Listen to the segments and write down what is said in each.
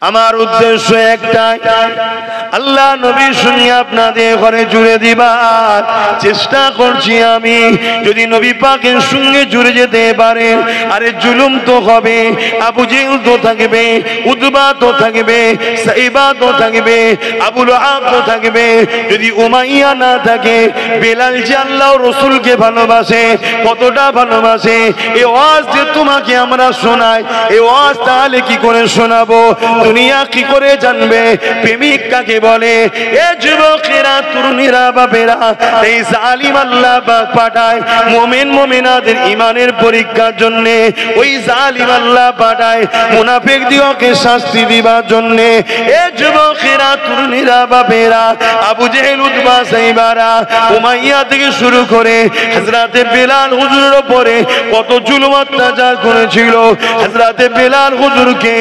আমার উদ্দেশ্য একটাই, আল্লাহ নবী শুনিয়ে আপনাদের ঘরে জুড়ে দিবার চেষ্টা করছি আমি। যদি নবী পাকের সঙ্গে জুড়ে যেতে পারে, আরে জুলুম তো হবে, আবু জেহেল তো থাকবে, উতবা তো থাকবে, সাইবা তো থাকবে, আবু লাহাব তো থাকবে। যদি উমাইয়া না থাকে, বেলাল যে আল্লাহ রসুলকে ভালোবাসে, কতটা ভালোবাসে, এই ওয়াজ যে তোমাকে আমরা শোনাই, এই ওয়াজ তাহলে কি করে শোনাবো? দুনিয়া কি করে জানবে প্রেমিক কাকে বলে? এ যুবকেরা, তরুণীরা, বাপেরা, এই জালিম আল্লাহ পাক পাঠায় মুমিন মুমিনাদের ইমানের পরীক্ষার জন্য। ওই জালিম আল্লাহ পাঠায় মুনাফিকদিওকে শাস্তি দিবার জন্য। এ যুবকেরা, তরুণীরা, বাপেরা, আবু জেহেল, উতবা, সাইবারা, উমাইয়া থেকে শুরু করে হযরতে বেলাল হুজুরের উপরে কত জুলুম অত্যাচার করেছিল। হযরতে বেলাল হুজুরকে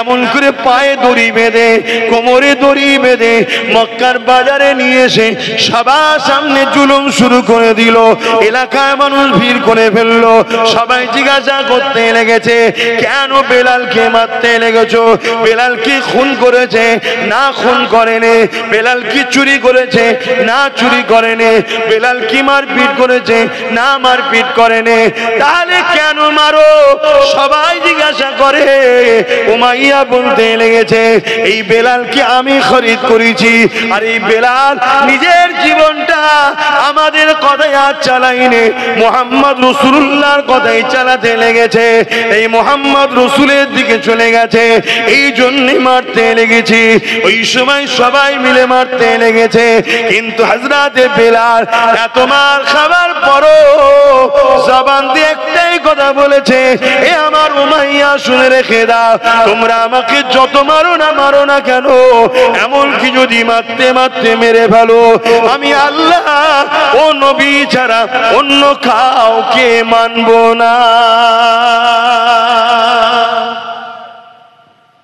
এমন করে পায়ে দড়ি বেঁধে, কোমরে দড়ি বেঁধে মক্কার বাজারে নিয়ে এসে সবার সামনে জুলুম শুরু করে দিল। এলাকায় মানুষ ভিড় করে ফেললো। সবাই জিজ্ঞাসা করতে লেগেছে, কেন বেলালকে মারতে লেগেছো? বেলাল কি খুন করেছে? না, খুন করেনি। বেলাল কি চুরি করেছে? না, চুরি করেনি। বেলাল কি মারপিট করেছে? না, মারপিট করেনি। তাহলে কেন মারো? সবাই জিজ্ঞাসা করে। উমাইয়া বলতে লেগেছে, এই বেলালকে আমি খরিদ করেছি, আর এই বেলাল নিজের জীবনটা আমাদের কথায় আর চালাইনি, মুহাম্মদ রাসূলুল্লাহর কথাই চালাতে লেগেছে। এই মুহাম্মদ রাসূলের দিকে চলে গেছে, এই জন্যই মারতে লেগেছি। ওই সময় সবাই মিলে মারতে লেগেছে। কিন্তু হযরতে বেলাল এত মার খাবার পরও জবান দিয়ে একটাই কথা বলেছে, এ আমার উমাইয়া শুনে রেখে দাও, তোমরা আমাকে যত মারো না কেন, এমনকি যদি মারতে মারতে মেরে ফেলো, আমি আল্লাহ ও নবী ছাড়া অন্য কাউকে মানব না।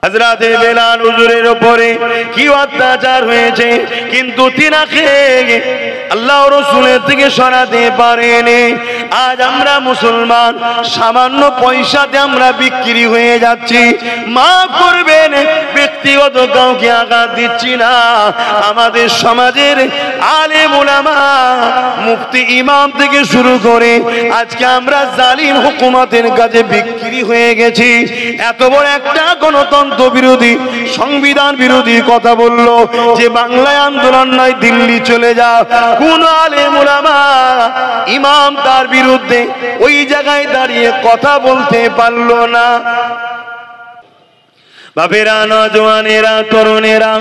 হযরতে বেলাল হুজুরের উপরে কি অত্যাচার হয়েছে, কিন্তু তিনাকে আল্লাহ রাসূলের থেকে সরাতে পারেনি। আজ আমরা মুসলমান, সামান্য পয়সাতে আমরা বিক্রি হয়ে যাচ্ছি। মাফ করবেন, ব্যক্তিগত কাউকে আঘাত দিচ্ছি না। আমাদের সমাজের আলেম উলামা, মুফতি, ইমাম থেকে শুরু করে আজকে আমরা জালিম হুকুমতের কাছে বিক্রি হয়ে গেছি। এত বড় একটা গণতন্ত্র বিরোধী, সংবিধান বিরোধী কথা বললো যে বাংলায় আন্দোলন নয়, দিল্লি চলে যাও। কোন আলেম উলামা, ইমাম তার বিরুদ্ধে ওই জায়গায় দাঁড়িয়ে কথা বলতে পারলো না। বাপেরা, নওজওয়ানেরা, তরুণেরা,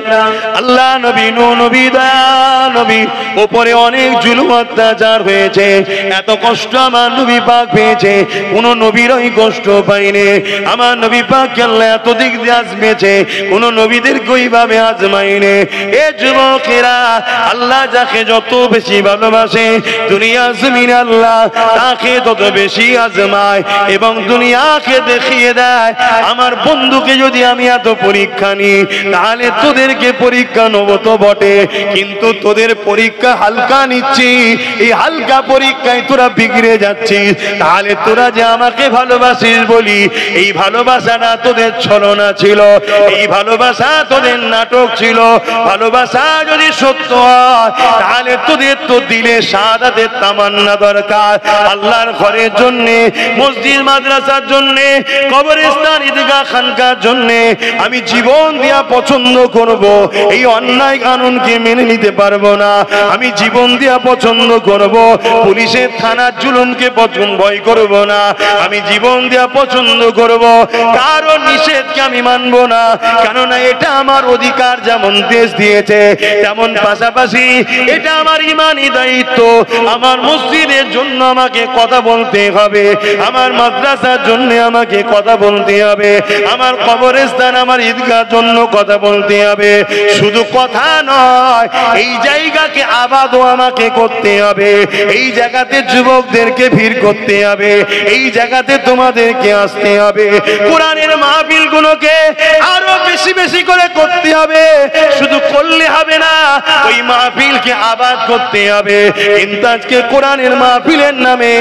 আল্লাহ নবী, নবী, দয়া নবী উপরে অনেক জুলুম অত্যাচার হয়েছে। এত কষ্ট আমার নবী পাক পেয়েছে, কোন নবীরই কষ্ট পাইনি। আমার নবী পাক আল্লাহ এত দিক দিয়ে আজমেছে, কোন নবীদের কইভাবে আজমাইনি। এ যুবকেরা, আল্লাহ যাকে যত বেশি ভালোবাসে দুনিয়া জমিনে আল্লাহ তাকে তত বেশি আজমায় এবং দুনিয়াকে দেখিয়ে দেয়, আমার বন্ধুকে যদি আমি এত পরীক্ষা নি, তাহলে তোদেরকে পরীক্ষা নেব তো বটে, কিন্তু তোদের পরীক্ষা হালকা নিচ্ছি, এই হালকা পরীক্ষায় তোরা বিগড়ে যাচ্ছিস। তাহলে তোরা যে আমাকে ভালোবাসিস বলি, এই ভালোবাসাটা তোদের ছলনা ছিল, এই ভালোবাসা তোদের নাটক ছিল। ভালোবাসা যদি সত্য হয়, তাহলে তোদের তো দিলে শাহাদাতের তামান্না দরকার। আল্লাহর ঘরের জন্য, মসজিদ মাদ্রাসার জন্য, কবরস্থান, ঈদগাহ, খানকার জন্য আমি জীবন দিয়া পছন্দ করব। এই অন্যায় কানুনকে মেনে নিতে পারবো না। আমি জীবন দিয়া পছন্দ করব, পুলিশের থানার জুলুমকে ভয় করব না। আমি জীবন দিয়া পছন্দ করব, কারো নিষেধকে আমি মানবো না, কেননা এটা আমার অধিকার। যেমন দেশ দিয়েছে, তেমন পাশাপাশি এটা আমার ইমানি দায়িত্ব। আমার মসজিদের জন্য আমাকে কথা বলতে হবে, আমার মাদ্রাসার জন্য আমাকে কথা বলতে হবে, আমার কবরস্থান, আমার ঈদগাহর জন্য কথা বলতে হবে। শুধু কথা নয়, এই জায়গাকে আবাদও আমাকে করতে হবে। এই জায়গাতে যুবকদেরকে ভিড় করতে হবে, এই জায়গাতে তোমাদেরকে আসতে হবে। কোরআনের মাহফিলগুলোকে আরো বেশি বেশি বেশি করে করতে হবে, শুধু করলে হবে না, ওই মাহফিলকে আবাদ করতে হবে। কিন্তু আজকে কোরআনের মাহফিলের নামে,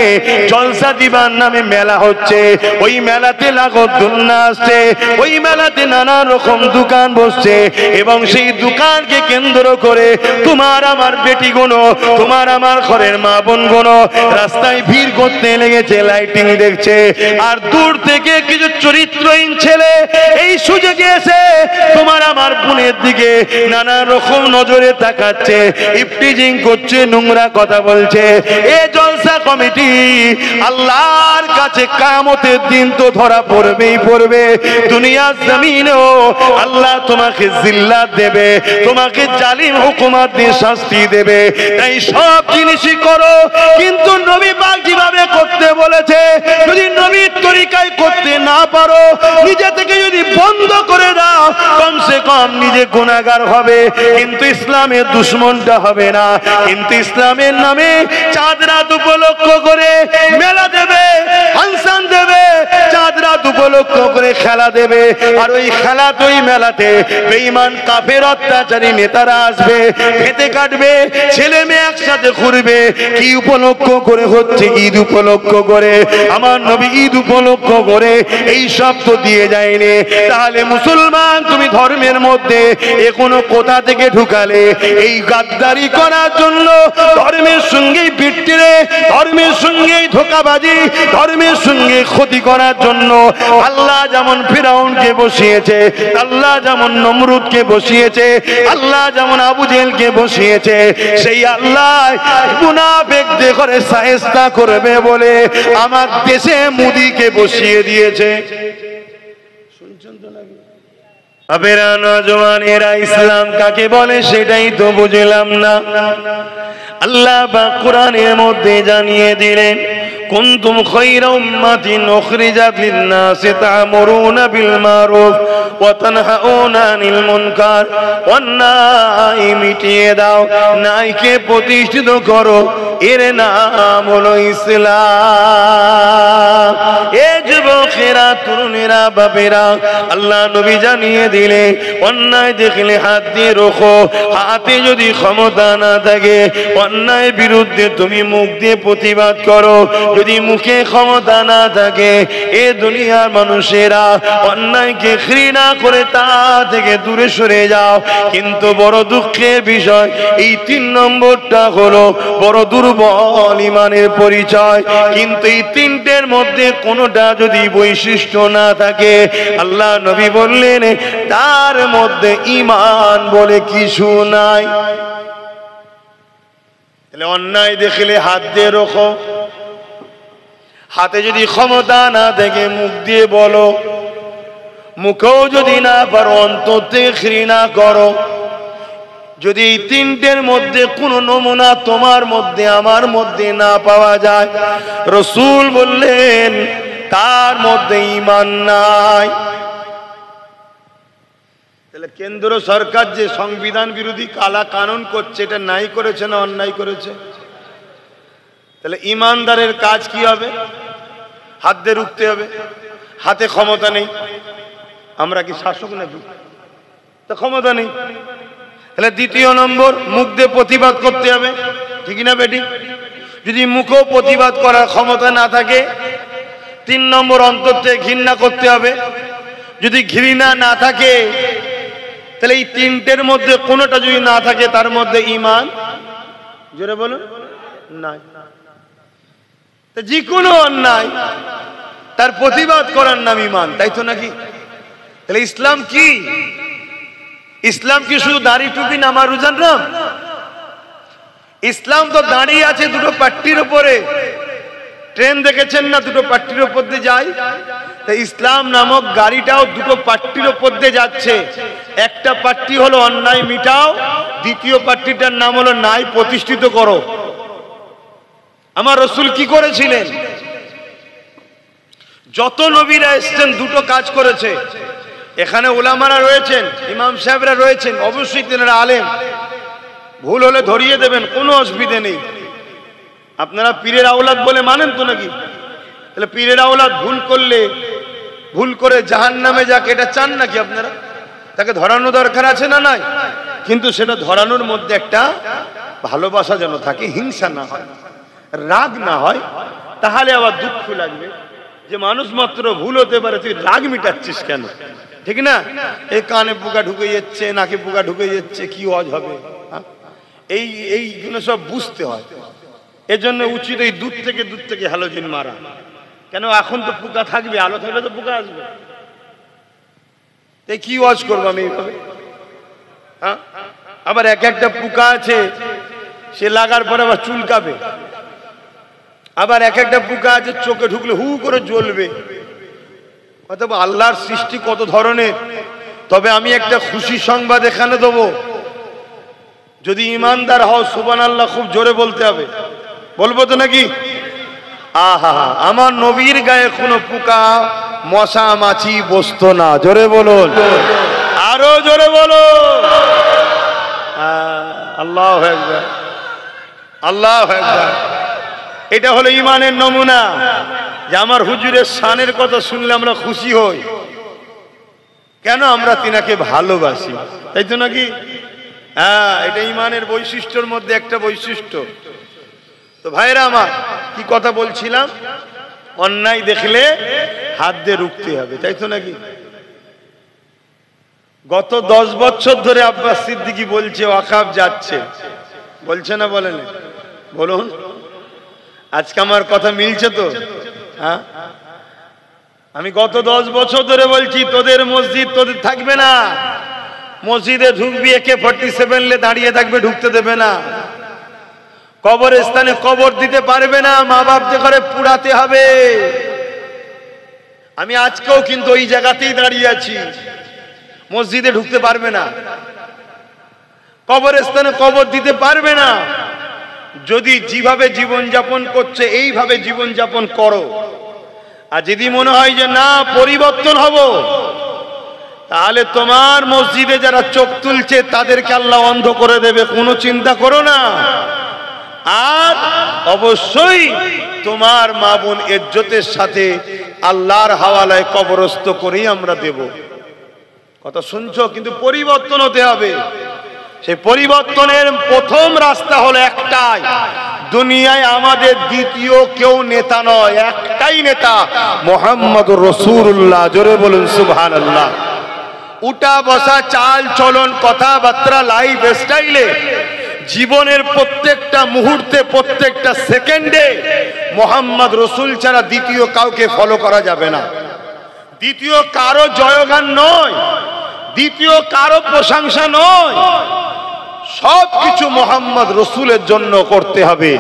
জলসা দিবার নামে মেলা হচ্ছে, ওই মেলাতে লাগত দুলনা আসছে, ওই মেলাতে নানা রকম দোকান বসছে, এবং সেই দোকানকে কেন্দ্র করে তোমার আমার বেটি গুলো, তোমার আমার ঘরের মা বোন গুলো রাস্তায় ভিড় করতে লেগেছে, লাইটিং দেখছে। আর দূর থেকে কিছু চরিত্রহীন ছেলে এই সুযোগে এসে তোমার আমার বোনের দিকে নানা রকম নজরে তাকাচ্ছে, ইফটিজিং করছে, নোংরা কথা বলছে। এ জলসা কমিটি আল্লাহর কাছে কিয়ামতের দিন তো ধরা পড়বেই পড়বে। দুনিয়ার জমিনেও আল্লাহ তোমাকে জিল্লাত দেবে, তোমাকে জালিম হুকুমত দিয়ে শাস্তি দেবে। তাই সব জিনিসই করো, কিন্তু নবী পাক যেভাবে করতে বলেছে যদি নবীর তরিকায় করতে না পারো, নিজে থেকে যদি বন্ধ করে দাও, কমসে কম নিজে গুনাহগার হবে, কিন্তু ইসলামের দুশমনটা হবে না। কিন্তু ইসলামের নামে চাঁদ রাত উপলক্ষ করে মেলা দেবে, ফাংশন দেবে, চাঁদ রাত উপলক্ষ করে খেলা দেবে, আর ওই খেলা ওই মেলাতে বেঈমান কাফের অত্যাচারী নেতারা আসবে, খেতে কাটবে, ছেলে মেয়ে একসাথে ঘুরবে। কি উপলক্ষ করে হচ্ছে? ঈদ উপলক্ষ করে। আমার নবী ঈদ উপলক্ষ করে এই সব তো দিয়ে যায়নি। তাহলে মুসলমান তুমি ধর্মের মধ্যে এ কোনো কোথা থেকে ঢুকালে? এই গাদ্দারি করার জন্য, ধর্মের সঙ্গে বিট্টিরে, ধর্মের সঙ্গে ধোঁকাবাজি, ধর্মের সঙ্গে ক্ষতি করার জন্য আল্লাহ যেমন ফিরাউনকে বসিয়েছে, আল্লাহ যেমন নমরুদকে বসিয়েছে, আল্লাহ যেমন আবু জেহেলকে বসিয়েছে, সেই আল্লাহ মুনাফিকদের করে শায়েস্তা করবে বলে আমার দেশে মোদিকে বসিয়ে দিয়েছে। শুনছেন তো নাকি? আবেরা নওজওয়ানেরা, ইসলাম কাকে বলে সেটাই তো বুঝলাম না। আল্লাহ পাক কোরআনের মধ্যে জানিয়ে দিলেন, কুনতুম খায়রা উম্মাতিন উখরিজাত লিন-নাসি তা'মুরুনা বিল মারুফ ওয়া তানহাউনা আনিল মুনকার। অন্যায় মিটিয়ে দাও, ন্যায়কে প্রতিষ্ঠিত করো, এর নাম হলো ইসলাম। এ যুবকেরা, তরুণেরা, বাপেরা, আল্লাহ নবী জানিয়ে দিলে অন্যায় দেখলে হাত দিয়ে রোখো। হাতে যদি ক্ষমতা না থাকে, অন্যায় বিরুদ্ধে তুমি মুখ দিয়ে প্রতিবাদ করো। যদি মুখে ক্ষমতা না থাকে, এ দুনিয়ার মানুষেরা অন্যায়কে ঘৃণা করে তা থেকে দূরে সরে যাও। কিন্তু বড় দুঃখের বিষয়, এই 3 নম্বরটা হলো বড় দুর্বল ইমানের পরিচয়। কিন্তু এই 3টের মধ্যে কোনোটা যদি বৈশিষ্ট্য না থাকে, আল্লাহ নবী বললেন তার মধ্যে ঈমান বলে কিছু নাই। তাহলে অন্যায় দেখলে হাত দিয়ে রোখো, হাতে যদি ক্ষমতা না থাকে মুখ দিয়ে বলো, মুখেও যদি না পারো অন্তর থেকে ঘৃণা করো। যদি এই 3টের মধ্যে কোনো নমুনা তোমার মধ্যে আমার মধ্যে না পাওয়া যায়, রাসূল বললেন তার মধ্যে ঈমান নাই। তাহলে কেন্দ্র সরকার যে সংবিধান বিরোধী কালা কানুন করছে, এটা নাই করেছে না অন্যায় করেছে? তাহলে ঈমানদারের কাজ কি হবে? হাত দিয়ে রুখতে হবে। হাতে ক্ষমতা নেই, আমরা কি শাসক নাকি? তো ক্ষমতা নেই। তাহলে 2 নম্বর, মুখ দিয়ে প্রতিবাদ করতে হবে, ঠিক না বেটি? যদি মুখেও প্রতিবাদ করার ক্ষমতা না থাকে, 3 নম্বর, অন্তর থেকে ঘৃণা করতে হবে। যদি ঘৃণা না থাকে, তাহলে এই 3টের মধ্যে কোনোটা যদি না থাকে, তার মধ্যে ঈমান, জোরে বলুন, নাই। যে কোনো অন্যায় তার প্রতিবাদ করার নাম ঈমান, তাই তো নাকি? তাহলে ইসলাম কি? ইসলাম কি শুধু দাড়ি টুপি নামাজ রোজার নাম? ইসলাম তো দাঁড়িয়ে আছে 2টো পাট্টির উপরে। ট্রেন দেখেছেন না, 2টো পাট্টির উপর দিয়ে যায়? তাই ইসলাম নামক গাড়িটাও 2টো পাট্টির উপর দিয়ে যাচ্ছে। একটা পাট্টি হলো অন্যায় মিটাও, দ্বিতীয় পাট্টিটার নাম হলো ন্যায় প্রতিষ্ঠিত করো। আমার রাসূল কি করেছিলেন? যত নবীরা এসেছেন 2টো কাজ করেছে। এখানে উলামারা রয়েছেন, ইমাম সাহেবরা রয়েছেন, অবশ্যই তেনারা আলেম, ভুল হলে ধরিয়ে দেবেন, কোনো অসুবিধা নেই। আপনারা পীরের আওলাদ বলে মানেন তো নাকি? তাহলে পীরের আওলাদ ভুল করলে, ভুল করে জাহান্নামে যাক, এটা চান নাকি আপনারা? তাকে ধরানো দরকার আছে না নাই? কিন্তু সেটা ধরানোর মধ্যে একটা ভালোবাসা যেন থাকে, হিংসা না হয়, রাগ না হয়। তাহলে আবার দুঃখ লাগবে যে মানুষ মাত্র ভুল হতে পারে, তুই রাগ মিটাচ্ছিস কেন? ঠিক না? এই কানে পোকা ঢুকে যাচ্ছে, নাকে পোকা ঢুকে যাচ্ছে, কি ওয়াজ হবে? এইগুলো সব বুঝতে হয়। এজন্য উচিত এই দূর থেকে হ্যালোজেন মারা। কেন এখন তো পোকা থাকবে, আলো থাকলে তো পোকা আসবে। তাই কি ওয়াজ করবো আমি এইভাবে? হ্যাঁ, আবার একটা পোকা আছে সে লাগার পরে আবার চুলকাবে। আবার একটা পোকা আছে চোখে ঢুকলে হু করে জ্বলবে। অথবা আল্লাহর সৃষ্টি কত ধরনের। তবে আমি একটা খুশি সংবাদ এখানে দেবো, যদি ইমানদার হও সুবহানাল্লাহ খুব জোরে বলতে হবে। বলবো তো নাকি? আহা, আমার নবীর গায়ে কোনো পোকা মশা মাছি বসতো না। জোরে বলুন, আরো জোরে বলো। আল্লাহু আকবার, আল্লাহু আকবার। এটা হলো ইমানের নমুনা, যে আমার হুজুরের শানের কথা শুনলে আমরা খুশি হই। কেন? আমরা তিনাকে ভালোবাসি, তাই তো নাকি? হ্যাঁ, এটা ইমানের বৈশিষ্ট্যের মধ্যে একটা বৈশিষ্ট্য। তো ভাইরা আমার, কি কথা বলছিলাম? অন্যায় দেখলে হাত দিয়ে রুখতে হবে, তাই তো নাকি? গত 10 বছর ধরে আব্বাস সিদ্দিকী বলছে ওয়াকফ যাচ্ছে, বলছে না? বলেন, বলুন। আজকে আমার কথা মিলছে তো? হ্যাঁ, আমি গত 10 বছর ধরে বলছি তোদের মসজিদ তোদের থাকবে না। মসজিদে ঢুকবি AK-47 লে দাঁড়িয়ে থাকবে, ঢুকতে দেবে না। কবরস্থানে কবর দিতে পারবে না, মা বাপদের ঘরে পুড়াতে হবে। আমি আজকেও কিন্তু ওই জায়গাতেই দাঁড়িয়ে আছি। মসজিদে ঢুকতে পারবে না, কবরস্থানে কবর দিতে পারবে না। যদি যেভাবে জীবন যাপন করছে এইভাবে জীবন যাপন করো। আর যদি মনে হয় যে না পরিবর্তন হব, তাহলে তোমার মসজিদে যারা চোখ তুলছে তাদেরকে আল্লাহ অন্ধ করে দেবে, কোনো চিন্তা করো না। আর অবশ্যই তোমার মা বোন ইজ্জতের সাথে আল্লাহর হাওয়ালায় কবরস্থ করেই আমরা দেব। কথা শুনছো? কিন্তু পরিবর্তন হতে হবে। সেই পরিবর্তনের প্রথম রাস্তা হলো একটাই, দুনিয়ায় আমাদের দ্বিতীয় কেউ নেতা নয়, একটাই নেতা, মুহাম্মদুর রাসূলুল্লাহ। জোরে বলুন সুবহানাল্লাহ। উঠা বসা, চাল চলন, কথাবার্তা, লাইফ স্টাইলে, জীবনের প্রত্যেকটা মুহূর্তে, প্রত্যেকটা সেকেন্ডে মুহাম্মদ রাসূল ছাড়া দ্বিতীয় কাউকে ফলো করা যাবে না। দ্বিতীয় কারো জয়গান নয়, দ্বিতীয় কারো প্রশংসা নয়, সবকিছু মুহাম্মদ রাসূলের জন্য করতে হবে।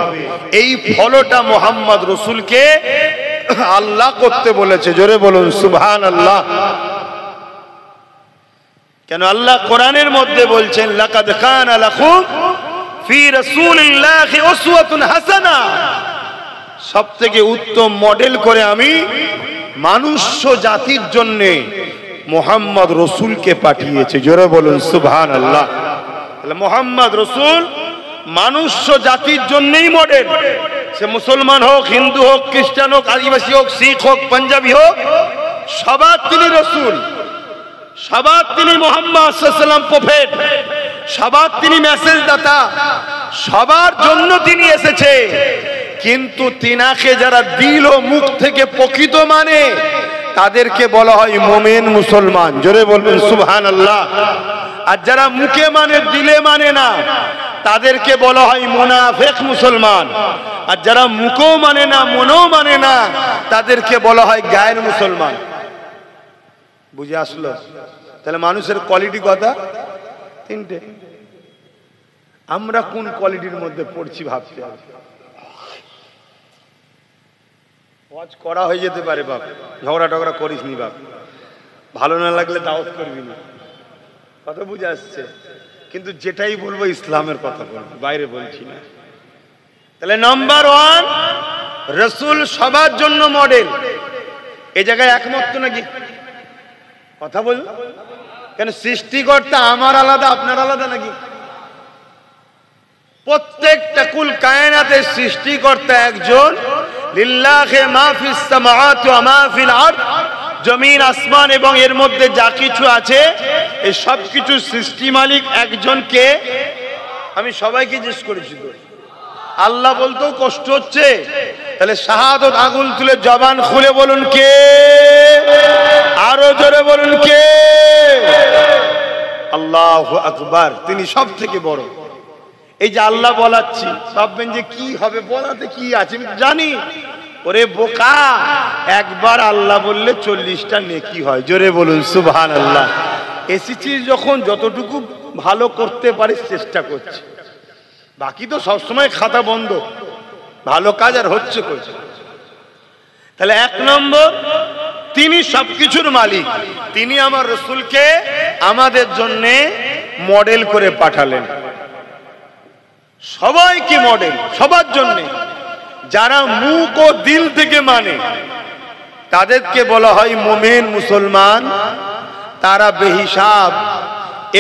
এই ফলোটা মুহাম্মদ রাসূলকে আল্লাহ করতে বলেছে। জোরে বলুন সুবহানাল্লাহ। কেন? আল্লাহ কোরআনের মধ্যে বলছেন লাকাদ কানা লাকুম ফি রাসূলিল্লাহি উসওয়াতুন হাসানা। সবথেকে উত্তম মডেল করে আমি মানুষ্য জাতির জন্য মুহাম্মদ রাসূলকে পাঠিয়েছি। জোরে বলুন সুবহানাল্লাহ। তাহলে মুহাম্মদ রাসূল মানুষ্য জাতির জন্যই মডেল। সে মুসলমান হোক, হিন্দু হোক, খ্রিস্টান হোক, আদিবাসী হোক, শিখ হোক, পাঞ্জাবি হোক, সবার তিনি রাসূল, সবার তিনি মুহাম্মদ সাল্লাল্লাহু আলাইহি ওয়াসাল্লাম প্রফেট, সবার তিনি মেসেজ দাতা, সবার জন্য তিনি এসেছে। কিন্তু তিনাকে যারা দিল ও মুখ থেকে প্রকৃত মানে তাদেরকে বলা হয় মুমিন, মুসলমান। জোরে বলবেন সুবহানাল্লাহ। আর যারা মুখে মানে দিলে মানে না তাদেরকে বলা হয় মুনাফিক, মুসলমান। আর যারা মুখও মানে না মনও মানে না তাদেরকে বলা হয় গায়ের মুসলমান। বুঝে আসলো? তাহলে মানুষের কোয়ালিটি কথা তিনটে। আমরা কোন কোয়ালিটির মধ্যে পড়ছি ভাবতে হবে। ওয়াজ করা হয়ে যেতে পারে বাপ, ঝগড়া টগড়া করিস নি বাপ, ভালো না লাগলে দাওয়াত করবি না, কথা বুঝে আসছে? কিন্তু যেটাই বলবো ইসলামের কথা বলবো, বাইরে বলছি না। তাহলে নাম্বার 1 রাসূল সবার জন্য মডেল। এই জায়গায় একমত তো নাকি? কথা বল। কেন? সৃষ্টিকর্তা আমার আলাদা, আপনার আলাদা নাকি? প্রত্যেকটা কুল কায়নাতের সৃষ্টিকর্তা একজন। লিল্লাহি মা ফিস সামাওয়াতি ওয়া মা ফিল আরদ। জমিন আসমান এবং এর মধ্যে যা কিছু আছে এই সব কিছু সৃষ্টি মালিক একজনকে। আমি সবাইকে জিজ্ঞেস করেছি তো, আল্লাহ বলতেও কষ্ট হচ্ছে, তাহলে শাহাদত আঙুল তুলে জবান খুলে বলুন কে, আরো জোরে বলুন কে। আল্লাহু আকবার, তিনি সব থেকে বড়। এই যে আল্লাহ বলাচ্ছি, ভাববেন যে কি হবে, বলাতে কি আছে, আমি জানি। ওরে বোকা, একবার আল্লাহ বললে 40টা নেকি হয়। জোরে বলুন সুবহানাল্লাহ। এসেছি যখন যতটুকু ভালো করতে পারি চেষ্টা করছি, বাকি তো সবসময় খাতা বন্ধ, ভালো কাজ আর হচ্ছে করছে। তাহলে 1 নম্বর, তিনি সবকিছুর মালিক। তিনি আমার রাসূলকে আমাদের জন্য মডেল করে পাঠালেন, সবাইকে মডেল, সবার জন্য। যারা মুখ ও দিল থেকে মানে তাদেরকে বলা হয় মুমিন, মুসলমান। তারা বেহিসাব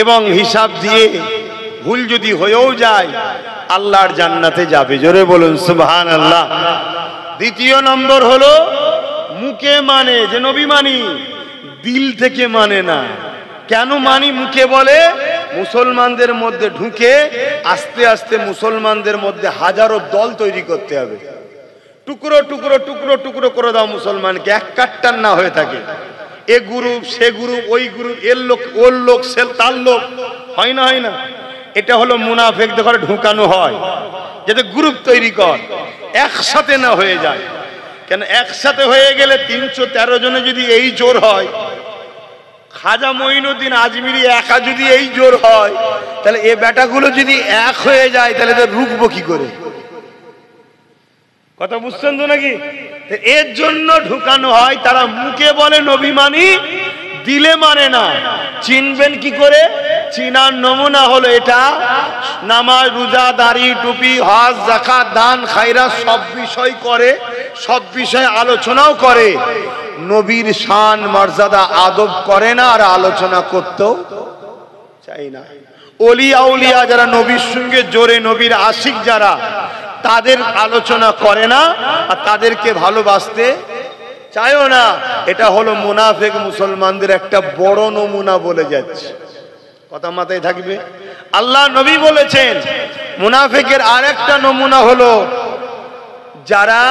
এবং হিসাব দিয়ে ভুল যদি হয়েও যায় আল্লাহর জান্নাতে যাবে। জোরে বলুন সুবহানাল্লাহ। 2 নম্বর হলো মুখে মানে, যে নবী মানি, দিল থেকে মানে না। কেন মানি? মুখে বলে, মুসলমানদের মধ্যে ঢুকে আস্তে আস্তে মুসলমানদের মধ্যে হাজারো দল তৈরি করতে হবে। টুকরো টুকরো টুকরো টুকরো করে দাও মুসলমানকে, এক কাট্টার না হয়ে থাকে। এ গ্রুপ, সে গ্রুপ, ওই গ্রুপ, এর লোক, ওর লোক, সে তার লোক, হয় না, হয় না। এটা হলো মুনাফিকদের ঘরে ঢুকানো হয়, যাতে গ্রুপ তৈরি কর, একসাথে না হয়ে যায়। কেন একসাথে হয়ে গেলে 313 জনে যদি এই জোর হয়, খাজা মঈনুদ্দিন আজমিরি একা যদি এই জোর হয়, তাহলে এ বেটাগুলো যদি এক হয়ে যায় তাহলে তো রুখবো কি করে? কথা বুঝছেন তো নাকি? এর জন্য ঢুকানো হয়। তারা মুখে বলে নবী মানি, দিলে মানে না। চিনবেন কি করে? চিনার নমুনা হলো এটা, নামাজ, রোজা, দাড়ি, টুপি, হজ, যাকাত, দান, খায়রাত সব বিষয় করে, সব বিষয়ে আলোচনাও করে। নবীর শান, মর্যাদা, আদব করে না, আর আলোচনা করতেও চাই না। ওলি আউলিয়া যারা নবীর সঙ্গে জোরে, নবীর আশিক যারা, তাদের আলোচনা করে না আর তাদেরকে ভালোবাসতে চায়ও না। এটা হলো মুনাফিক মুসলমানদের একটা বড় নমুনা বলে যাচ্ছে। কথা মাথায় থাকবে। আল্লাহ নবী বলেছেন মুনাফিকের আরেকটা নমুনা হলো যারা,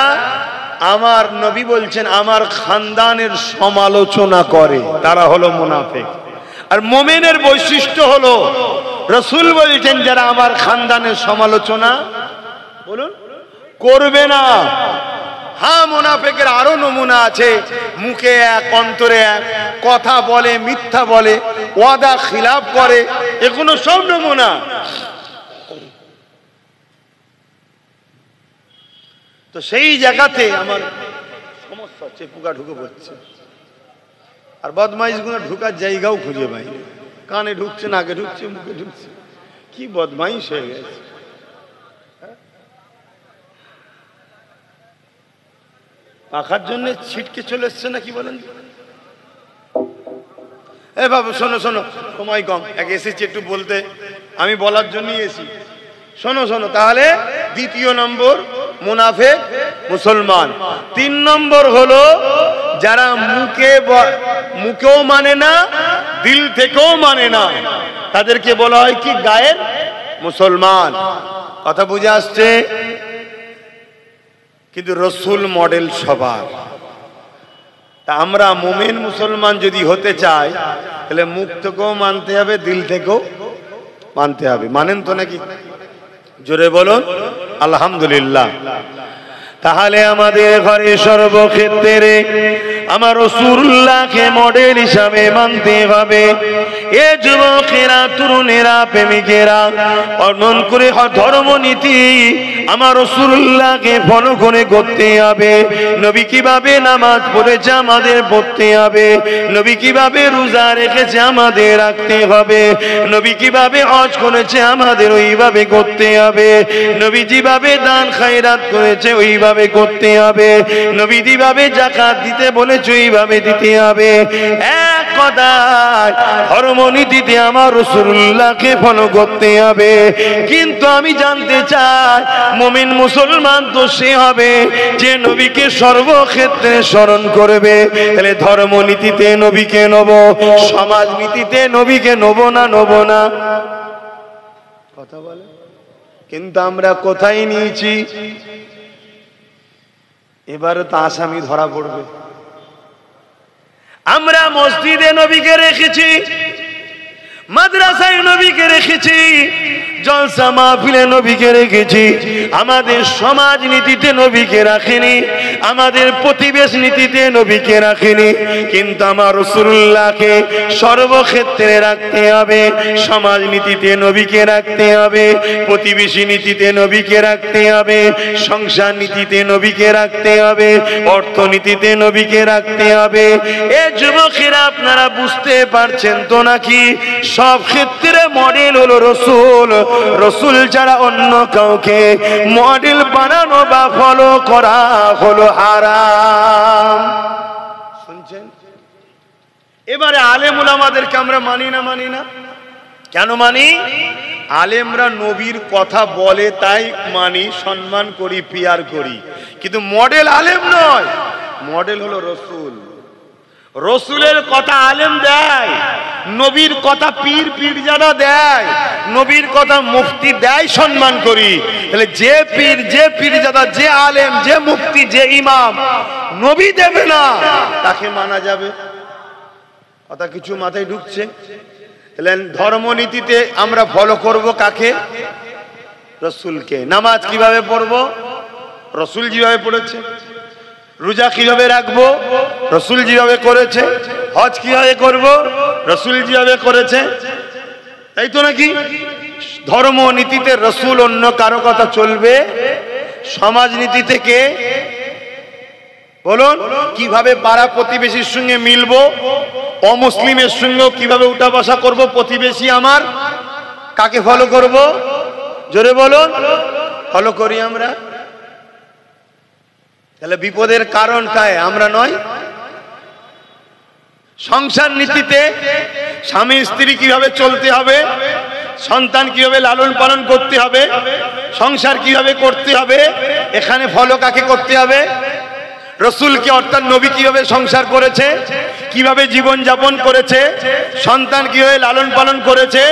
আমার নবী বলছেন, আমার খানদানের সমালোচনা করে, তারা হলো মুনাফিক। আর মুমিনের বৈশিষ্ট্য হলো, রাসূল বলছেন যারা আমার খানদানের সমালোচনা বলুন করবে না। হ্যাঁ, মুনাফিকের আরো নমুনা আছে, মুখে এক, অন্তরে এক, কথা বলে, মিথ্যা বলে, ওয়াদা খিলাফ করে, এগুলো সব নমুনা। তো সেই জায়গাতে আমার সমস্যা হচ্ছে, পোকা ঢুকে পড়ছে, আর বদমাইশগুলো ঢুকার জায়গাও খুঁজে পাই, কানে ঢুকছে, নাকে ঢুকছে, মুখে ঢুকছে, কি বদমাইশ হয়ে গেছে। পাখার জন্য ছিটকে চলে এসছে না, কি বলেন? এ বাবু শোনো শোনো, সময় কম, এক এসেছি একটু বলতে, আমি বলার জন্যই এসি। শোনো শোনো, তাহলে 2 নম্বর মুনাফিক মুসলমান। 3 নম্বর হলো যারা মুখেও মানে না, দিল থেকেও মানে না, তাদেরকে বলা হয় কি? গায়ের মুসলমান। কথা বুঝে আসছে? কিন্তু রাসূল মডেল সবার। তা আমরা মুমিন মুসলমান যদি হতে চাই, তাহলে মুখ থেকেও মানতে হবে, দিল থেকেও মানতে হবে। মানেন তো নাকি? জোরে বলুন আলহামদুলিল্লাহ। তাহলে আমাদের ঘরে সর্বক্ষেত্রে আমার রাসূলুল্লাহকে মডেল হিসাবে মানতে হবে। এ যুবকেরা, তরুণেরা, প্রেমিকেরা, অর্জন করে ধর্মনীতি আমার রাসূলুল্লাহকে ফলো করে করতে হবে। নবী কিভাবে নামাজ পড়েছে আমাদের পড়তে হবে, নবী কিভাবে রোজা রেখেছে আমাদের রাখতে হবে, নবী কিভাবে হজ করেছে আমাদের ওইভাবে করতে হবে, নবী যেভাবে দান খায়রাত করেছে ওইভাবে করতে হবে, নবী যেভাবে যাকাত দিতে বলেছে ওইভাবে দিতে হবে। এক কথায় ধর্ম ধর্মনীতিতে আমার রাসূলুল্লাহকে ফলো করতে হবে। কিন্তু আমি জানতে চাই মুমিন মুসলমান তো সে হবে যে নবীকে সর্বক্ষেত্রে স্মরণ করবে। তাহলে ধর্মনীতিতে নবীকে নেব, সমাজনীতিতে নবীকে নেব না নেব না? কথা বলে। কিন্তু আমরা কোথায় নিয়েছি? এবারে তো আসামি ধরা পড়বে। আমরা মসজিদে নবীকে রেখেছি, মাদ্রাসায় নবীকে রেখেছি, জলসা মাহফিলে নবীকে রেখেছি, আমাদের সমাজ নীতিতে নবীকে রাখিনি, আমাদের প্রতিবেশ নীতিতে নবীকে রাখিনি। কিন্তু আমার রাসূলুল্লাহকে সর্বক্ষেত্রে রাখতে হবে। সমাজ নীতিতে নবীকে রাখতে হবে, প্রতিবেশী নীতিতে নবীকে রাখতে হবে, সংসার নীতিতে নবীকে রাখতে হবে, অর্থনীতিতে নবীকে রাখতে হবে। এ যুবকেরা আপনারা বুঝতে পারছেন তো নাকি? সব ক্ষেত্রে মডেল হলো রাসূল। রাসূল ছাড়া অন্য কাউকে মডেল বানানো বা ফলো করা হলো হারাম। শুনছেন? এবারে আলেম উলামাদেরকে আমরা মানি না মানি না? কেন মানি? আলেমরা নবীর কথা বলে তাই মানি, সম্মান করি, পিয়ার করি। কিন্তু মডেল আলেম নয়, মডেল হলো রাসূল। রসুলের কথা আলেম দেয়, নবীর কথা পীর পীরজাদা দেয়, নবীর কথা মুফতি দেয়, সম্মান করি। তাহলে যে পীর, যে পীরজাদা, যে আলেম, যে মুফতি, যে ইমাম নবী দেবে না, তাকে মানা যাবে? কথা কিছু মাথায় ঢুকছে? তাহলে ধর্মনীতিতে আমরা ফলো করব কাকে? রসুলকে। নামাজ কিভাবে পড়বো? রসুল যেভাবে পড়েছে। রোজা কিভাবে রাখবো? রাসূল যেভাবে করেছে। হজ কিভাবে করব? রাসূল যেভাবে করেছে। তাই তো নাকি? ধর্ম নীতিতে রাসূল, অন্য কারো কথা চলবে? সমাজ নীতি থেকে বলুন কিভাবে পাড়া প্রতিবেশীর সঙ্গে মিলবো, অমুসলিমের সঙ্গে কিভাবে উঠা বসা করবো, প্রতিবেশী আমার, কাকে ফলো করব? জোরে বলুন। ফলো করি আমরা। তাহলে বিপদের কারণ কায়? আমরা নয়। সংসার নীতিতে স্বামী স্ত্রী কিভাবে চলতে হবে, সন্তান কিভাবে লালন পালন করতে হবে, সংসার কিভাবে করতে হবে, এখানে ফলো কাকে করতে হবে? রসুলকে, অর্থাৎ নবী কিভাবে সংসার করেছে, কিভাবে জীবন যাপন করেছে, সন্তান কিভাবে লালন পালন করেছে,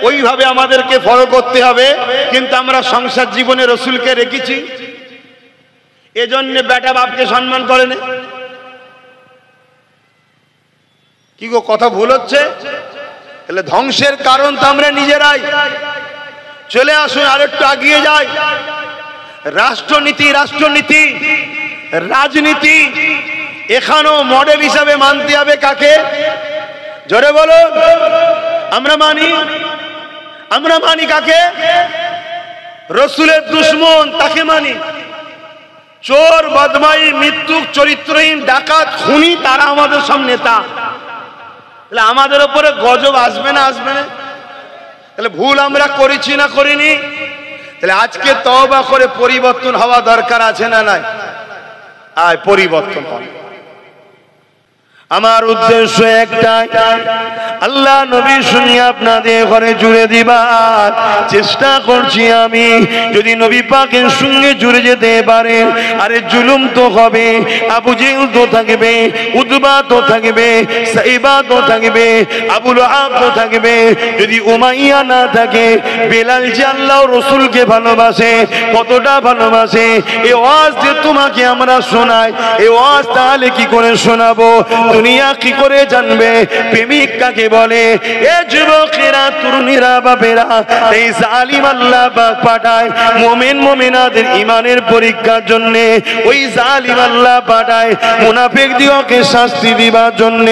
ওইভাবে আমাদেরকে ফলো করতে হবে। কিন্তু আমরা সংসার জীবনে রসুলকে রেখেছি, এজন্য বেটা বাপকে সম্মান করে না। কি গো, কথা ভুল হচ্ছে? তাহলে ধ্বংসের কারণ তো আমরা নিজেরাই। চলে আসুন আরেকটু এগিয়ে যাই। রাষ্ট্রনীতি, রাষ্ট্রনীতি, রাজনীতি, এখানেও মডেল হিসাবে মানতে হবে কাকে? জোরে বলো। আমরা মানি, আমরা মানি কাকে? রসুলের দুশমন, তাকে মানি। চোর, বদমাই, মৃত্যুক, চরিত্রহীন, ডাকাত, খুনি, তারা আমাদের সব নেতা। তাহলে আমাদের উপরে গজব আসবে না আসবে না? তাহলে ভুল আমরা করেছি না করিনি? তাহলে আজকে তওবা করে পরিবর্তন হওয়া দরকার আছে না নাই? আয় পরিবর্তন হয়। আমার উদ্দেশ্য একটাই, আল্লাহ নবী শুনিয়ে আপনাদের ঘরে জুড়ে দিবার চেষ্টা করছি আমি। যদি নবী পাকের সঙ্গে জুড়ে যেতে পারেন, আরে জুলুম তো হবে, আবু জেহেল তো থাকবে, উতবা তো থাকবে, সাইবা তো থাকবে, আবু লাহাব তো থাকবে। যদি উমাইয়া না থাকে, বেলাল যে আল্লাহ রসুলকে ভালোবাসে, কতটা ভালোবাসে, এই ওয়াজ যে তোমাকে আমরা শোনাই, এই ওয়াজ তাহলে কি করে শোনাবো? দুনিয়া কি করে জানবে প্রেমিক কাকে বলে? এ যুবকেরা, তরুণীরা, বাপেরা, এই জালিম আল্লাহ পাক পাঠায় মুমিন মুমিনাদের ইমানের পরীক্ষার জন্য। ওই জালিম আল্লাহ পাঠায় মুনাফিকদিগকে শাস্তি দিবার জন্য।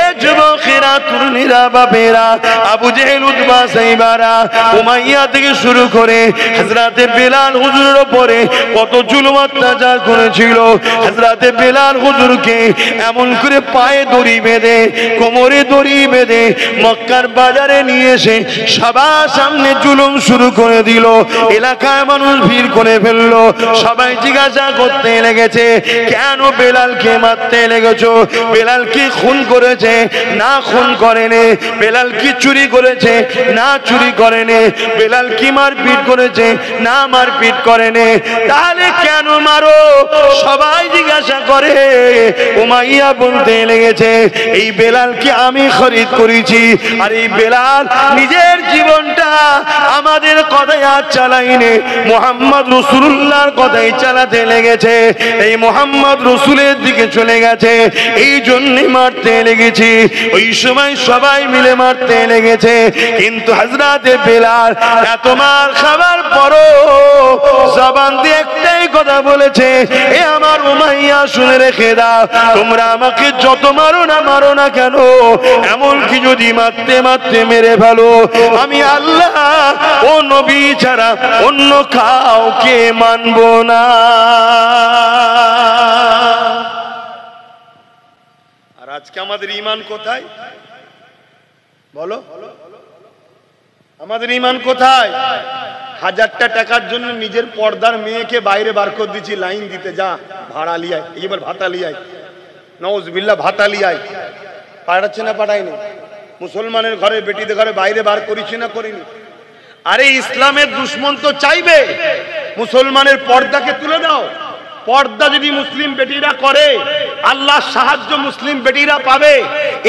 এ যুবকেরা, তরুণীরা, বাপেরা, আবু জেহেল, উতবা, সাইবারা, উমাইয়া থেকে শুরু করে হযরতে বেলাল হুজুরের উপরে কত জুলুম অত্যাচার করেছিল। হযরতে বেলাল হুজুরকে এমন করে পায়ে দড়ি বেঁধে, কোমরে দড়ি বেঁধে মক্কার বাজারে নিয়ে এসে সবার সামনে জুলুম শুরু করে দিল। এলাকায় মানুষ ভিড় করে ফেললো, সবাই জিজ্ঞাসা করতে লেগেছে, কেন বেলালকে মারতে লেগেছো? বেলাল কি খুন করেছে? না খুন করেনি। বেলাল কি চুরি করেছে? না চুরি করেনি। বেলাল কি মারপিট করেছে? না মারপিট করেনি। তাহলে কেন মারো? সবাই জিজ্ঞাসা করে। উমাইয়া বলতে লেগেছে, এই বেলালকে আমি খরিদ করেছি, আর এই বেলাল নিজের জীবনটা আমাদের কথায় আর চালাইনি, মুহাম্মদ রাসূলুল্লাহর কথাই চালাতে লেগেছে। এই মুহাম্মদ রাসূলের দিকে চলে গেছে, এই জন্যই মারতে লেগেছি। ওই সময় সবাই মিলে মারতে লেগেছে, কিন্তু হযরতে বেলাল এত মার খাবার পরও জবান দিয়ে একটাই কথা বলেছে, এ আমার উমাইয়া শুনে রেখে দাও, তোমরা আমাকে যত মারো না কেন, এমনকি যদি মারতে মারতে মেরে ফেলো, আমি আল্লাহ ও নবী ছাড়া অন্য কাউকে মানব না। আর আজকে আমাদের ঈমান কোথায় বলো? আমাদের ঈমান কোথায়? 1000টা টাকার জন্য নিজের পর্দার মেয়েকে বাইরে বার করে দিচ্ছি, লাইন দিতে যা, ভাড়া লিয়ায়, এবার ভাতা লিয়ায়, নাউজুবিল্লাহ ভাতা লিয়ায়। পাঠাচ্ছে না পাঠায়নি? মুসলমানের ঘরে বেটিদের ঘরে বাইরে বার করিছি না করিনি? আরে ইসলামের দুশ্মন তো চাইবে মুসলমানের পর্দাকে তুলে দাও। পর্দা যদি মুসলিম বেটিরা করে, আল্লাহর সাহায্য মুসলিম বেটিরা পাবে।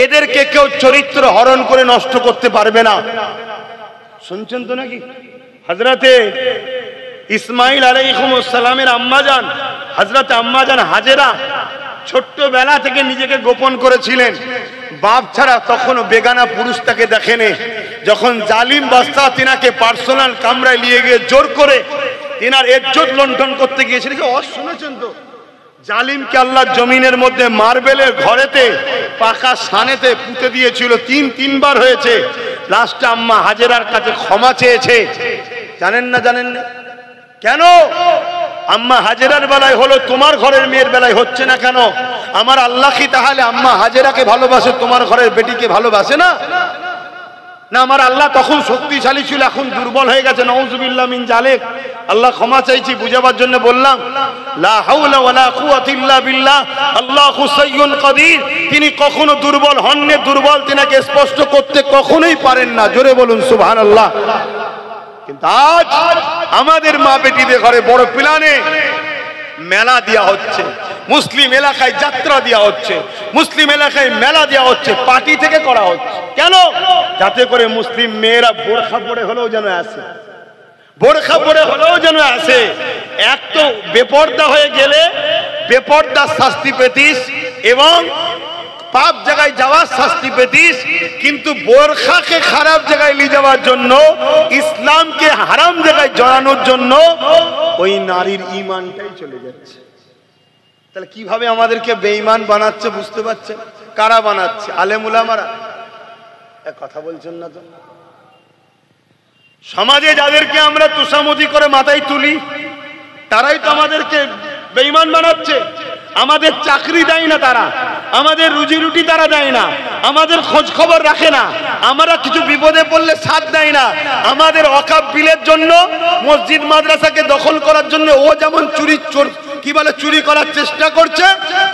এদেরকে কেউ চরিত্র হরণ করে নষ্ট করতে পারবে না। শুনছেন তো নাকি? হযরতে ইসমাইল আলাইহিস সালামের আম্মাজান হযরতে আম্মাজান হাজেরা ছোট্টবেলা থেকে নিজেকে গোপন করেছিলেন, বাপ ছাড়া তখনও বেগানা পুরুষ তাকে দেখেনি। যখন জালিম বাদশা তিনাকে পার্সোনাল কামরায় নিয়ে গিয়ে জোর করে তিনার ইজ্জত লুণ্ঠন করতে গিয়েছিল, শুনেছেন তো? জালিমকে আল্লাহ জমিনের মধ্যে মার্বেলের ঘরেতে পাকা সানেতে পুঁতে দিয়েছিল, তিনবার হয়েছে। লাস্টে আম্মা হাজেরার কাছে ক্ষমা চেয়েছে। জানেন না? জানেন না কেন? আম্মা হাজেরার বেলায় হলো, তোমার ঘরের মেয়ের বেলায় হচ্ছে না কেন? আমার আল্লাহ কি তাহলে আম্মা হাজেরাকে ভালোবাসে, তোমার ঘরের বেটিকে ভালোবাসে না? না, আমার আল্লাহ তখন শক্তিশালী ছিল, এখন দুর্বল হয়ে গেছে। নাউজুবিল্লাহ মিন জালিক। আল্লাহ ক্ষমা চাইছি, বুঝাবার জন্য বললাম। লা হাওলা ওয়ালা কুওয়াতা ইল্লা বিল্লাহ, আল্লাহু সাইয়্যুন কাদির। তিনি কখনো দুর্বল হননি, দুর্বল তিনাকে স্পষ্ট করতে কখনোই পারেন না। জোরে বলুন সুবহানাল্লাহ। কিন্তু আজ আমাদের মা বেটিদের ঘরে বড় প্ল্যানে মেলা দেওয়া হচ্ছে, মুসলিম এলাকায় যাত্রা দেওয়া হচ্ছে, মুসলিম এলাকায় মেলা দেওয়া হচ্ছে, পার্টি থেকে করা হচ্ছে। কেন? যাতে করে মুসলিম মেয়েরা বোরখা পরে হলেও যেন আসে, বোরখা পরে হলেও যেন আসে। এক তো বেপর্দা হয়ে গেলে বেপর্দার শাস্তি পেতিস এবং পাপ জায়গায় যাওয়ার শাস্তি পেতিস, কিন্তু বোরখাকে খারাপ জায়গায় নিয়ে যাওয়ার জন্য, ইসলামকে হারাম জায়গায় জড়ানোর জন্য ওই নারীর ঈমানটাই চলে যাচ্ছে। তাহলে কিভাবে আমাদেরকে বেঈমান বানাচ্ছে বুঝতে পারছেন? কারা বানাচ্ছে? আলেম উলামারা। এক কথা বলছেন না তো? সমাজে যাদেরকে আমরা তুষামতি করে মাথায় তুলি, তারাই তো আমাদেরকে বেঈমান বানাচ্ছে। আমাদের চাকরি দেয় না তারা, আমাদের রুজি রুটি তারা দেয় না, আমাদের খোঁজ খবর রাখে না, আমরা কিছু বিপদে পড়লে সাথ দেয় না। আমাদের ওয়াকফ বিলের জন্য, মসজিদ মাদ্রাসাকে দখল করার জন্য ও যেমন চুরি করার চেষ্টা করছে,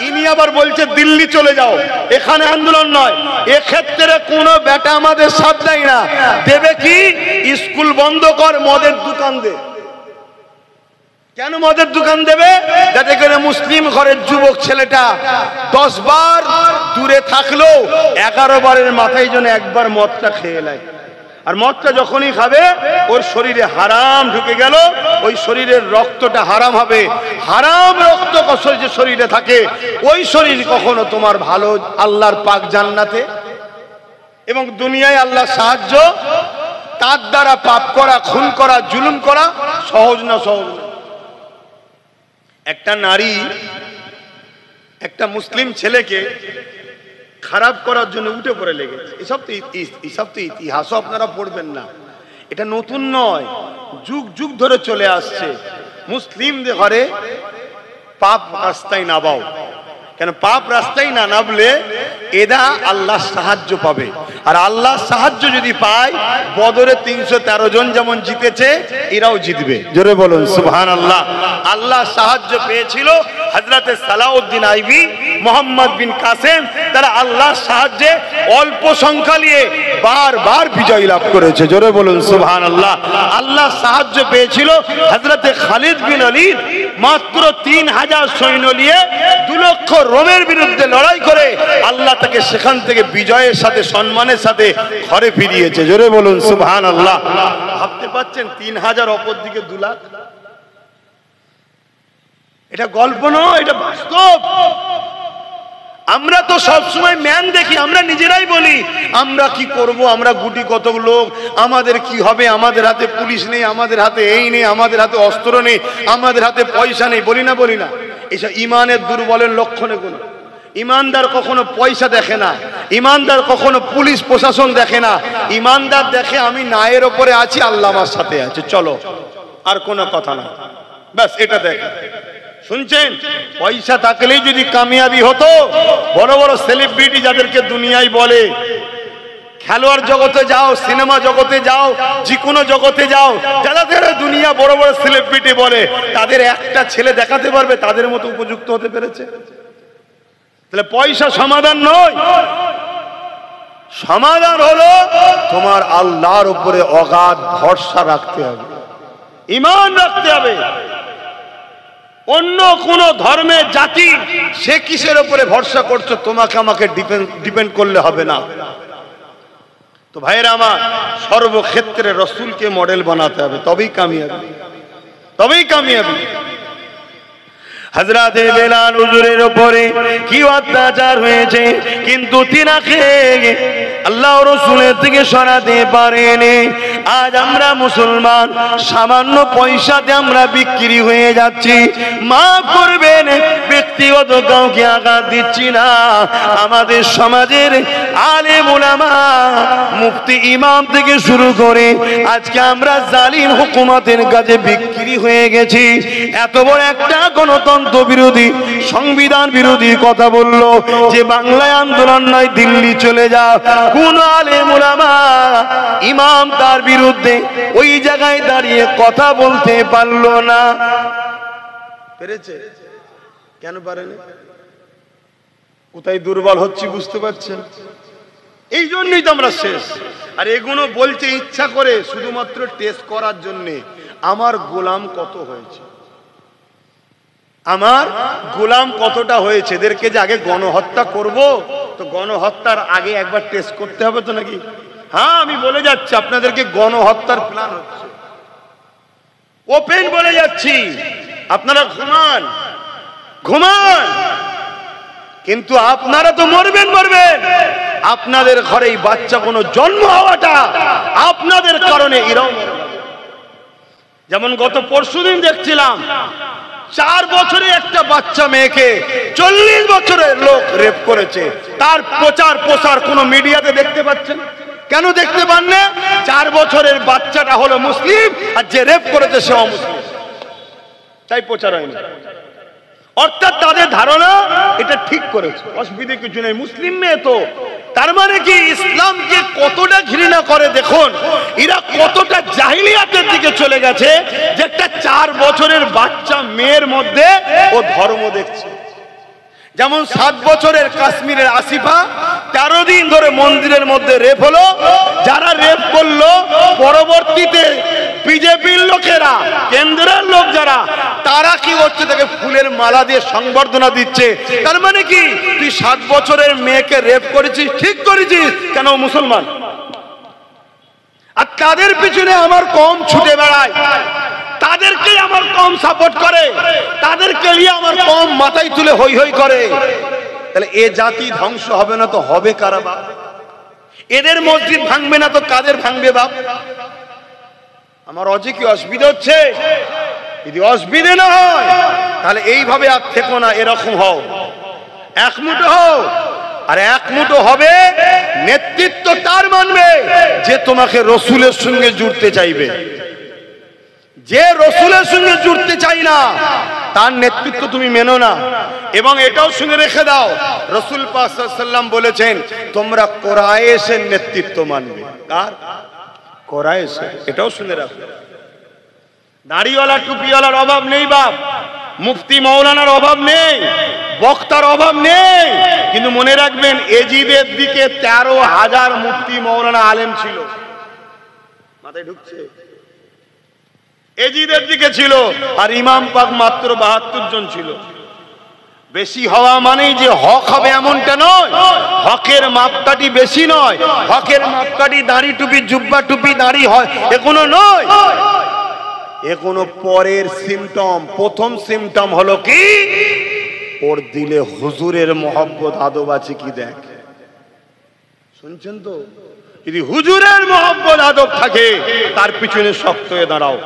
ইনি আবার বলছে দিল্লি চলে যাও, এখানে আন্দোলন নয়। এক্ষেত্রে কোনো বেটা আমাদের সাথ দেয় না। দেবে কি? স্কুল বন্ধ কর, মদের দোকান দে। কেন মদের দোকান দেবে? যাতে করে মুসলিম ঘরের যুবক ছেলেটা 10 বার দূরে থাকলেও 11 বারের মাথায় যেন একবার মদটা খেয়ে নেয়। আর মদটা যখনই খাবে ওর শরীরে হারাম ঢুকে গেল, ওই শরীরের রক্তটা হারাম হবে। হারাম রক্ত যে শরীরে থাকে, ওই শরীর কখনো তোমার ভালো আল্লাহর পাক জান্নাতে এবং দুনিয়ায় আল্লাহ সাহায্য, তার দ্বারা পাপ করা, খুন করা, জুলুম করা সহজ না, সহজ না। একটা নারী একটা মুসলিম ছেলেকে খারাপ করার জন্য উঠে পড়ে লেগেছে। এসব তো ইতিহাসও আপনারা পড়বেন না, এটা নতুন নয়, যুগ যুগ ধরে চলে আসছে। মুসলিমদের ঘরে পাপ রাস্তায় নামাও, কেন পাপ রাস্তায় না নামলে এরা আল্লাহর সাহায্য পাবে। আর আল্লাহর সাহায্য যদি পায়, বদরে 313 জন যেমন জিতেছে, এরাও জিতবে। জোরে বলুন সুবহানাল্লাহ। আল্লাহর সাহায্য পেয়েছিল হযরতে সালাউদ্দিন আইবি, মোহাম্মদ বিন কাসেম, তারা আল্লাহর সাহায্যে অল্প সংখ্যা নিয়ে বারবার বিজয় লাভ করেছে। জোরে বলুন সুবহানাল্লাহ। আল্লাহর সাহায্য পেয়েছিল হযরতে খালিদ বিন ওলীদ, মাত্র 3000 সৈন্য নিয়ে 2 লক্ষ রোমের বিরুদ্ধে লড়াই করে আল্লাহ তাকে সেখান থেকে বিজয়ের সাথে সম্মানের সাথে ঘরে ফিরিয়েছে। জোরে বলুন সুবহানাল্লাহ। ভাবতে পাচ্ছেন 3000 অপর দিকে 2 লাখ, এটা গল্প নয়, এটা বাস্তব। আমরা তো সবসময় ম্যান দেখি, আমরা নিজেরাই বলি আমরা কি করব, আমরা গুটি কত লোক, আমাদের কি হবে, আমাদের হাতে পুলিশ নেই, আমাদের হাতে এই নেই, আমাদের হাতে অস্ত্র নেই, আমাদের হাতে পয়সা নেই, বলি না? এইসব ইমানের দুর্বলের লক্ষণে গুণ। ইমানদার কখনো পয়সা দেখে না, ইমানদার কখনো পুলিশ প্রশাসন দেখে না। ইমানদার দেখে আমি নায়ের ওপরে আছি, আল্লাহ আমার সাথে আছে, চলো, আর কোনো কথা না, ব্যাস এটা দেখে। শুনছেন, পয়সা থাকলেই যদি কামিয়াবি হতো, বড় বড় সেলিব্রিটি যাদেরকে দুনিয়ায় বলে, খেলোয়াড় জগতে যাও, সিনেমা জগতে যাও, যে কোনো জগতে যাও, যাদের দুনিয়া বড় বড় সেলিব্রিটি বলে, তাদের একটা ছেলে দেখাতে পারবে তাদের মতো উপযুক্ত হতে পেরেছে? তাহলে পয়সা সমাধান নয়, সমাধান হলো তোমার আল্লাহর উপরে অগাধ ভরসা রাখতে হবে, ঈমান রাখতে হবে। অন্য কোন ধর্মের জাতি সে কিসের উপরে ভরসা করছো, তোমাকে আমাকে ডিপেন্ড করলে হবে না। তো ভাইয়েরা আমার, সর্বক্ষেত্রে রাসূলকে মডেল বানাতে হবে, তবেই কামিয়াবি, তবেই কামিয়াবি। হযরতে বেলাল হুজুরের উপরে কি অত্যাচার হয়েছে, কিন্তু তিনাকে আল্লাহ রাসূলের থেকে সরাতে পারেনি। আজ আমরা মুসলমান, সামান্য পয়সাতে আমরা বিক্রি হয়ে যাচ্ছি। মাফ করবেন, ব্যক্তিগত কাউকে আঘাত দিচ্ছি না। আমাদের সমাজের আলেম উলামা, মুফতি, ইমাম থেকে শুরু করে আজকে আমরা জালিম হুকুমতের কাছে বিক্রি হয়ে গেছি। এত বড় একটা গণতন্ত্র বিরোধী, সংবিধান বিরোধী কথা বললো যে বাংলায় আন্দোলন নয়, দিল্লি চলে যাও। কোন আলেম উলামা, ইমাম তার বিরুদ্ধে ওই জায়গায় দাঁড়িয়ে কথা বলতে পারলো না। পেরেছে? কেন পারেনি? কোথায় দুর্বল হচ্ছি বুঝতে পারছেন? এই জন্যই তো আমরা শেষ। আর এগুলো বলছে ইচ্ছা করে, শুধুমাত্র টেস্ট করার জন্য আমার গোলাম কত হয়েছে, আমার গোলাম কতটা হয়েছে। এদেরকে যে আগে গণহত্যা করব, তো গণহত্যার আগে একবার টেস্ট করতে হবে তো নাকি? হ্যাঁ, আমি বলে যাচ্ছি আপনাদেরকে, গণহত্যার প্ল্যান হচ্ছে, ওপেন বলে যাচ্ছি। আপনারা ঘুমান, কিন্তু আপনারা তো মরবেন। আপনাদের ঘরে এই বাচ্চা কোনো জন্ম হওয়াটা আপনাদের কারণে এরাও। যেমন গত পরশুদিন দেখছিলাম 4 বছরে একটা বাচ্চা মেয়েকে 40 বছরের লোক রেপ করেছে। তার প্রচার প্রসার কোন মিডিয়াতে দেখতে পাচ্ছেন? কেন দেখতে পান না? 4 বছরের বাচ্চাটা হলো মুসলিম, আর যে রেপ করেছে সে অমুসলিম, তাই প্রচার হয়নি। অর্থাৎ তাদের ধারণা এটা ঠিক করেছে, অসুবিধা কিছু নেই, মুসলিম মেয়ে তো। তার মানে কি, ইসলামকে কতটা ঘৃণা করে দেখুন, এরা কতটা জাহিলিয়াতের দিকে চলে গেছে, যে একটা 4 বছরের বাচ্চা মেয়ের মধ্যে ও ধর্ম দেখছে। যেমন 7 বছরের কাশ্মীরের আসিফা 13 দিন ধরে মন্দিরের মধ্যে রেপ হলো। যারা রেপ করলো, পরবর্তীতে বিজেপির লোকেরা, কেন্দ্রের লোক যারা, তারা কি করছে, তাকে ফুলের মালা দিয়ে সংবর্ধনা দিচ্ছে। তার মানে কি, তুই 7 বছরের মেয়েকে রেপ করেছিস, ঠিক করেছিস, কেন মুসলমান? আর তাদের পিছনে আমার কম ছুটে বেড়ায়, তাদেরকে আমার কম সাপোর্ট করে, তাদেরকে নিয়ে আমার কম মাথায় তুলে হই হই করে। তাহলে এ জাতি ধ্বংস হবে না তো হবে কারা বাপ? এদের মসজিদ ভাঙবে না তো কাদের ভাঙবে বাপ? আমার অজে কি অসুবিধা হচ্ছে? যদি অসুবিধে না হয় তাহলে এইভাবে আর থেকো না, এরকম হও, একমুঠো হও। আর একমুঠো হবে, নেতৃত্ব তার মানবে যে তোমাকে রসুলের সঙ্গে জুড়তে চাইবে। যে রসুলের সঙ্গে জুড়তে চাই না, তার নেতৃত্ব তুমি মেনো না। এবং এটাও শুনে রেখে দাও, রাসূল পাক সাল্লাল্লাহু আলাইহি ওয়াসাল্লাম বলেছেন তোমরা কুরাইশের নেতৃত্ব মানবে। কার? কুরাইশের। এটাও শুনে রাখো। দাড়িওয়ালা টুপিওয়ালার অভাব নেই বাপ, মুফতি মাওলানার অভাব নেই, বক্তার অভাব নেই, কিন্তু মনে রাখবেন এজিদের দিকে 13,000 মুফতি মাওলানা আলেম ছিল। মাথায় ঢুকছে? এজিদের দিকে ছিল, আর ইমাম পাক মাত্র 72 জন ছিল। বেশি হওয়া মানেই যে হক হবে এমনটা নয়, হকের মাপকাঠি বেশি নয়, হকের মাপকাঠি দাড়ি টুপি জুব্বা টুপি দাড়ি হয় এগুলো নয়, এগুলো পরের সিমটম। প্রথম সিমটম হলো কি, ওর দিলে হুজুরের মহব্বত আদব আছে কি দেখ। শুনছেন তো? যদি হুজুরের মহব্বত আদব থাকে তার পিছনে শক্ত হয়ে দাঁড়াও।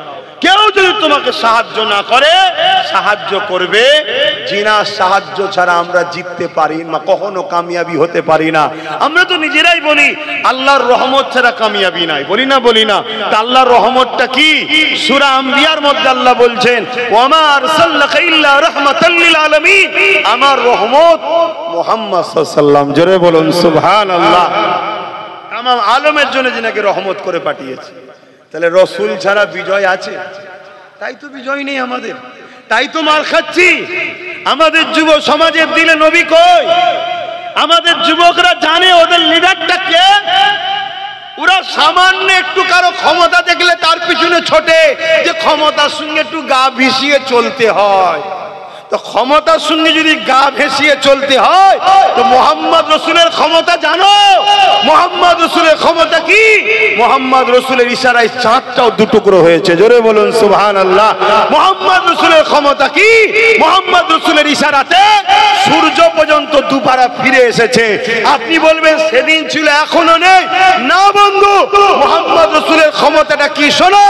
কেউ যদি তোমাকে সাহায্য না করে, সাহায্য করবে জিনার সাহায্য ছাড়া আমরা জিততে পারি না, কখনো কামিয়াবি হতে পারি না। আমরা তো নিজেরাই বলি আল্লাহর রহমত ছাড়া কামিয়াবি নাই, বলি না? বলি না? তা আল্লাহর রহমতটা কি? সূরা আম্বিয়ার মধ্যে আল্লাহ বলছেন ওয়ামা আরসালনাকা ইল্লা রাহমাতাল লিল আলামিন, আমার রহমত মুহাম্মদ সাল্লাল্লাহু আলাইহি ওয়াসাল্লাম। জোরে বলুন সুবহানাল্লাহ। তামাম আলমের জন্য যিনাকে রহমত করে পাঠিয়েছে। তাহলে রসুল ছাড়া বিজয় আছে? তাই তো বিজয় নেই আমাদের, তাই তো মার খাচ্ছি। আমাদের যুব সমাজের দিলে নবী কই? আমাদের যুবকরা জানে ওদের লিডারটা কে? ওরা সামান্য একটু কারো ক্ষমতা দেখলে তার পিছনে ছোটে, যে ক্ষমতার সঙ্গে একটু গা ভিসিয়ে চলতে হয়। তো ক্ষমতার সঙ্গে যদি গা ভেসিয়ে চলতে হয় তো মুহাম্মদ রসুলের ক্ষমতা জানো? মুহাম্মদ রসুলের ক্ষমতা কি? মুহাম্মদ রসুলের ইশারায় চাঁদটাও দুটুকরো হয়েছে। জোরে বলুন সুবহানাল্লাহ। মুহাম্মদ রসুলের ক্ষমতা কি? মুহাম্মদ রসুলের ইশারাতে সূর্য পর্যন্ত দুপারা ফিরে এসেছে। আপনি বলবেন সেদিন ছিল এখনো নেই, না বন্ধু, মুহাম্মদ রসুলের ক্ষমতাটা কি শোনো।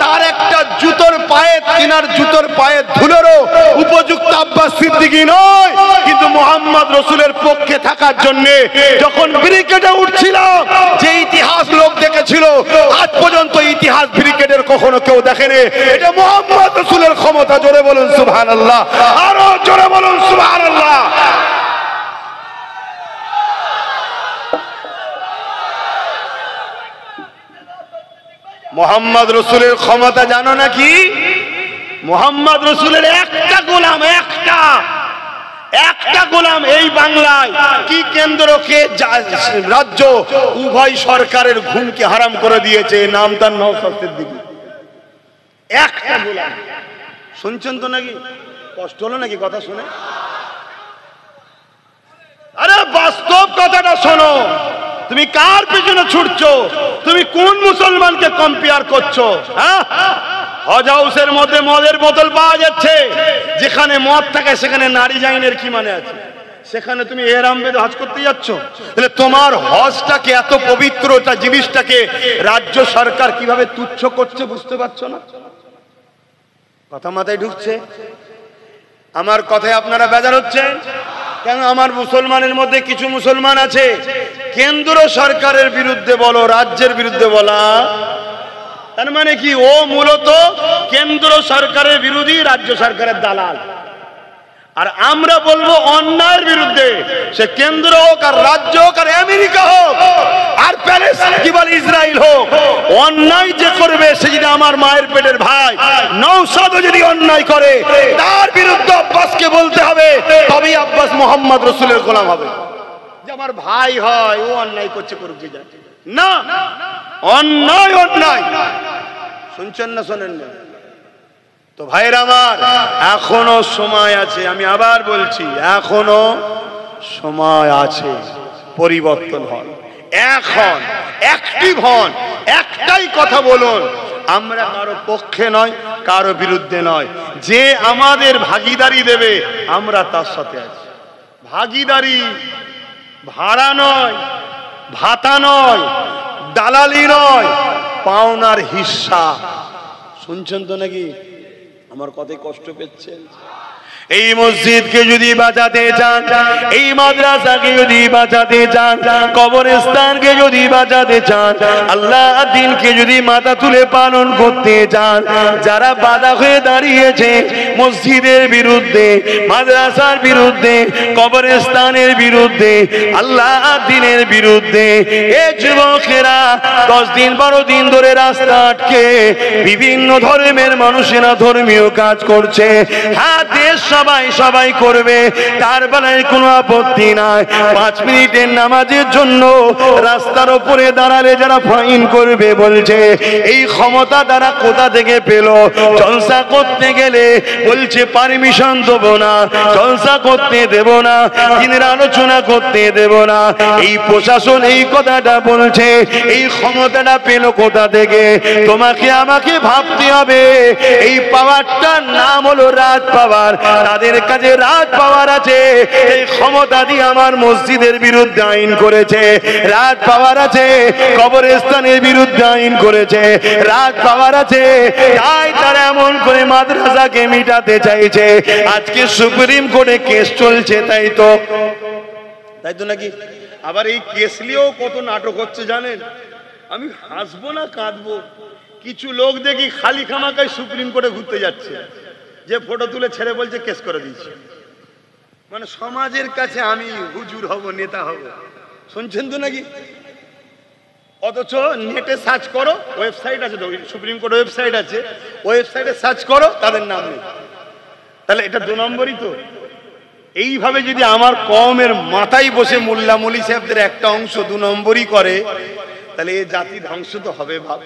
তার একটা জুতোর পায়ে, তিনার জুতোর পায়ের ধুলোরও উপযুক্ত আব্বাস সিদ্দিকী নয়, কিন্তু মুহাম্মদ রসুলের পক্ষে থাকার জন্য যখন ব্রিগেডে উঠছিলাম, যে ইতিহাস লোক দেখেছিল, আজ পর্যন্ত ইতিহাস ব্রিগেডের কখনো কেউ দেখেনি। এটা মুহাম্মদ রসুলের ক্ষমতা। জোরে বলুন সুবহানাল্লাহ, আরো জোরে বলুন সুবহানাল্লাহ। মুহাম্মদ রসুলের ক্ষমতা জানো নাকি? মুহাম্মদ রসুলের একটা গোলাম, একটা গোলাম এই বাংলায় কি কেন্দ্রকে রাজ্য উভয় সরকারের ঘুমকে হারাম করে দিয়েছে, নাম তার নওশাদ সিদ্দিকী। একটা গোলাম। শুনছেন তো নাকি? কষ্ট হলো নাকি কথা শুনে? আরে বাস্তব কথাটা শোনো। তুমি কার পিছনে ছুটছো? তুমি কোন মুসলমানকে কম্পেয়ার করছো? হ্যাঁ, হজ হাউসের মধ্যে মদের বোতল পাওয়া যাচ্ছে, যেখানে মদ থাকে সেখানে নারী জাইনের কি মানে আছে? সেখানে তুমি এহরাম বেঁধে হজ করতে যাচ্ছ? তাহলে তোমার হজটাকে, এত পবিত্রটা জিনিসটাকে রাজ্য সরকার কিভাবে তুচ্ছ করছে বুঝতে পারছো না? কথা মাথায় ঢুকছে? আমার কথায় আপনারা বেজার হচ্ছেন কেন? আমার মুসলমানের মধ্যে কিছু মুসলমান আছে কেন্দ্র সরকারের বিরুদ্ধে বলো, রাজ্যের বিরুদ্ধে বলা, তার মানে কি ও মূলত কেন্দ্র সরকারের বিরোধী, রাজ্য সরকারের দালাল। আর আমরা বলবো অন্যায়ের বিরুদ্ধে, সে কেন্দ্র হোক আর রাজ্য হোক আর আমেরিকা হোক আর প্যালেস্টাইন কি বলে ইসরায়েল হোক, অন্যায় যে করবে সে যদি আমার মায়ের পেটের ভাই নওশাদও যদি অন্যায় করে, তার বিরুদ্ধে আব্বাসকে বলতে হবে, তবেই আব্বাস মুহাম্মদ রসুলের গোলাম হবে। যে আমার ভাই হয়, ও অন্যায় করছে, করুক যে যায় না, অন্যায় অন্যায়। শুনছেন না শোনেন না? তো ভাইরা আমার, এখনো সময় আছে, আমি আবার বলছি এখনো সময় আছে, পরিবর্তন হন, এখন অ্যাক্টিভ হন, একটাই কথা বলুন, আমরা কারো পক্ষে নয়, কারো বিরুদ্ধে নয়, যে আমাদের ভাগিদারি দেবে আমরা তার সাথে আছি। ভাগিদারি ভাড়া নয়, ভাতা নয়, দালালি নয়, পাওনার হিস্সা। শুনছেন তো নাকি? আমার কথায় কষ্ট পেয়েছেন? এই মসজিদকে যদি বাঁচাতে চান, এই মাদ্রাসাকে যদি বাঁচাতে চান, কবরস্থানকে যদি বাঁচাতে চান, আল্লাহ দ্বীনকে যদি মাথা তুলে পালন করতে চান, যারা বাধা হয়ে দাঁড়িয়েছে মসজিদের বিরুদ্ধে, মাদ্রাসার বিরুদ্ধে, কবরস্থানের বিরুদ্ধে, আল্লাহ দ্বীনের বিরুদ্ধে, এই যুবকেরা 10 দিন 12 দিন ধরে রাস্তা আটকে বিভিন্ন ধর্মের মানুষেরা ধর্মীয় কাজ করছে। হ্যাঁ, দেশ সবাই করবে, তার বেলায় কোনো আপত্তি নাই। 5 মিনিটের নামাজের জন্য রাস্তার উপরে দাঁড়ালে যারা ফাইন করবে বলছে, এই ক্ষমতা তারা কোথা থেকে পেল? জলসা করতে গেলে বলছে পারমিশন দেব না, জলসা করতে দেব না, দিনের আলোচনা করতে দেব না। এই প্রশাসন এই কথাটা বলছে, এই ক্ষমতাটা পেল কোথা থেকে? তোমাকে আমাকে ভাবতে হবে। এই পাওয়ারটার নাম হলো রাজ পাওয়ার। তাদের কাছে রাজ পাওয়ার আছে, এই ক্ষমতা দিয়ে আমার মসজিদের বিরুদ্ধে আইন করেছে, রাজ পাওয়ার আছে কবরস্থানের বিরুদ্ধে আইন করেছে, রাজ পাওয়ার আছে, তাই তারা এমন করে মাদ্রাসাকে মিটাতে চাইছে। আজকে সুপ্রিম কোর্টে কেস চলছে, তাই তো নাকি? আবার এই কেস নিয়েও কত নাটক হচ্ছে জানেন? আমি হাসবো না কাঁদবো? কিছু লোক দেখি খালি খামাকায় সুপ্রিম কোর্টে ঘুরতে যাচ্ছে, যে ফটো তুলে ছেড়ে বলছে কেস করে দিয়েছে। মানে সমাজের কাছে আমি হুজুর হব, নেতা হব, শুনছেন তো নাকি? অথচ নেটে সার্চ করো, ওয়েবসাইট আছে তো, সুপ্রিম কোর্ট ওয়েবসাইট আছে, ওয়েবসাইটে সার্চ করো, তাদের নাম নেই। তাহলে এটা 2 নম্বরই তো। এইভাবে যদি আমার কওমের মাথায় বসে মোল্লা মলি সাহেবদের একটা অংশ 2 নম্বরই করে, তাহলে এই জাতি ধ্বংস তো হবে ভাব।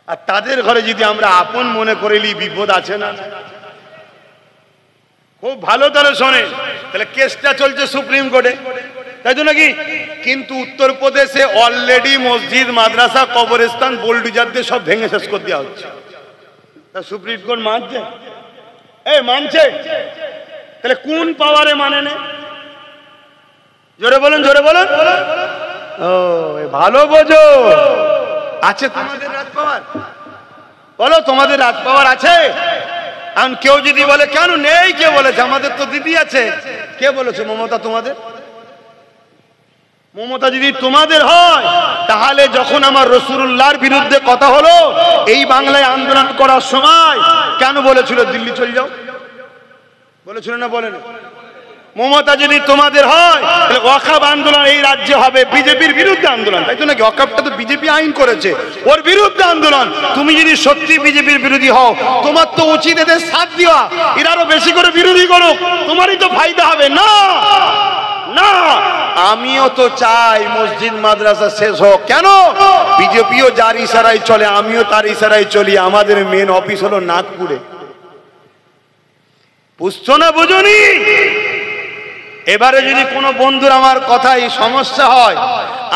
আর তাদের ঘরে যদি আমরা আপন মনে করেলি বিপদ আছে না? খুব ভালো তারা শোনে। তাহলে কেসটা চলছে সুপ্রিম কোর্টে, তাই তো নাকি? কিন্তু উত্তরপ্রদেশে অলরেডি মসজিদ, মাদ্রাসা, কবরস্থান বোল্ডুজার দিয়ে সব ভেঙে শেষ করে দেওয়া হচ্ছে। তা সুপ্রিম কোর্ট মানছে? মানছে। তাহলে কোন পাওয়ারে মানে না? জোরে বলুন, জোরে বলুন। ও ভালো বোঝো, আছে তোমাদের রাজ পাওয়ার? বলো, তোমাদের রাজ পাওয়ার আছে? এখন কেউ যদি বলে কেন নেই, কে বলেছে? আমাদের তো দিদি আছে। কে বলেছে মমতা তোমাদের? মমতা যদি তোমাদের হয়, তাহলে যখন আমার রাসূলুল্লাহর বিরুদ্ধে কথা হলো এই বাংলায় আন্দোলন করার সময়, কেন বলেছিল দিল্লি চলে যাও? বলেছিল না? বলেন। মমতা যদি তোমাদের হয়, তাহলে ওয়াকফ আন্দোলন এই রাজ্যে হবে বিজেপির বিরুদ্ধে আন্দোলন, তাই তো নাকি? ওয়াকফটা তো বিজেপি আইন করেছে, ওর বিরুদ্ধে আন্দোলন। তুমি যদি সত্যি বিজেপির বিরোধী হও, তোমার তো উচিত এদের সাথ দেওয়া, এরা আরো বেশি করে বিরোধী করুক, তোমারই তো ফায়দা হবে। না না, আমিও তো চাই মসজিদ মাদ্রাসা শেষ হোক। কেন? বিজেপিও যার ইশারায় চলে, আমিও তার ইশারায় চলি। আমাদের মেন অফিস হলো নাগপুরে। বুঝছো না? বুঝুনি? এবারে যদি কোনো বন্ধুর আমার কথায় সমস্যা হয়,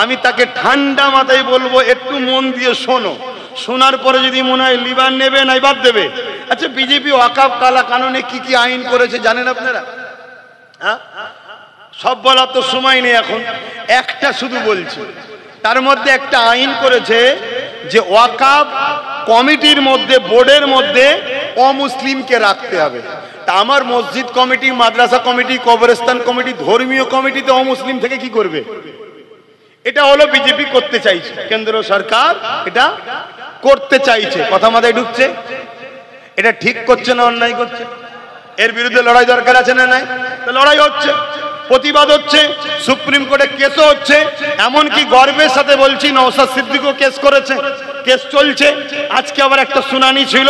আমি তাকে ঠান্ডা মাথায় বলবো একটু মন দিয়ে শোনো। শোনার পরে যদি মনে হয় লিবান নেবে না বাদ দেবে। আচ্ছা, বিজেপি ওয়াকফ কালা কানুনে কি কি আইন করেছে জানেন আপনারা? হ্যাঁ, সব বলার তো সময় নেই এখন, একটা শুধু বলছি। তার মধ্যে একটা আইন করেছে যে ওয়াকফ কমিটির মধ্যে, বোর্ডের মধ্যে অমুসলিমকে রাখতে হবে। তা আমার মসজিদ কমিটি, মাদ্রাসা কমিটি, কবরস্থান কমিটি, ধর্মীয় কমিটিতে অমুসলিম থেকে কি করবে? এটা হলো বিজেপি করতে চাইছে, কেন্দ্র সরকার এটা করতে চাইছে। কথা মাথায় ঢুকছে? এটা ঠিক করছে না অন্যায় করছে? এর বিরুদ্ধে লড়াই দরকার আছে না নাই? তো লড়াই হচ্ছে, প্রতিবাদ হচ্ছে, সুপ্রিম কোর্টে কেসও হচ্ছে। এমনকি গর্বের সাথে বলছি, নওশাদ সিদ্দিকও কেস করেছে, কেস চলছে। আজকে আবার একটা শুনানি ছিল,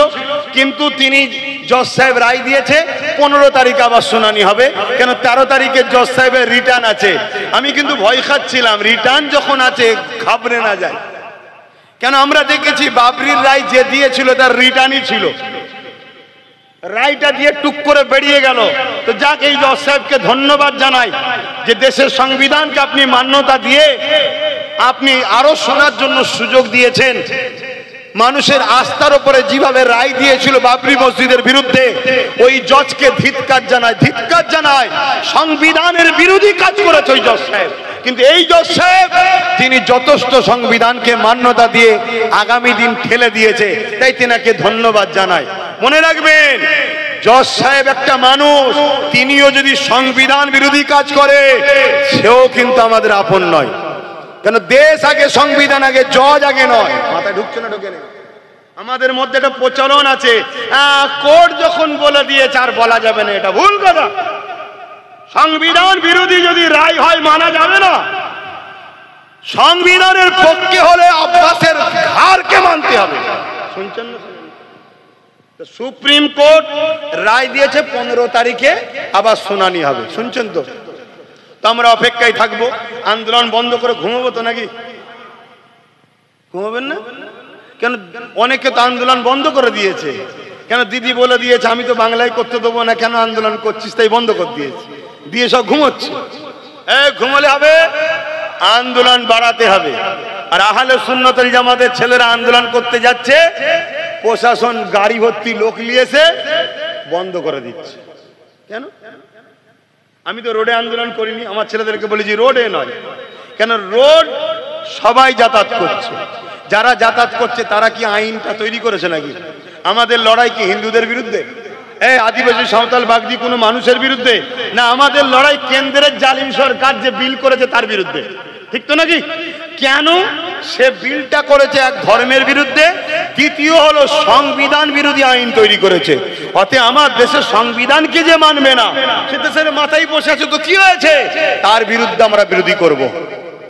কিন্তু তিনি জজ সাহেব রায় দিয়েছে 15 তারিখ আবার শুনানি হবে। কেন? 13 তারিখে জজ সাহেবের রিটার্ন আছে। আমি কিন্তু ভয় খাচ্ছিলাম, রিটার্ন যখন আছে ঘাবড়ে না যায়। কেন? আমরা দেখেছি বাবরির রায় যে দিয়েছিল তার রিটার্নই ছিল, রায়টা দিয়ে টুক করে বেরিয়ে গেল। তো যাক, এই জজ সাহেবকে ধন্যবাদ জানাই যে দেশের সংবিধানকে আপনি মান্যতা দিয়ে আপনি আরো শোনার জন্য সুযোগ দিয়েছেন। মানুষের আস্থার উপরে যেভাবে রায় দিয়েছিল বাবরি মসজিদের বিরুদ্ধে, ওই জজকে ধিক্কার জানায়, ধিক্কার জানায়। সংবিধানের বিরোধী কাজ করেছে ওই জজ সাহেব, কিন্তু এই জজ সাহেব তিনি যথেষ্ট সংবিধানকে মান্যতা দিয়ে আগামী দিন ঠেলে দিয়েছে, তাই তেনাকে ধন্যবাদ জানাই। মনে রাখবেন, জজ সাহেব একটা মানুষ, তিনিও যদি সংবিধান বিরোধী কাজ করে সেও কিন্তু আমাদের আপন নয়। কেন দেশ আগে, সংবিধান আগে, জজ আগে নয়। মাথায় ঢুকছে না? ঢুকে নেই। আমাদের মধ্যে একটা প্রচলন আছে, কোর্ট যখন বলে দিয়েছে আর বলা যাবে না, এটা ভুল কথা। সংবিধান বিরোধী যদি রায় হয় মানা যাবে না। সংবিধানের পক্ষে হলে আব্বাসের ঘাড়কে মানতে হবে। শুনছেন না? সুপ্রিম কোর্ট রায় দিয়েছে 15 তারিখে আবার শুনানি হবে। শুনছেন তো? আমরা অপেক্ষায় থাকবো। আন্দোলন বন্ধ করে ঘুমাবো তো নাকি? ঘুমাবেন না কেন? অনেকে তো আন্দোলন বন্ধ করে দিয়েছে। কেন? দিদি বলে দিয়েছে আমি তো বাংলায় করতে দেবো না, কেন আন্দোলন করছিস, তাই বন্ধ করে দিয়েছে, দিয়ে সব ঘুমোচ্ছে। ঘুমলে হবে? আন্দোলন বাড়াতে হবে। আর আহলে সুন্নাত ওয়াল জামাতের ছেলেরা আন্দোলন করতে যাচ্ছে, প্রশাসন গাড়ি ভর্তি লোক নিয়েছে, বন্ধ করে দিচ্ছে। কেন? আমি তো রোডে আন্দোলন করিনি, আমার ছেলেদেরকে বলেছি রোডে নয়। কেন? রোড সবাই যাতায়াত করছে, যারা যাতায়াত করছে তারা কি আইনটা তৈরি করেছে নাকি? আমাদের লড়াই কি হিন্দুদের বিরুদ্ধে, আদিবাসী সাঁওতাল বাগদি কোনো মানুষের বিরুদ্ধে না? আমাদের লড়াই কেন্দ্রের জালিম সরকার যে বিল করেছে তার বিরুদ্ধে, ঠিক তো নাকি? কেন? সে বিলটা করেছে এক ধর্মের বিরুদ্ধে, দ্বিতীয় হলো সংবিধান বিরোধী আইন তৈরি করেছে। অতএব আমার দেশের সংবিধানকে যে মানবে না, সে দেশের মাথায় বসে আছে, তো কি হয়েছে? তার বিরুদ্ধে আমরা বিরোধী করব,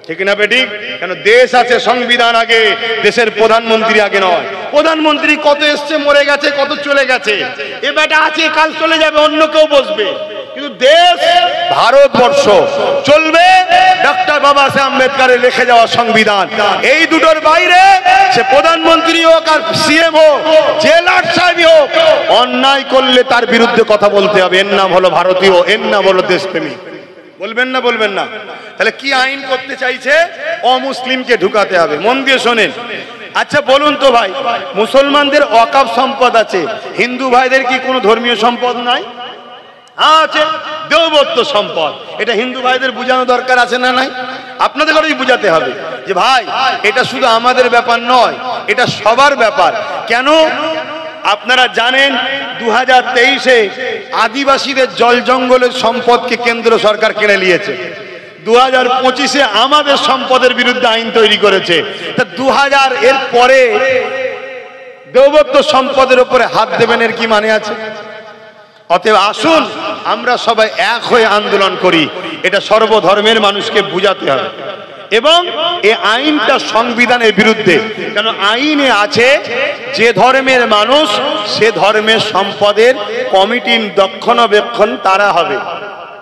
ঠিক না বেটি? কেন? দেশ আছে, সংবিধান আগে, দেশের প্রধানমন্ত্রী আগে নয়। প্রধানমন্ত্রী কত এসছে, মরে গেছে, কত চলে গেছে, এ বেটা আছে, কাল চলে যাবে, অন্য কেউ বসবে। কিন্তু দেশ ভারতবর্ষ চলবে ডক্টর বাবা সাহেব আম্বেদকরের লিখে যাওয়া সংবিধান। এই দুটোর বাইরে সে প্রধানমন্ত্রী হোক আর সিএম হোক, জেলার সাহেব হোক, অন্যায় করলে তার বিরুদ্ধে কথা বলতে হবে। এর নাম হলো ভারতীয়, এর নাম হলো দেশপ্রেমী। বলবেন না? বলবেন না? তাহলে কি আইন করতে চাইছে? অমুসলিমকে ঢুকাতে হবে। মন দিয়ে শোনেন। আচ্ছা বলুন তো ভাই, মুসলমানদের ওয়াকফ সম্পদ আছে, হিন্দু ভাইদের কি কোনো ধর্মীয় সম্পদ নাই? আছে, দেবত্ব সম্পদ। এটা হিন্দু ভাইদের বোঝানো দরকার আছে না নাই? আপনাদের ঘরেই বোঝাতে হবে যে ভাই এটা শুধু আমাদের ব্যাপার নয়, এটা সবার ব্যাপার। কেন? আপনারা জানেন 2023-এ আদিবাসীদের জল জঙ্গলের সম্পদকে কেন্দ্র সরকার কেড়ে নিয়েছে। 2025-এ আমাদের সম্পদের বিরুদ্ধে আইন তৈরি করেছে। তা 2000 এর পরে দেবত্ব সম্পদের উপরে হাত দেবেন, এর কি মানে আছে? অতএব আসুন আমরা সবাই এক হয়ে আন্দোলন করি। এটা সর্বধর্মের মানুষকে বুঝাতে হবে। এবং এই আইনটা সংবিধানের বিরুদ্ধে। কেন? আইনে আছে যে ধর্মের মানুষ সে ধর্মের সম্পদের কমিটির রক্ষণাবেক্ষণ তারা হবে,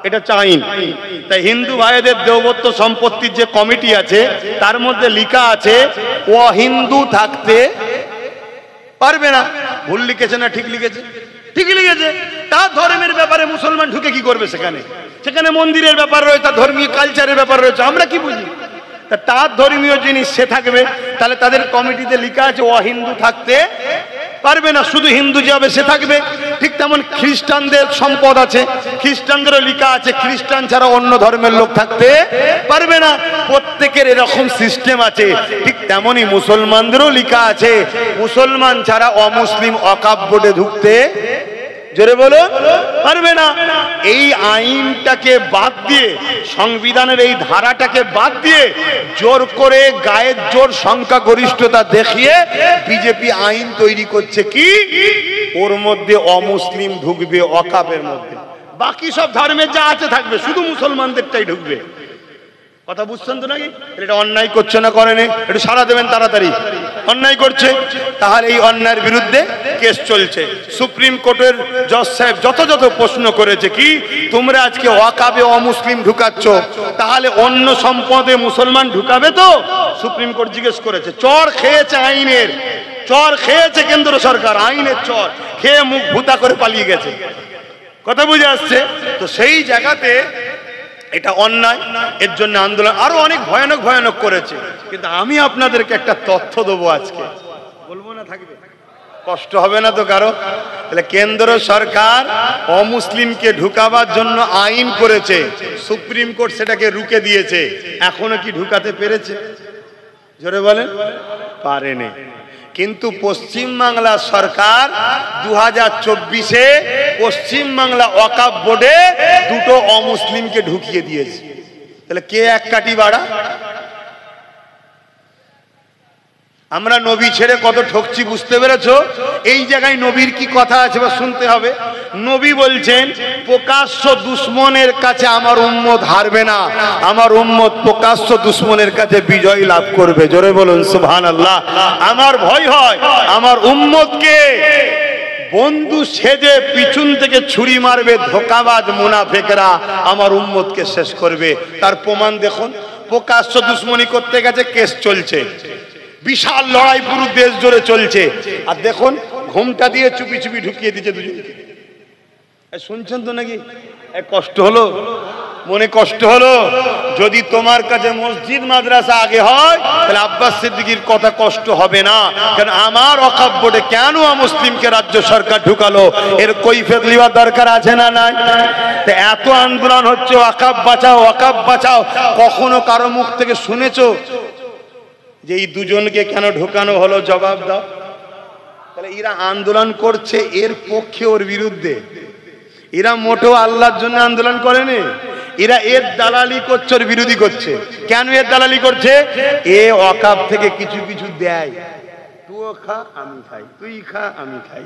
এটা আইন। তাই হিন্দু ভাইদের দেবত্ব সম্পত্তির যে কমিটি আছে তার মধ্যে লেখা আছে ও হিন্দু থাকতে পারবে না। ভুল লিখেছে না ঠিক লিখেছে? ঠিকই লিখেছে। তার ধর্মের ব্যাপারে মুসলমান ঢুকে কি করবে? সেখানে সেখানে মন্দিরের ব্যাপার রয়েছে, তার ধর্মীয় কালচারের ব্যাপার রয়েছে, আমরা কি বুঝি? তা তার ধর্মীয় জিনিস সে থাকবে, তাহলে তাদের কমিটিতে লেখা আছে ও হিন্দু থাকতে পারবে না, শুধু হিন্দু যে হবে সে থাকবে। ঠিক তেমন খ্রিস্টানদের সম্পদ আছে, খ্রিস্টানদেরও লেখা আছে খ্রিস্টান ছাড়া অন্য ধর্মের লোক থাকতে পারবে না। প্রত্যেকের এরকম সিস্টেম আছে। ঠিক তেমনই মুসলমানদেরও লেখা আছে মুসলমান ছাড়া অমুসলিম ওয়াকফ বোর্ডে ঢুকতে, জোরে বলো, পারবে না। এই আইনটাকে বাদ দিয়ে, সংবিধানের এই ধারাটাকে বাদ দিয়ে জোর করে গায়ের জোর সংখ্যাগরিষ্ঠতা দেখিয়ে বিজেপি আইন তৈরি করছে কি ওর মধ্যে অমুসলিম ঢুকবে ওয়াকফের মধ্যে, বাকি সব ধর্মের যা আছে থাকবে, শুধু মুসলমানদেরটাই ঢুকবে। কথা বুঝছেন তো নাকি? এটা অন্যায় করছে না করেনি? একটু সাড়া দেবেন তাড়াতাড়ি। অন্যায় করছে, তাহলে এই অন্যায়ের বিরুদ্ধে কেস চলছে। সুপ্রিম কোর্টের জজ সাহেব যত প্রশ্ন করেছে কি তোমরা আজকে ওয়াকফে অমুসলিম ঢুকাচ্ছ, তাহলে অন্য সম্পদে মুসলমান ঢুকাবে তো? সুপ্রিম কোর্ট জিজ্ঞেস করেছে। চর খেয়েছে আইনের, চর খেয়েছে কেন্দ্র সরকার, আইনের চর খেয়ে মুখ ভুতা করে পালিয়ে গেছে। কথা বুঝে আসছে তো? সেই জায়গাতে এটা অন্যায়, এর জন্য আন্দোলন আরো অনেক ভয়ানক ভয়ানক করেছে। কিন্তু আমি আপনাদেরকে একটা তথ্য দেবো আজকে, বলবো না থাকবে, কষ্ট হবে না তো কারো? তাহলে কেন্দ্র সরকার অমুসলিমকে ঢুকাবার জন্য আইন করেছে, সুপ্রিম কোর্ট সেটাকে রুখে দিয়েছে। এখনো কি ঢুকাতে পেরেছে? জোরে বলেন, পারেনি। কিন্তু পশ্চিম বাংলা সরকার 2024-এ পশ্চিম বাংলা ওয়াকফ বোর্ডে দুটো অমুসলিমকে ঢুকিয়ে দিয়েছে। তাহলে কে এক কাঠি বাড়া? আমরা নবী ছেড়ে কত ঠকছি, বুঝতে পেরেছো? এই জায়গায় নবীর কি কথা আছে বা শুনতে হবে। নবী বলছেন প্রকাশ্য দুশ্মনের কাছে আমার উম্মত হারবে না, আমার উম্মত প্রকাশ্য দুশ্মনের কাছে বিজয় লাভ করবে। জোরে বলুন সুবহানাল্লাহ। আমার ভয় হয় আমার উম্মতকে বন্ধু সেজে পিছন থেকে ছুরি মারবে ধোঁকাবাজ মুনাফিকরা, আমার উম্মতকে শেষ করবে। তার প্রমাণ দেখুন, প্রকাশ্য দুশ্মনী করতে গেছে, কেস চলছে, বিশাল লড়াই পুরো দেশ জুড়ে চলছে, আর দেখুন ঘুমটা দিয়ে চুপি চুপি ঢুকিয়ে দিচ্ছে দুজনকে। শুনছেন তো নাকি? কষ্ট হলো, মনে কষ্ট হলো। যদি তোমার কাছে মসজিদ মাদ্রাসা আগে হয় তাহলে আব্বাস সিদ্দিকীর কথা কষ্ট হবে না। কারণ আমার ওয়াকফ বোর্ডে কেন মুসলিমকে রাজ্য সরকার ঢুকালো, এর কৈফিয়ত নেওয়ার দরকার আছে না নাই? এত আন্দোলন হচ্ছে ওয়াকফ বাঁচাও, ওয়াকফ বাঁচাও, কখনো কারো মুখ থেকে শুনেছো যে এই দুজনকে কেন ঢোকানো হলো? জবাব দাও। তাহলে এরা আন্দোলন করছে এর পক্ষে ওর বিরুদ্ধে, এরা মোটেও আল্লাহর জন্য আন্দোলন করেনি, এরা এর দালালি করছে, ওর বিরোধী করছে। কেন এর দালালি করছে? এ ওয়াকফ থেকে কিছু কিছু দেয়, তুইও খা আমি খাই, তুই খা আমি খাই,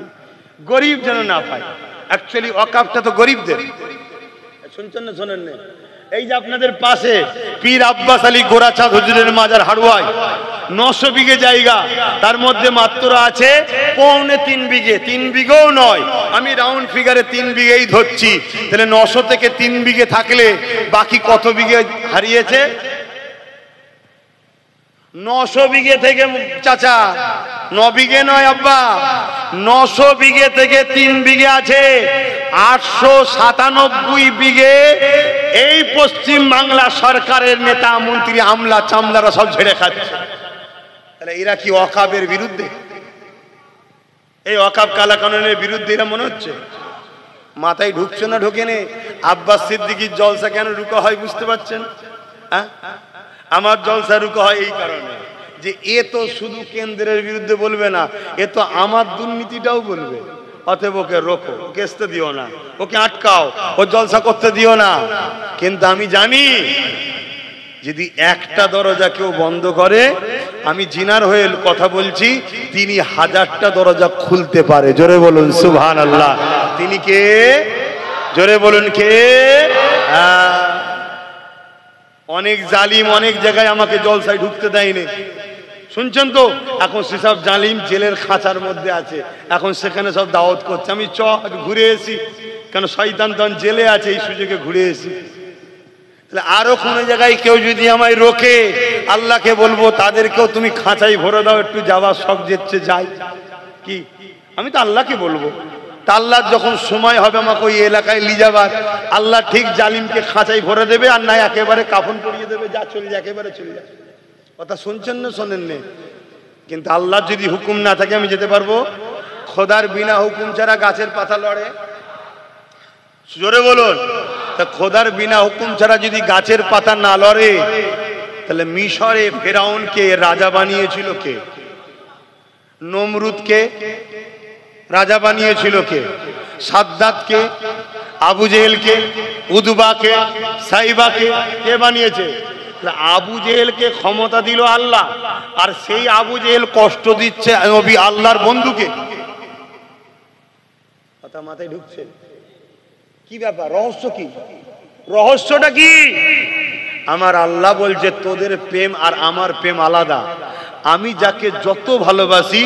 গরিব যেন না পায়। অ্যাকচুয়ালি ওয়াকফটা তো গরিবদের। শুনছেন না শোনেন না? এই যে আপনাদের পাশে পীর আব্বাস আলী গোরাচাঁদ হুজুরের মাজার হাড়ুয়ায় 900 বিঘে জায়গা, তার মধ্যে মাত্র আছে 3.25 বিঘে, 3 বিঘেও নয়, আমি রাউন্ড ফিগারে 3 বিঘেই ধরছি। তাহলে 900 থেকে 3 বিঘে থাকলে বাকি কত বিঘে হারিয়েছে? 900 বিঘে থেকে চাচা 9 বিঘে নয় আব্বা, 900 বিঘে থেকে 3 বিঘে আছে 897 বিঘে। এই পশ্চিম বাংলা সরকারের নেতা মন্ত্রী আমলা চামলারা সব ঝেড়ে খাচ্ছে। তাহলে এরা কি ওয়াকফের বিরুদ্ধে? এই ওয়াকফ কালাকানুনের বিরুদ্ধে এরা মনে হচ্ছে? মাথায় ঢুকছে না ঢোকে নে? আব্বাস সিদ্দিকীর জলসা কেন রুকা হয় বুঝতে পারছেন? হ্যাঁ, আমার জলসা রুকা হয় এই কারণে যে এ তো শুধু কেন্দ্রের বিরুদ্ধে বলবে না, এ তো আমার দুর্নীতিটাও বলবে। অতএব ওকে রোকো, ওকে আসতে দিও না, ওকে আটকাও, ও জলসা করতে দিও না। কিন্তু আমি জানি যদি একটা দরজা কেউ বন্ধ করে, আমি জিনার হয়ে কথা বলছি, তিনি 1000টা দরজা খুলতে পারে। জোরে বলুন সুবহানাল্লাহ। তিনি কে? জোরে বলুন কে? অনেক জালিম অনেক জায়গায় আমাকে জলসায় ঢুকতে দেয়নি, শুনছেন তো? এখন সেসব জালিম জেলের খাঁচার মধ্যে আছে, এখন সেখানে সব দাওয়াত করছে। আমি ঘুরে এসি, কেন শয়তান তখন জেলে আছে, এই সুযোগে ঘুরে এসি। তাহলে আরো কোন জায়গায় কেউ যদি আমায় রোকে, আল্লাহকে বলবো তাদেরকেও তুমি খাঁচাই ভরে দাও, একটু যাওয়ার শখ যেচ্ছে যাই। কি আমি তো আল্লাহকে বলবো, তা আল্লাহ যখন সময় হবে আমাকে ওই এলাকায় নিয়ে যাবার, আল্লাহ ঠিক জালিমকে খাঁচাই ভরে দেবে, আর না একেবারে কাফন পরিয়ে দেবে, যা চলে যা, একেবারে চলে যা। কথা শুনছেন না শোনেন নে? কিন্তু আল্লাহ যদি হুকুম না থাকে আমি যেতে পারবো? খোদার বিনা হুকুম ছাড়া গাছের পাতা লড়ে? জোরে বলুন। তা খোদার বিনা হুকুম ছাড়া যদি গাছের পাতা না লড়ে, তাহলে মিশরে ফেরাউনকে রাজা বানিয়েছিল কে? নমরুদকে রাজা বানিয়েছিল কে? সাদ্দাতকে, আবু জেহেলকে, উদবাকে, সাইবাকে কে বানিয়েছে? আবু জেহেলকে ক্ষমতা দিল আল্লাহ, আর সেই আবু জেহেল কষ্ট দিচ্ছে নবী আল্লাহর বন্ধুকে। কথা মাথায় ঢুকছে? কি ব্যাপার? রহস্য কি? রহস্যটা কি? আমার আল্লাহ বলছে তোদের প্রেম আর আমার প্রেম আলাদা। আমি যাকে যত ভালোবাসি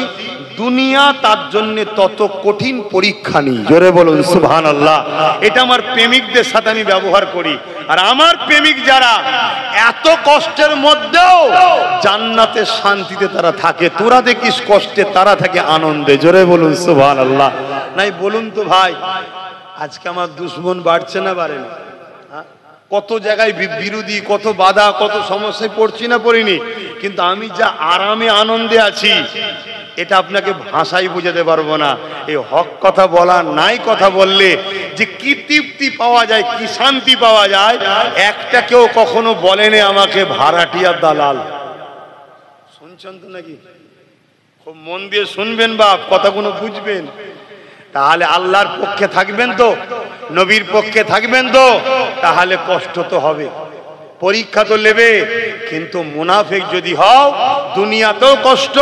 দুনিয়া তার জন্য তত কঠিন পরীক্ষা নিই। জোরে বলুন সুবহানাল্লাহ। এটা আমার প্রেমিকদের সাথে আমি ব্যবহার করি, আর আমার প্রেমিক যারা এত কষ্টের মধ্যেও জান্নাতে শান্তিতে তারা থাকে। তোরা দেখিস কষ্টে, তারা থাকে আনন্দে। জোরে বলুন সুবহানাল্লাহ। নাই বলুন তো ভাই, আজকে আমার দুশ্মন বাড়ছে না বাড়ে না? কত জায়গায় বিরোধী, কত বাধা, কত সমস্যায় পড়ছি না পড়িনি? কিন্তু আমি যা আরামে আনন্দে আছি এটা আপনাকে ভাষায় বুঝাতে পারবো না। এই হক কথা বলা, নাই কথা বললে যে কি তৃপ্তি পাওয়া যায়, কি শান্তি পাওয়া যায়, একটা কেউ কখনো বলেনি আমাকে ভাড়াটিয়া দালাল। শুনছেন তো নাকি? খুব মন দিয়ে শুনবেন বাপ, কথাগুলো বুঝবেন। তাহলে আল্লাহর পক্ষে থাকবেন তো, নবীর পক্ষে থাকবেন তো, তাহলে কষ্ট তো হবে, পরীক্ষা তো নেবে। কিন্তু মুনাফিক যদি হও, দুনিয়াতেও কষ্ট,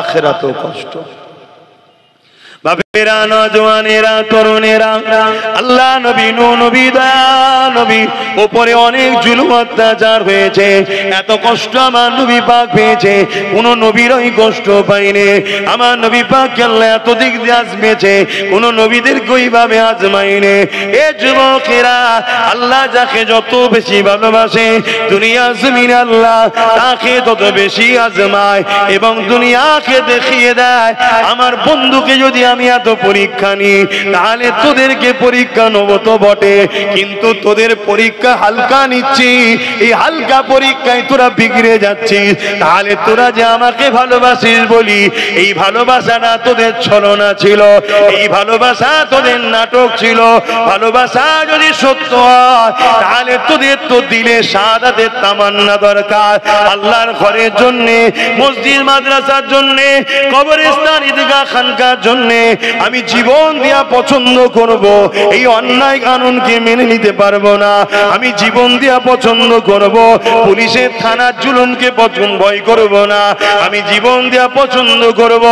আখিরাতেও কষ্ট। বাপেরা, নওজওয়ানেরা, তরুণেরা, আল্লাহ নবী, নবী, দয়া নবী উপরে অনেক জুলুম অত্যাচার হয়েছে, এত কষ্ট আমার নবী পাক পেয়েছে, কোন নবীর ওই কষ্ট পাইনি। আমার নবী পাক আল্লাহ এত দিক দিয়ে আজমেছে, কোন নবীদেরকে ওইভাবে আজমাইনি। এ যুবকেরা, আল্লাহ যাকে যত বেশি ভালোবাসে দুনিয়া জমিনে আল্লাহ তাকে তত বেশি আজমায় এবং দুনিয়াকে দেখিয়ে দেয়, আমার বন্ধুকে যদি আমি এত পরীক্ষা নিই তাহলে তোদেরকে পরীক্ষা নেব তো বটে, কিন্তু তোদের পরীক্ষা হালকা নিচ্ছি, এই হালকা পরীক্ষায় তোরা বিগড়ে যাচ্ছিস। তাহলে তোরা যে আমাকে ভালোবাসিস বলি, এই ভালোবাসাটা তোদের ছলনা ছিল, এই ভালোবাসা তোদের নাটক ছিল। ভালোবাসা যদি সত্য হয় তাহলে তোদের তো দিলে শাহাদাতের তামান্না দরকার। আল্লাহর ঘরের জন্য, মসজিদ মাদ্রাসার জন্য, কবরস্থান, ঈদগাহ, খানকার জন্য আমি জীবন দিয়া পছন্দ করব, এই অন্যায় কানুনকে মেনে নিতে পারবো না। আমি জীবন দিয়া পছন্দ করব, পুলিশের থানার জুলুমকে ভয় করব না। আমি জীবন দিয়া পছন্দ করব,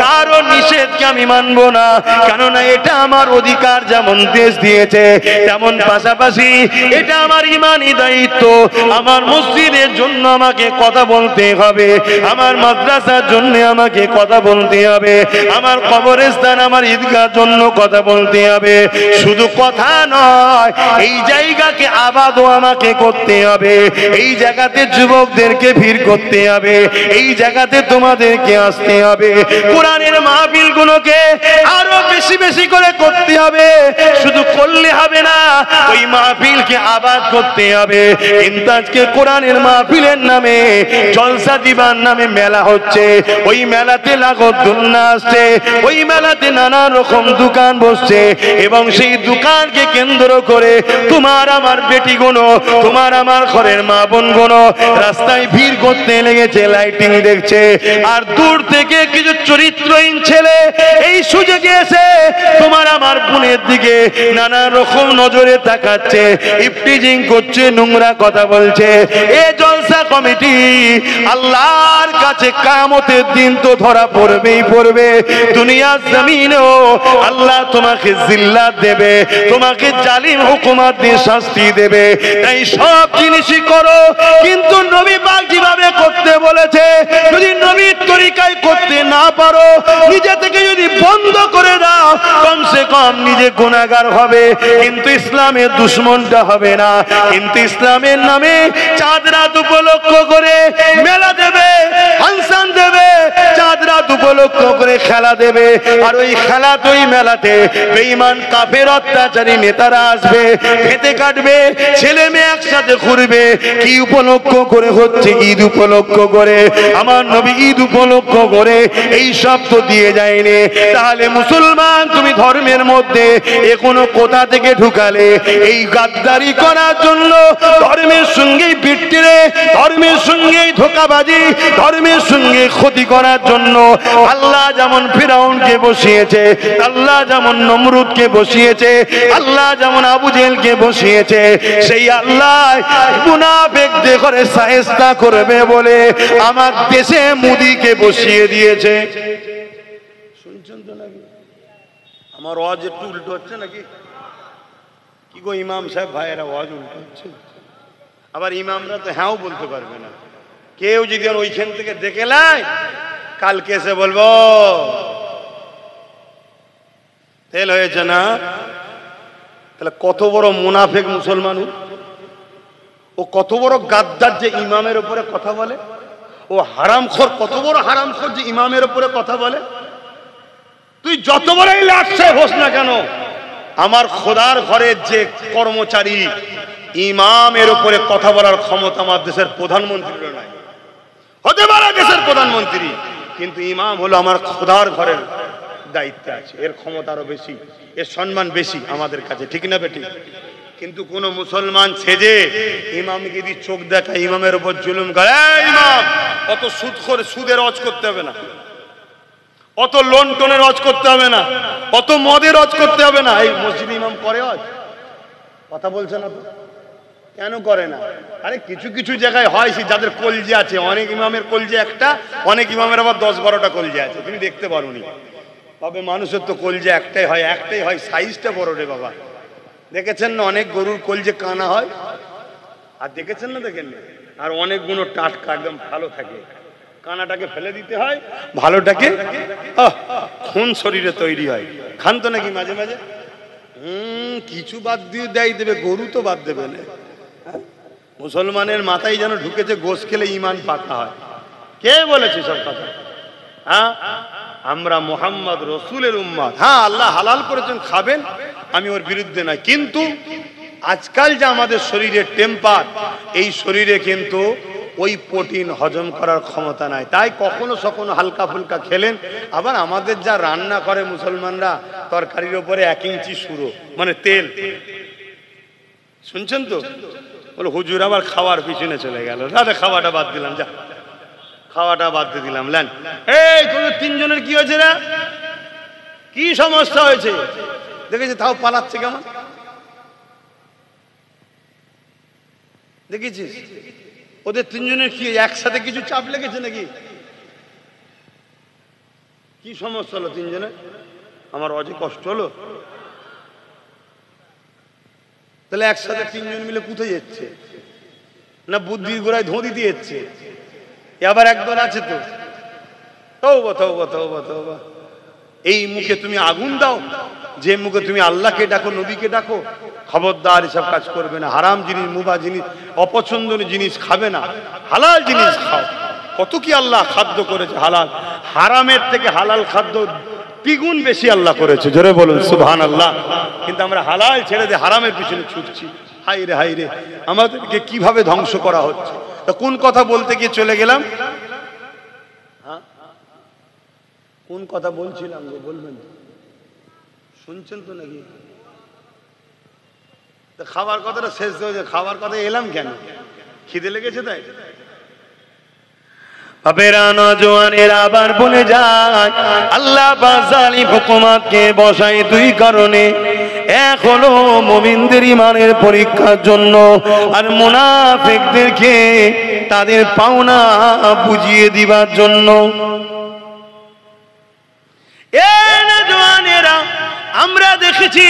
কারো নিষেধকে আমি মানবো না, কেননা এটা আমার অধিকার, যেমন দেশ দিয়েছে তেমন পাশাপাশি এটা আমার ইমানি দায়িত্ব। আমার মসজিদের জন্য আমাকে কথা বলতে হবে, আমার মাদ্রাসার জন্য আমাকে কথা বলতে হবে, আমার কবরস্থান, আমার ঈদগাহর জন্য কথা বলতে হবে। শুধু কথা নয়, এই জায়গাকে আবাদও আমাকে করতে হবে, এই জায়গাতে যুবকদেরকে ভিড় করতে হবে, এই জায়গাতে তোমাদেরকে আসতে হবে। কোরআনের মাহফিল গুলোকে আরো বেশি বেশি করে করতে হবে, শুধু করলে হবে না, ওই মাহফিলকে আবাদ করতে হবে। কিন্তু আজকে কোরআনের মাহফিলের নামে, জলসা দিবার নামে মেলা হচ্ছে, ওই মেলাতে লাগত দুলনা আসছে, ওই মেলাতে নানা রকম দোকান বসছে এবং সেই দোকানকে কেন্দ্র করে তোমার আমার বেটি গুলো, তোমার আমার ঘরের মা বোন গুলো রাস্তায় ভিড় করতে লেগেছে, লাইটিং দেখছে। আর দূর থেকে কিছু চরিত্রহীন ছেলে এই সুযোগে এসে তোমার আমার বোনের দিকে নানা রকম নজরে তাকাচ্ছে, ইফটিজিং করছে, নোংরা কথা বলছে। এ জলসা কমিটি আল্লাহর কাছে কিয়ামতের দিন তো ধরা পড়বেই পড়বে। দুনিয়ার জমিনেও আল্লাহ তোমাকে জিল্লাত দেবে, তোমাকে জালিম হুকুমত দিয়ে শাস্তি দেবে। তাই সব জিনিসই করো, কিন্তু নবী পাক যেভাবে করতে বলেছে যদি নবীর তরিকায় করতে না পারো, নিজে থেকে যদি বন্ধ করে দাও, কমসে কম নিজে গুনাহগার হবে, কিন্তু ইসলামের দুশমনটা হবে না। কিন্তু ইসলামের নামে চাঁদ রাত উপলক্ষ করে মেলা দেবে, ফাংশন দেবে, চাঁদ রাত উপলক্ষ করে খেলা দেবে, আর ওই খেলা ওই মেলাতে বেঈমান কাফের অত্যাচারী নেতারা আসবে, খেতে কাটবে, ছেলে মেয়ে একসাথে ঘুরবে। কি উপলক্ষ করে হচ্ছে? ঈদ উপলক্ষ করে। আমার নবী ঈদ উপলক্ষ করে এই সব তো দিয়ে যায়নি। তাহলে মুসলমান, তুমি ধর্মের মধ্যে এ কোনো কোথা থেকে ঢুকালে? এই গাদ্দারি করার জন্য, ধর্মের সঙ্গেই বিট্টিরে, ধর্মের সঙ্গেই ধোঁকাবাজি, ধর্মের সঙ্গে ক্ষতি করার জন্য আল্লাহ যেমন ফিরাউনকে বসিয়েছে, আল্লাহ যেমন নমরুদকে বসিয়েছে, আল্লাহ যেমন আবু জেহেলকে বসিয়েছে, সেই আল্লাহ মুনাফিকদের করে শায়েস্তা করবে বলে আমার দেশে মোদিকে বসিয়ে দিয়েছে। শুনছেন তো নাকি? আমার ওয়াজ একটু উল্টো হচ্ছে নাকি? কি গো ইমাম সাহেব ভাইয়েরা, ওয়াজ উল্টো হচ্ছে? আবার ইমামরা তো হ্যাঁও বলতে পারবে না। কেউ যদি আর ওইখান থেকে দেখে লাই, কালকে এসে বলবো তেল হয়েছে না। তাহলে কত বড় মুনাফিক মুসলমান, ও কত বড় গাদ্দার যে ইমামের উপরে কথা বলে, ও হারামখোর, কত বড় হারামখোর যে ইমামের উপরে কথা বলে। তুই যত বড়ই লাট সাহেব হোস না কেন, আমার খোদার ঘরের যে কর্মচারী, ইমামের উপরে কথা বলার ক্ষমতা আমার দেশের প্রধানমন্ত্রীর নাই। হতে পারে দেশের প্রধানমন্ত্রী, কিন্তু ইমাম হলো আমার খোদার ঘরের দায়িত্বে আছে, এর ক্ষমতা আরো বেশি, এর সম্মান বেশি আমাদের কাছে, ঠিক না বেটি? কিন্তু কোন মুসলমান সেজে ইমামকে যদি চোখ দেখায়, ইমামের উপর জুলুম করে, ইমাম অত সুদ করে, সুদের ওয়াজ করতে হবে না, অত লোন টোনের হজ করতে হবে না, অত মদের হজ করতে হবে না। এই মসজিদ ইমাম করে হজ? কথা বলছে না তো, কেন করে না? আরে কিছু কিছু জায়গায় হয়, যাদের কলজে আছে, অনেক ইমামের কলজে একটা, অনেক ইমামের আবার 10-12টা কলজে আছে, তুমি দেখতে পারোনি। তবে মানুষের তো কলজে একটাই হয়, সাইজটা বড় রে বাবা। দেখেছেন না অনেক গরুর কলজে কানা হয়? আর দেখেছেন না, দেখেন না? আর অনেকগুলো টাটকা একদম ভালো থাকে, কানাটাকে ফেলে দিতে হয়, ভালোটাকে খুন শরীরে তৈরি হয়। খান তো নাকি মাঝে মাঝে? কিছু বাদ দিয়ে দেবে, গরু তো বাদ দেবে না। মুসলমানের মাথায় যেন ঢুকেছে গোশ খেলে ইমান পাকা হয়। কে বলেছে সব কথা? হ্যাঁ, আমরা মুহাম্মদ রসুলের উম্মত। হ্যাঁ, আল্লাহ হালাল করেছেন, খাবেন, আমি ওর বিরুদ্ধে নাই। কিন্তু আজকাল যে আমাদের শরীরের টেম্পার, এই শরীরে কিন্তু ওই প্রোটিন হজম করার ক্ষমতা নাই। তাই কখনো সখনো হালকা ফুলকা খেলেন। আবার আমাদের যা রান্না করে মুসলমানরা, তরকারির ওপরে 1 ইঞ্চি সুরো, মানে তেল। শুনছেন তো? বলো হুজুর আবার খাওয়ার পিছনে চলে গেল। দাদা খাওয়াটা বাদ দিলাম, যা খাওয়াটা বাদ দিয়ে দিলাম। লেন, এই তোদের 3 জনের কি হয়েছে না? কি সমস্যা হয়েছে? দেখেছি তাও পালাচ্ছে কেমন? দেখেছিস ওদের 3 জনের কি একসাথে কিছু চাপ লেগেছে নাকি? কি সমস্যা হলো 3 জনের? আমার অজে কষ্ট হলো? তাহলে একসাথে 3 জন মিলে কোথায় যাচ্ছে? না বুদ্ধির গোড়ায় ধোঁদি দিয়েছে? আবার একদল আছে তো, তওবা তওবা তওবা তওবা, এই মুখে তুমি আগুন দাও, যে মুখে তুমি আল্লাহকে ডাকো, নবীকে ডাকো। খবরদার এসব কাজ করবে না। হারাম জিনিস, মুবা জিনিস, অপছন্দনীয় জিনিস খাবে না, হালাল জিনিস খাও। কত কি আল্লাহ খাদ্য করেছে হালাল, হারামের থেকে হালাল খাদ্য দ্বিগুণ বেশি আল্লাহ করেছে। জোরে বলুন সুবহানাল্লাহ। কিন্তু আমরা হালাল ছেড়ে দিয়ে হারামের পিছনে ছুটছি। হাই রে হাই রে, আমাদেরকে কিভাবে ধ্বংস করা হচ্ছে। তো কোন কথা বলতে গিয়ে চলে গেলাম? হ্যাঁ, কোন কথা বলছিলাম গো? বলবেন, শুনছেন তো নাকি? খাবার কথাটা শেষ হয়েছে, খাবার কথা এলাম কেন? খিদে লেগেছে তাই। বাবেরা নওজওয়ানের আবার বলে যায়, আল্লাহ পাক জালিম হুকুমাতকে বসায় 2 কারণে। এক হলো মুমিনদের ঈমানের পরীক্ষার জন্য, আর মুনাফিকদেরকে তাদের পাওনা বুঝিয়ে দিবার জন্য। এ নওজওয়ানেরা, আমরা দেখেছি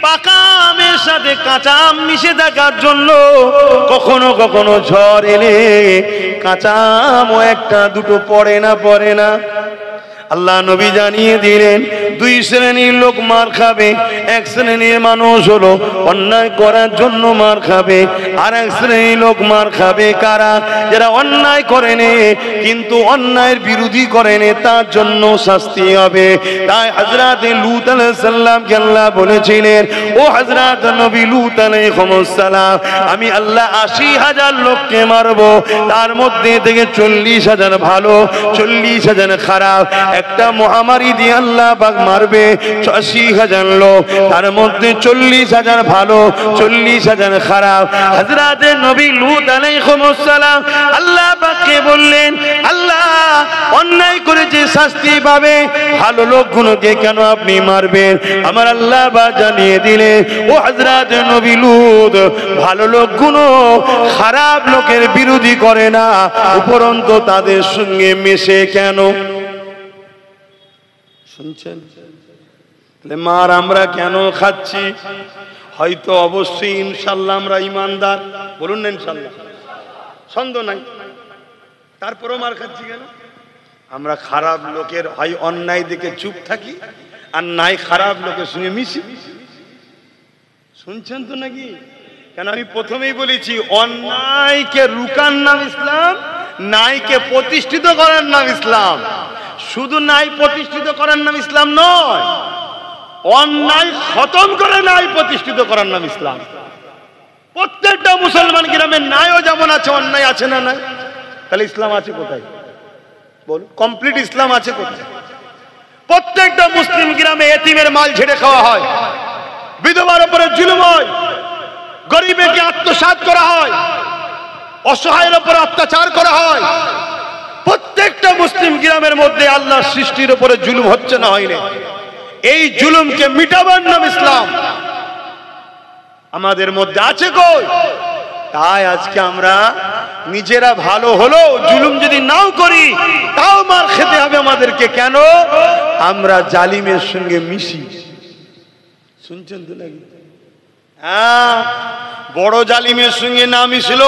পাকা আমের সাথে কাঁচা আম মিশে থাকার জন্য কখনো কখনো ঝড় এলে কাঁচা আমও 1-2 পড়ে না। আল্লাহ নবী জানিয়ে দিলেন 2 শ্রেণীর লোক মার খাবে। 1 শ্রেণীর মানুষ হলো অন্যায় করার জন্য মার খাবে, আর 1 শ্রেণীর লোক মার খাবে কারা? যারা অন্যায় করেনি কিন্তু অন্যায়ের বিরোধী করেনি, তার জন্য শাস্তি হবে। তাই হযরত লূত আলাইহিস সালামকে আল্লাহ বলেছিলেন, ও হযরত নবী লূত আলাইহিস সালাম, আমি আল্লাহ 80,000 লোককে মারবো, তার মধ্যে থেকে 40,000 ভালো, 40,000 খারাপ। একটা মহামারী দিয়ে আল্লাহ পাক মারবে 80,000 লোক, তার মধ্যে 40,000 ভালো, 40,000 খারাপ। হযরত নবী লূত আলাইহিস সালাম আল্লাহ পাককে বললেন, আল্লাহ অন্যায় করেছে শাস্তি পাবে, ভালো লোকগুলোকে কেন আপনি মারবেন? আমার আল্লাহ পাক জানিয়ে দিলেন, ও হযরত নবী লূত, ভালো লোকগুলো খারাপ লোকের বিরোধী করে না, উপরন্তু তাদের সঙ্গে মেশে কেন? শুনছেন? মার আমরা কেন খাচ্ছি? হয়তো অবশ্যই ইনশাল্লাহ আমরা ইমানদার, বলুন না ইনশাল্লাহ, সন্দেহ নাই। তারপরও মার খাচ্ছি কেন? আমরা খারাপ লোকের হয় অন্যায় দেখে চুপ থাকি, আর নাই খারাপ লোকের সঙ্গে মিশি। শুনছেন তো নাকি? কেন আমি প্রথমেই বলেছি, অন্যায়কে রুকার নাম ইসলাম, নাইকে প্রতিষ্ঠিত করার নাম ইসলাম। শুধু নাই প্রতিষ্ঠিত করার নাম ইসলাম নয়, অন্যায় খতম করে নাই প্রতিষ্ঠিত করার নাম ইসলাম। প্রত্যেকটা মুসলমান গ্রামে ন্যায়ও যেমন আছে, অন্যায় আছে না নাই? তাহলে ইসলাম আছে কোথায়? বলুন, কমপ্লিট ইসলাম আছে কোথায়? প্রত্যেকটা মুসলিম গ্রামে এতিমের মাল ঝেড়ে খাওয়া হয়, বিধবার উপরে জুলুম হয়, গরিবকে আত্মসাৎ করা হয়, অসহায়ের উপর অত্যাচার করা হয়, প্রত্যেকটা মুসলিম গ্রামের মধ্যে আল্লাহর সৃষ্টির উপরে জুলুম হচ্ছে না হয়নি? এই জুলুমকে মিটাবার নাম ইসলাম আমাদের মধ্যে আছে কই? তাই আজকে আমরা নিজেরা ভালো হলো জুলুম যদি নাও করি তাও মার খেতে হবে আমাদেরকে। কেন? আমরা জালিমের সঙ্গে মিশি। শুনছেন তো নাকি? হ্যাঁ, বড় জালিমের সঙ্গে না মিশল,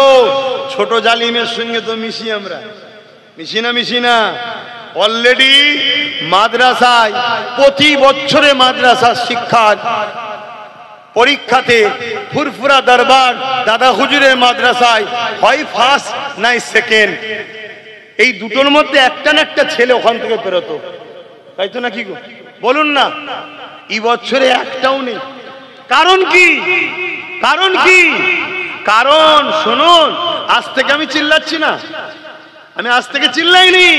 ছোট জালিমের সঙ্গে তো মিশি। আমরা মিশি না? অলরেডি মাদ্রাসায় প্রতি বছরে মাদ্রাসার শিক্ষার পরীক্ষাতে ফুরফুরা দরবার দাদা হুজুরের মাদ্রাসায় হয় ফার্স্ট নাই সেকেন্ড, এই দুটোর মধ্যে একটা না একটা ছেলে ওখান থেকে বেরোতো, তাই তো নাকি গো? বলুন না। এই বছরে একটাও নেই। কারণ কি? কারণ শুনুন, আজ থেকে আমি চিল্লাচ্ছি না, আমি আজ থেকে চিল্লাইনি,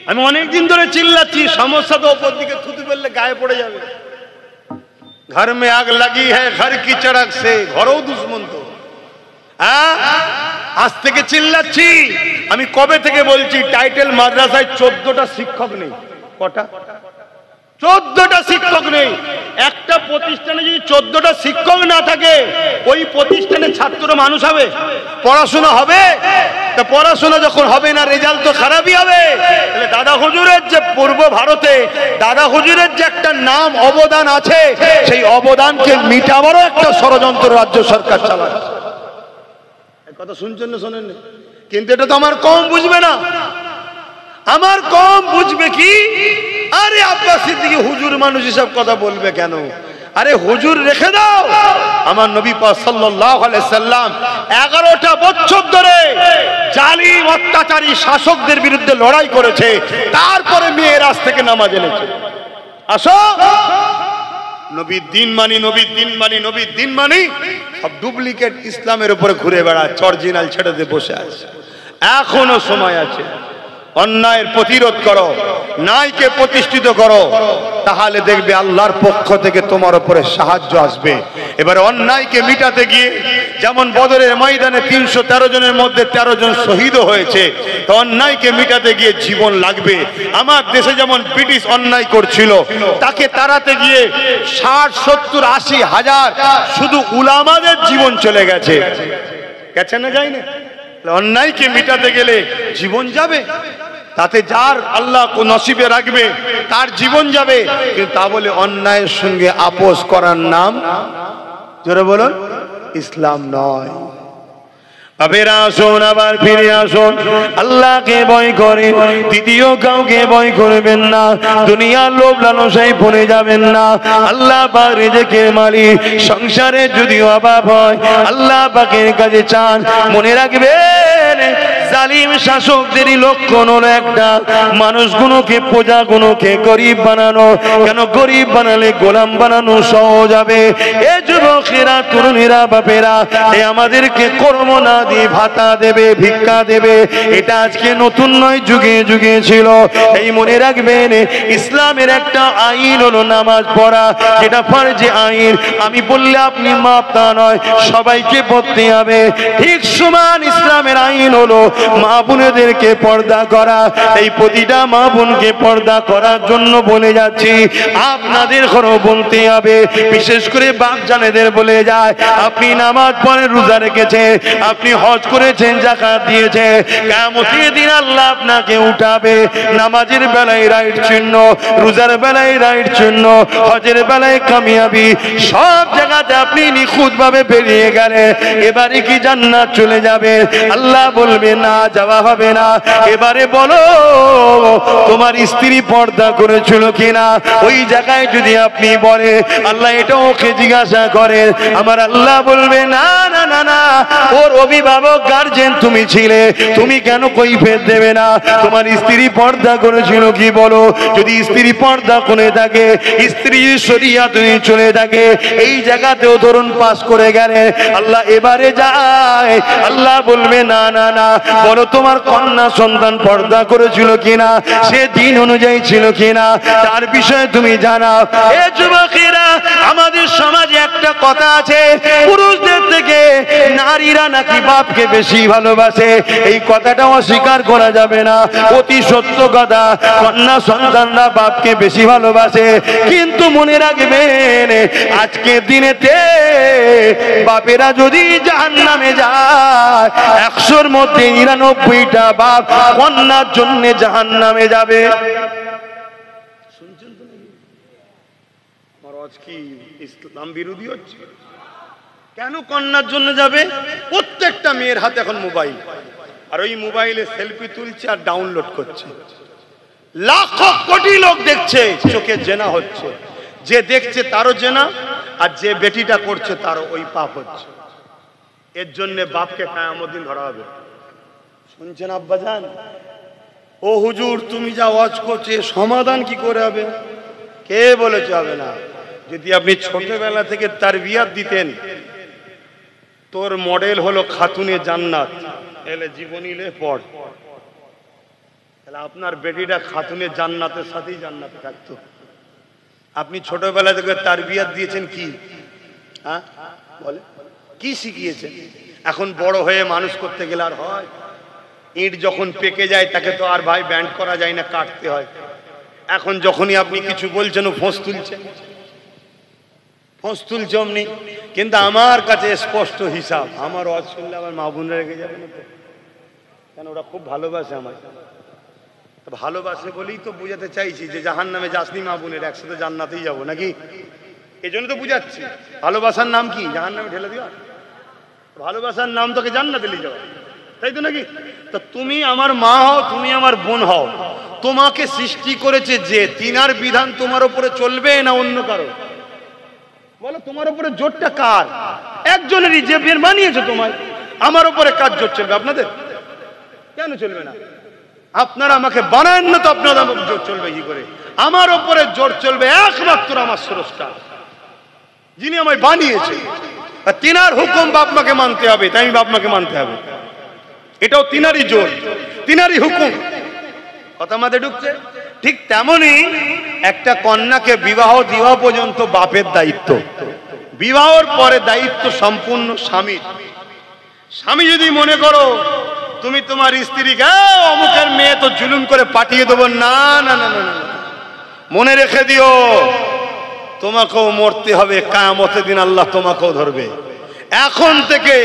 আমি অনেকদিন ধরে চিল্লাচ্ছি। সমস্যা তো ওপর দিকে থুতু ফেললে গায়ে পড়ে যাবে। घर में आग लगी है घर की चड़क से, ঘরেও দুশ্মন তো। আজ থেকে চিল্লাচ্ছি। আমি কবে থেকে বলছি টাইটেল মাদ্রাসায় 14টা শিক্ষক নেই। কটা? 14টা শিক্ষক নেই। একটা প্রতিষ্ঠানে যদি 14টা শিক্ষক না থাকে, ওই প্রতিষ্ঠানে ছাত্ররা মানুষ হবে? পড়াশোনা হবে? তা পড়াশোনা যখন হবে না, রেজাল্ট তো খারাপই হবে। তাহলে দাদা হুজুরের যে পূর্ব ভারতে দাদা হুজুরের যে একটা নাম অবদান আছে, সেই অবদানকে মিটাবারও একটা ষড়যন্ত্র রাজ্য সরকার চালায়। কথা শুনছেন না শোনেন? কিন্তু এটা তো আমার কম বুঝবে না। আমার কম বুঝবে কি? আরে আব্বাস সিদ্দিকী হুজুর মানুষ এসব কথা বলবে কেন? আরে হুজুর রেখে দাও। আমার নবী পাক সাল্লাল্লাহু আলাইহি সাল্লাম 11টা বছর ধরে জালিম অত্যাচারী শাসকদের বিরুদ্ধে লড়াই করেছে, তারপরে মেয়েরাজ থেকে নামাজ এনেছে। আসো, নবীর দিন মানি, নবীর দিন মানি, নবীর দিন মানি। সব ডুপ্লিকেট ইসলামের উপরে ঘুরে বেড়াচ্ছে, অরিজিনাল ছেড়ে দিয়ে বসে আছে। এখনো সময় আছে। অন্যায়ের প্রতিরোধ করো, ন্যায়কে প্রতিষ্ঠিত করো, তাহলে দেখবে আল্লাহর পক্ষ থেকে তোমার উপরে সাহায্য আসবে। এবারে অন্যায়কে মিটাতে গিয়ে যেমন বদরের ময়দানে 313 জনের মধ্যে 13 জন শহীদ হয়েছে, তো অন্যায়কে মিটাতে গিয়ে জীবন লাগবে। আমার দেশে যেমন ব্রিটিশ অন্যায় করছিল, তাকে তাড়াতে গিয়ে 60, 70, 80 হাজার শুধু উলামাদের জীবন চলে গেছে। গেছে না যায়নি? অন্যায়কে মিটাতে গেলে জীবন যাবে, তাতে যার আল্লাহ নসিবে রাখবে তার জীবন যাবে। কিন্তু তা বলে অন্যায়ের সঙ্গে আপোষ করার নাম, জোরে বলুন, ইসলাম নয়। বাবেরা আসুন, আবার ফিরে আসুন, আল্লাহকে ভয় করে, দ্বিতীয় কাউকে ভয় করবেন না, দুনিয়ার লোভ লালসায় পড়ে যাবেন না। আল্লাহ পাক রিজিকের মালিক। সংসারে যদি অভাব হয়, আল্লাহ পাকের কাছে চান। মনে রাখবেন, জালিম শাসকদেরই লক্ষণ হলো একটা, মানুষগুলোকে, প্রজাগুলোকে গরিব বানানো। কেন গরিব বানালে গোলাম বানানো সহজ হবে। এ যুবকেরা, তরুণীরা, বাপেরা, এ আমাদেরকে কর্ম না দিয়ে ভাতা দেবে, ভিক্ষা দেবে, এটা আজকে নতুন নয়, যুগে যুগে ছিল। এই মনে রাখবেন, ইসলামের একটা আইন হলো নামাজ পড়া, যেটা ফরজে আইন। আমি বললে আপনি মাপ, তা নয়, সবাইকে পড়তে হবে। ঠিক সমান ইসলামের আইন হলো মা বোনেদেরকে পর্দা করা। এই প্রতিটা মা বোনকে পর্দা করার জন্য বলে যাচ্ছি, আপনাদের ঘরও বলতে হবে। বিশেষ করে বাপ জানেদের বলে যায়, আপনি নামাজ পড়ে, রোজা রেখেছে, আপনি হজ করেছেন, যাকাত দিয়েছে, কিয়ামতের দিন আল্লাহ আপনাকে উঠাবে। নামাজের বেলায় রাইট চিহ্ন, রোজার বেলায় রাইট চিহ্ন, হজের বেলায় কামিয়াবি, সব জায়গাতে আপনি নিখুঁত ভাবে বেরিয়ে গেলে এবারে কি জান্নাত চলে যাবে? আল্লাহ বলবে না, যাওয়া হবে না। এবারে বলো, তোমার স্ত্রী পর্দা করেছিল কিনা? ওই জায়গায় যদি আপনি বলে, আল্লাহ এটা ওকে জিজ্ঞাসা করে, আমার আল্লাহ বলবে না না না না, ওর অভিভাবক গার্জেন তুমি ছিলে, তুমি কেন কৈফিয়ত দেবে না? তোমার স্ত্রী পর্দা করেছিল কি বলো? যদি স্ত্রী পর্দা করে থাকে, স্ত্রী শরিয়াত চলে থাকে, এই জায়গাতেও ধরুন পাস করে গেলে, আল্লাহ এবারে যায়, আল্লাহ বলবে না না না, বলো তোমার কন্যা সন্তান পর্দা করেছিল কিনা, সে দিন অনুযায়ী ছিল কিনা, তার বিষয়ে তুমি জানাও। এ যুবকেরা, আমাদের সমাজে একটা কথা আছে, পুরুষদের থেকে নারীরা নাকি বাপকে বেশি ভালোবাসে, এই কথাটা অস্বীকার করা যাবে না, অতি সত্য কথা। কন্যা সন্তানরা বাপকে বেশি ভালোবাসে, কিন্তু মনে রাখবেন আজকের দিনেতে বাপেরা যদি জাহান্নামে যায়, 100-র মধ্যে 99টা বাপ কন্যার জন্য জাহান্নামে যাবে। শুনছেন তো নাকি? আমার আজ কি ইসলাম বিরোধী হচ্ছে? কেন কন্যার জন্য যাবে? প্রত্যেকটা মেয়ের হাতে এখন মোবাইল, আর ওই মোবাইলে সেলফি তুলছে আর ডাউনলোড করছে, লাখো কোটি লোক দেখছে, চোখে জেনা হচ্ছে। যে দেখছে তারও জেনা, আর যে বেটিটা করছে তারও ওই পাপ হচ্ছে। এর জন্য বাপকে কিয়ামত দিন ধরা হবে। শুনছেন আব্বাজান? ও হুজুর তুমি যা ওয়াজ করছে সমাধান কি করে হবে? কে বলেছে হবে না? যদি আপনি ছোটবেলা থেকে তারবিয়াত দিতেন, তোর মডেল হলো খাতুনে জান্নাত, এলে জীবনীলে পড়, তাহলে আপনার বেটিটা খাতুনে জান্নাতের সাথেই জান্নাতে থাকতো। আপনি ছোটবেলা থেকে তারবিয়াত দিয়েছেন কি? হ্যাঁ বলে কি শিখিয়েছেন? এখন বড় হয়ে মানুষ করতে গেলে আর হয়? ইট যখন পেকে যায় তাকে তো আর ভাই ব্যান্ড করা যায় না, কাটতে হয়। এখন যখনই আপনি কিছু বলছেন ও ফোঁস তুলছে, ফোঁস তুলছে অমনি। কিন্তু আমার কাছে স্পষ্ট হিসাব, আমার ওয়াজ শুনলে আমার মা বোনরা রেখে যাবে না তো? কেন? ওরা খুব ভালোবাসে আমায়, ভালোবাসে বলেই তো বুঝাতে চাইছি যে জাহান্নামে যাসনি মা বোনের, একসাথে জান্নাতেই যাবো নাকি? এই জন্য তো বুঝাচ্ছি। ভালোবাসার নাম কি? জাহান্নামে ঢেলে দেওয়া? ভালোবাসার নাম তোকে জান্নাতে নিয়ে যাওয়া, তাই তো নাকি? তা তুমি আমার মা হও, তুমি আমার বোন হও, তোমাকে সৃষ্টি করেছে যে, তিনার বিধান তোমার উপরে চলবে না অন্য কারো? বলো তোমার উপরে জোরটা কার? একজনেরই, যে বের বানিয়েছে তোমায়। আমার উপরে কার জোর চলবে? আপনাদের? কেন চলবে না? আপনারা আমাকে বানান না তো, আপনাদের জোর চলবে কি করে? আমার উপরে জোর চলবে একমাত্র আমার স্রষ্টা, যিনি আমায় বানিয়েছে। আর তিনার হুকুম বাপ মাকে মানতে হবে, তাই আমি বাপ মাকে মানতে হবে। এটাও তিনারই জোর, তিনারই হুকুম। কথা মাঝে ঢুকছে? ঠিক তেমনি একটা কন্যাকে বিবাহ দেওয়া পর্যন্ত বাপের দায়িত্ব, বিবাহের পরে দায়িত্ব সম্পূর্ণ স্বামীর। স্বামী যদি মনে করো তুমি তোমার স্ত্রীকে অমুকের মেয়ে তো জুলুম করে পাঠিয়ে দেবো, না না না না না, মনে রেখে দিও তোমাকেও মরতে হবে, কিয়ামতের দিন আল্লাহ তোমাকেও ধরবে। এখন থেকে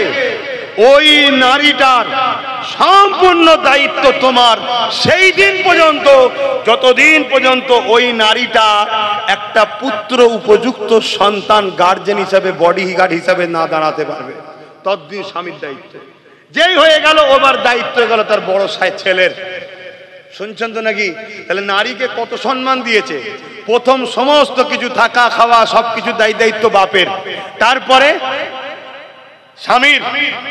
ওই নারীটার সম্পূর্ণ দায়িত্ব তোমার, সেই দিন পর্যন্ত যতদিন পর্যন্ত ওই নারীটা একটা পুত্র উপযুক্ত সন্তান গার্জেন হিসাবে, বডি গার্ড হিসাবে না দাঁড়াতে পারবে, ততদিন স্বামীর দায়িত্ব। যেই হয়ে গেল ওবার দায়িত্ব হয়ে গেল তার বড় ছেলের। শুনছেন তো নাকি? তাহলে নারীকে কত সম্মান দিয়েছে। প্রথম সমস্ত কিছু থাকা খাওয়া সবকিছু দায়িত্ব বাপের, তারপরে স্বামীর,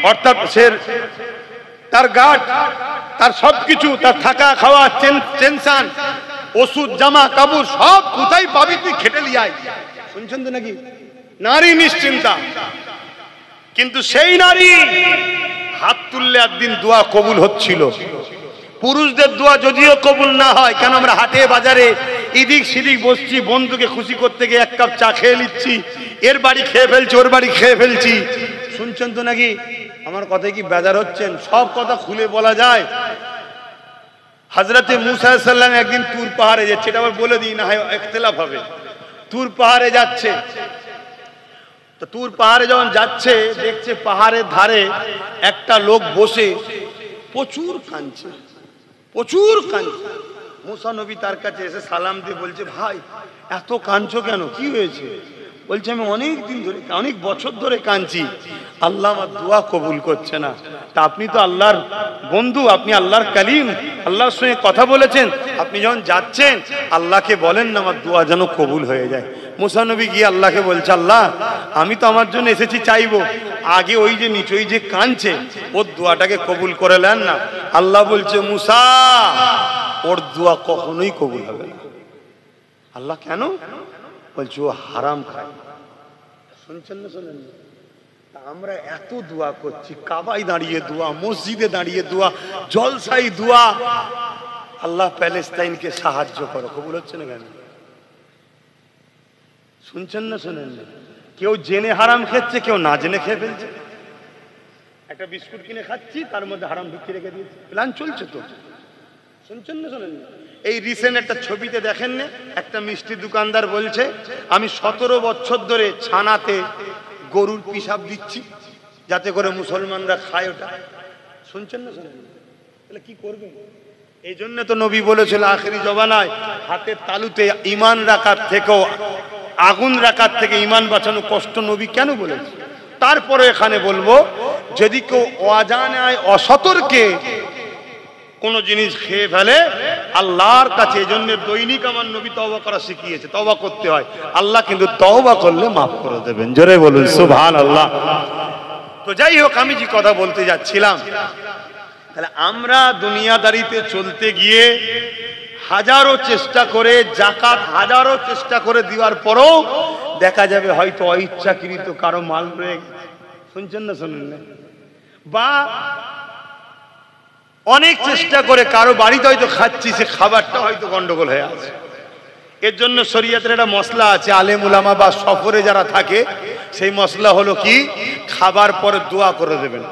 অর্থাৎ সে তার গার্ড, তার সবকিছু, তার থাকা খাওয়া, টেনশন, ওষুধ, জামা কাপড় সব কোথায় পাবি তুই, খেটে লিয়াই। শুনছেন তো নাকি? নারী নিশ্চিন্তা। কিন্তু সেই নারী হাত তুললে একদিন দোয়া কবুল হচ্ছিল। পুরুষদের দোয়া যদিও কবুল না হয়, কেন আমরা হাটে বাজারে এদিক সেদিক বসছি, বন্ধুকে খুশি করতে গিয়ে এক কাপ চা খেয়ে নিচ্ছি, এর বাড়ি খেয়ে ফেলছি, ওর বাড়ি খেয়ে ফেলছি। শুনছেন তো নাকি? আমার কথায় কি বেজার হচ্ছেন? সব কথা খুলে বলা যায়। হযরতে মুসা আলাইহিস সালাম একদিন তুর পাহাড়ে যাচ্ছে, এটা আবার বলে দিই না হয় ইখতিলাফ হবে। তুর পাহাড়ে যাচ্ছে, তো তুর পাহাড়ে যখন যাচ্ছে দেখছে পাহাড়ের ধারে একটা লোক বসে প্রচুর কাঁদছে, প্রচুর কাঁদছে। মুসা নবী তার কাছে এসে সালাম দিয়ে বলছে, ভাই এত কাঁদছো কেন, কি হয়েছে? বলছে আমি অনেক দিন ধরে, অনেক বছর ধরে কাঁদছি, আল্লাহ আমার দোয়া কবুল করছে না। তা আপনি তো আল্লাহর বন্ধু, আপনি আল্লাহর কালিম, আল্লাহর সঙ্গে কথা বলেছেন, আপনি যখন যাচ্ছেন আল্লাহকে বলেন না আমার দোয়া যেন কবুল হয়ে যায়। মুসা নবী গিয়ে আল্লাহকে বলছে, আল্লাহ আমি তো আমার জন্য এসেছি চাইবো, আগে ওই যে নিচই যে কাঁদছে ওর দোয়াটাকে কবুল করে নেন না। আল্লাহ বলছে, মুসা ওর দোয়া কখনোই কবুল হবে না। আল্লাহ কেন? বলছে ও হারাম খায়। শুনছেন না? শোনেন? আমরা এত দোয়া করছি, কাবায় দাঁড়িয়ে দোয়া, মসজিদে দাঁড়িয়ে দোয়া, জলসাই দোয়া, আল্লাহ প্যালেস্তাইনকে সাহায্য করো, কবুল হচ্ছে না কেন? শুনছেন না? শোনেন না? কেউ জেনে হারাম খেচ্ছে, কেউ না জেনে খেয়ে ফেলছে। একটা বিস্কুট কিনে খাচ্ছি, তার মধ্যে হারাম ঢুকিয়ে রেখে দিয়েছি। প্ল্যান চলছে তো, শুনছেন না শোনেন? এই রিসেন্ট একটা ছবিতে দেখেন না, একটা মিষ্টি দোকানদার বলছে আমি 17 বছর ধরে ছানাতে গরুর পিসাব দিচ্ছি যাতে করে মুসলমানরা খায় ওটা। শুনছেন না শোনেন? তাহলে কি করবে? এই জন্য তো নবী বলেছিল আখেরি জমানায় হাতের তালুতে ঈমান রাখার থেকেও আগুন রাখার থেকে ঈমান বাঁচানো কষ্ট। নবী কেন বলেছে? তারপরে এখানে বলবো, যদি কেউ অজানায় অসতর্কে কোনো জিনিস খেয়ে ফেলে আল্লাহর কাছে, এই জন্য দৈনিক আমার নবী তওবা করা শিখিয়েছে, তওবা করতে হয়। আল্লাহ কিন্তু তওবা করলে মাফ করে দেবেন। জোরে বলুন সুবহানাল্লাহ। তো যাই হোক, আমি যে কথা বলতে যাচ্ছিলাম, তাহলে আমরা দুনিয়াদারিতে চলতে গিয়ে হাজারো চেষ্টা করে যাকাত হাজারো চেষ্টা করে দেওয়ার পরও দেখা যাবে হয়তো অইচ্ছাকৃত কারো মাল রয়ে গেছে। শুনছেন না শোনেন না? বা অনেক চেষ্টা করে কারো বাড়িতে হয়তো খাচ্ছি, সে খাবারটা হয়তো গন্ডগোল হয়ে আছে। এর জন্য শরীয়তের একটা মসলা আছে, আলেম উলামা বা সফরে যারা থাকে সেই মসলা হলো কি, খাবার পরে দোয়া করে দেবেন।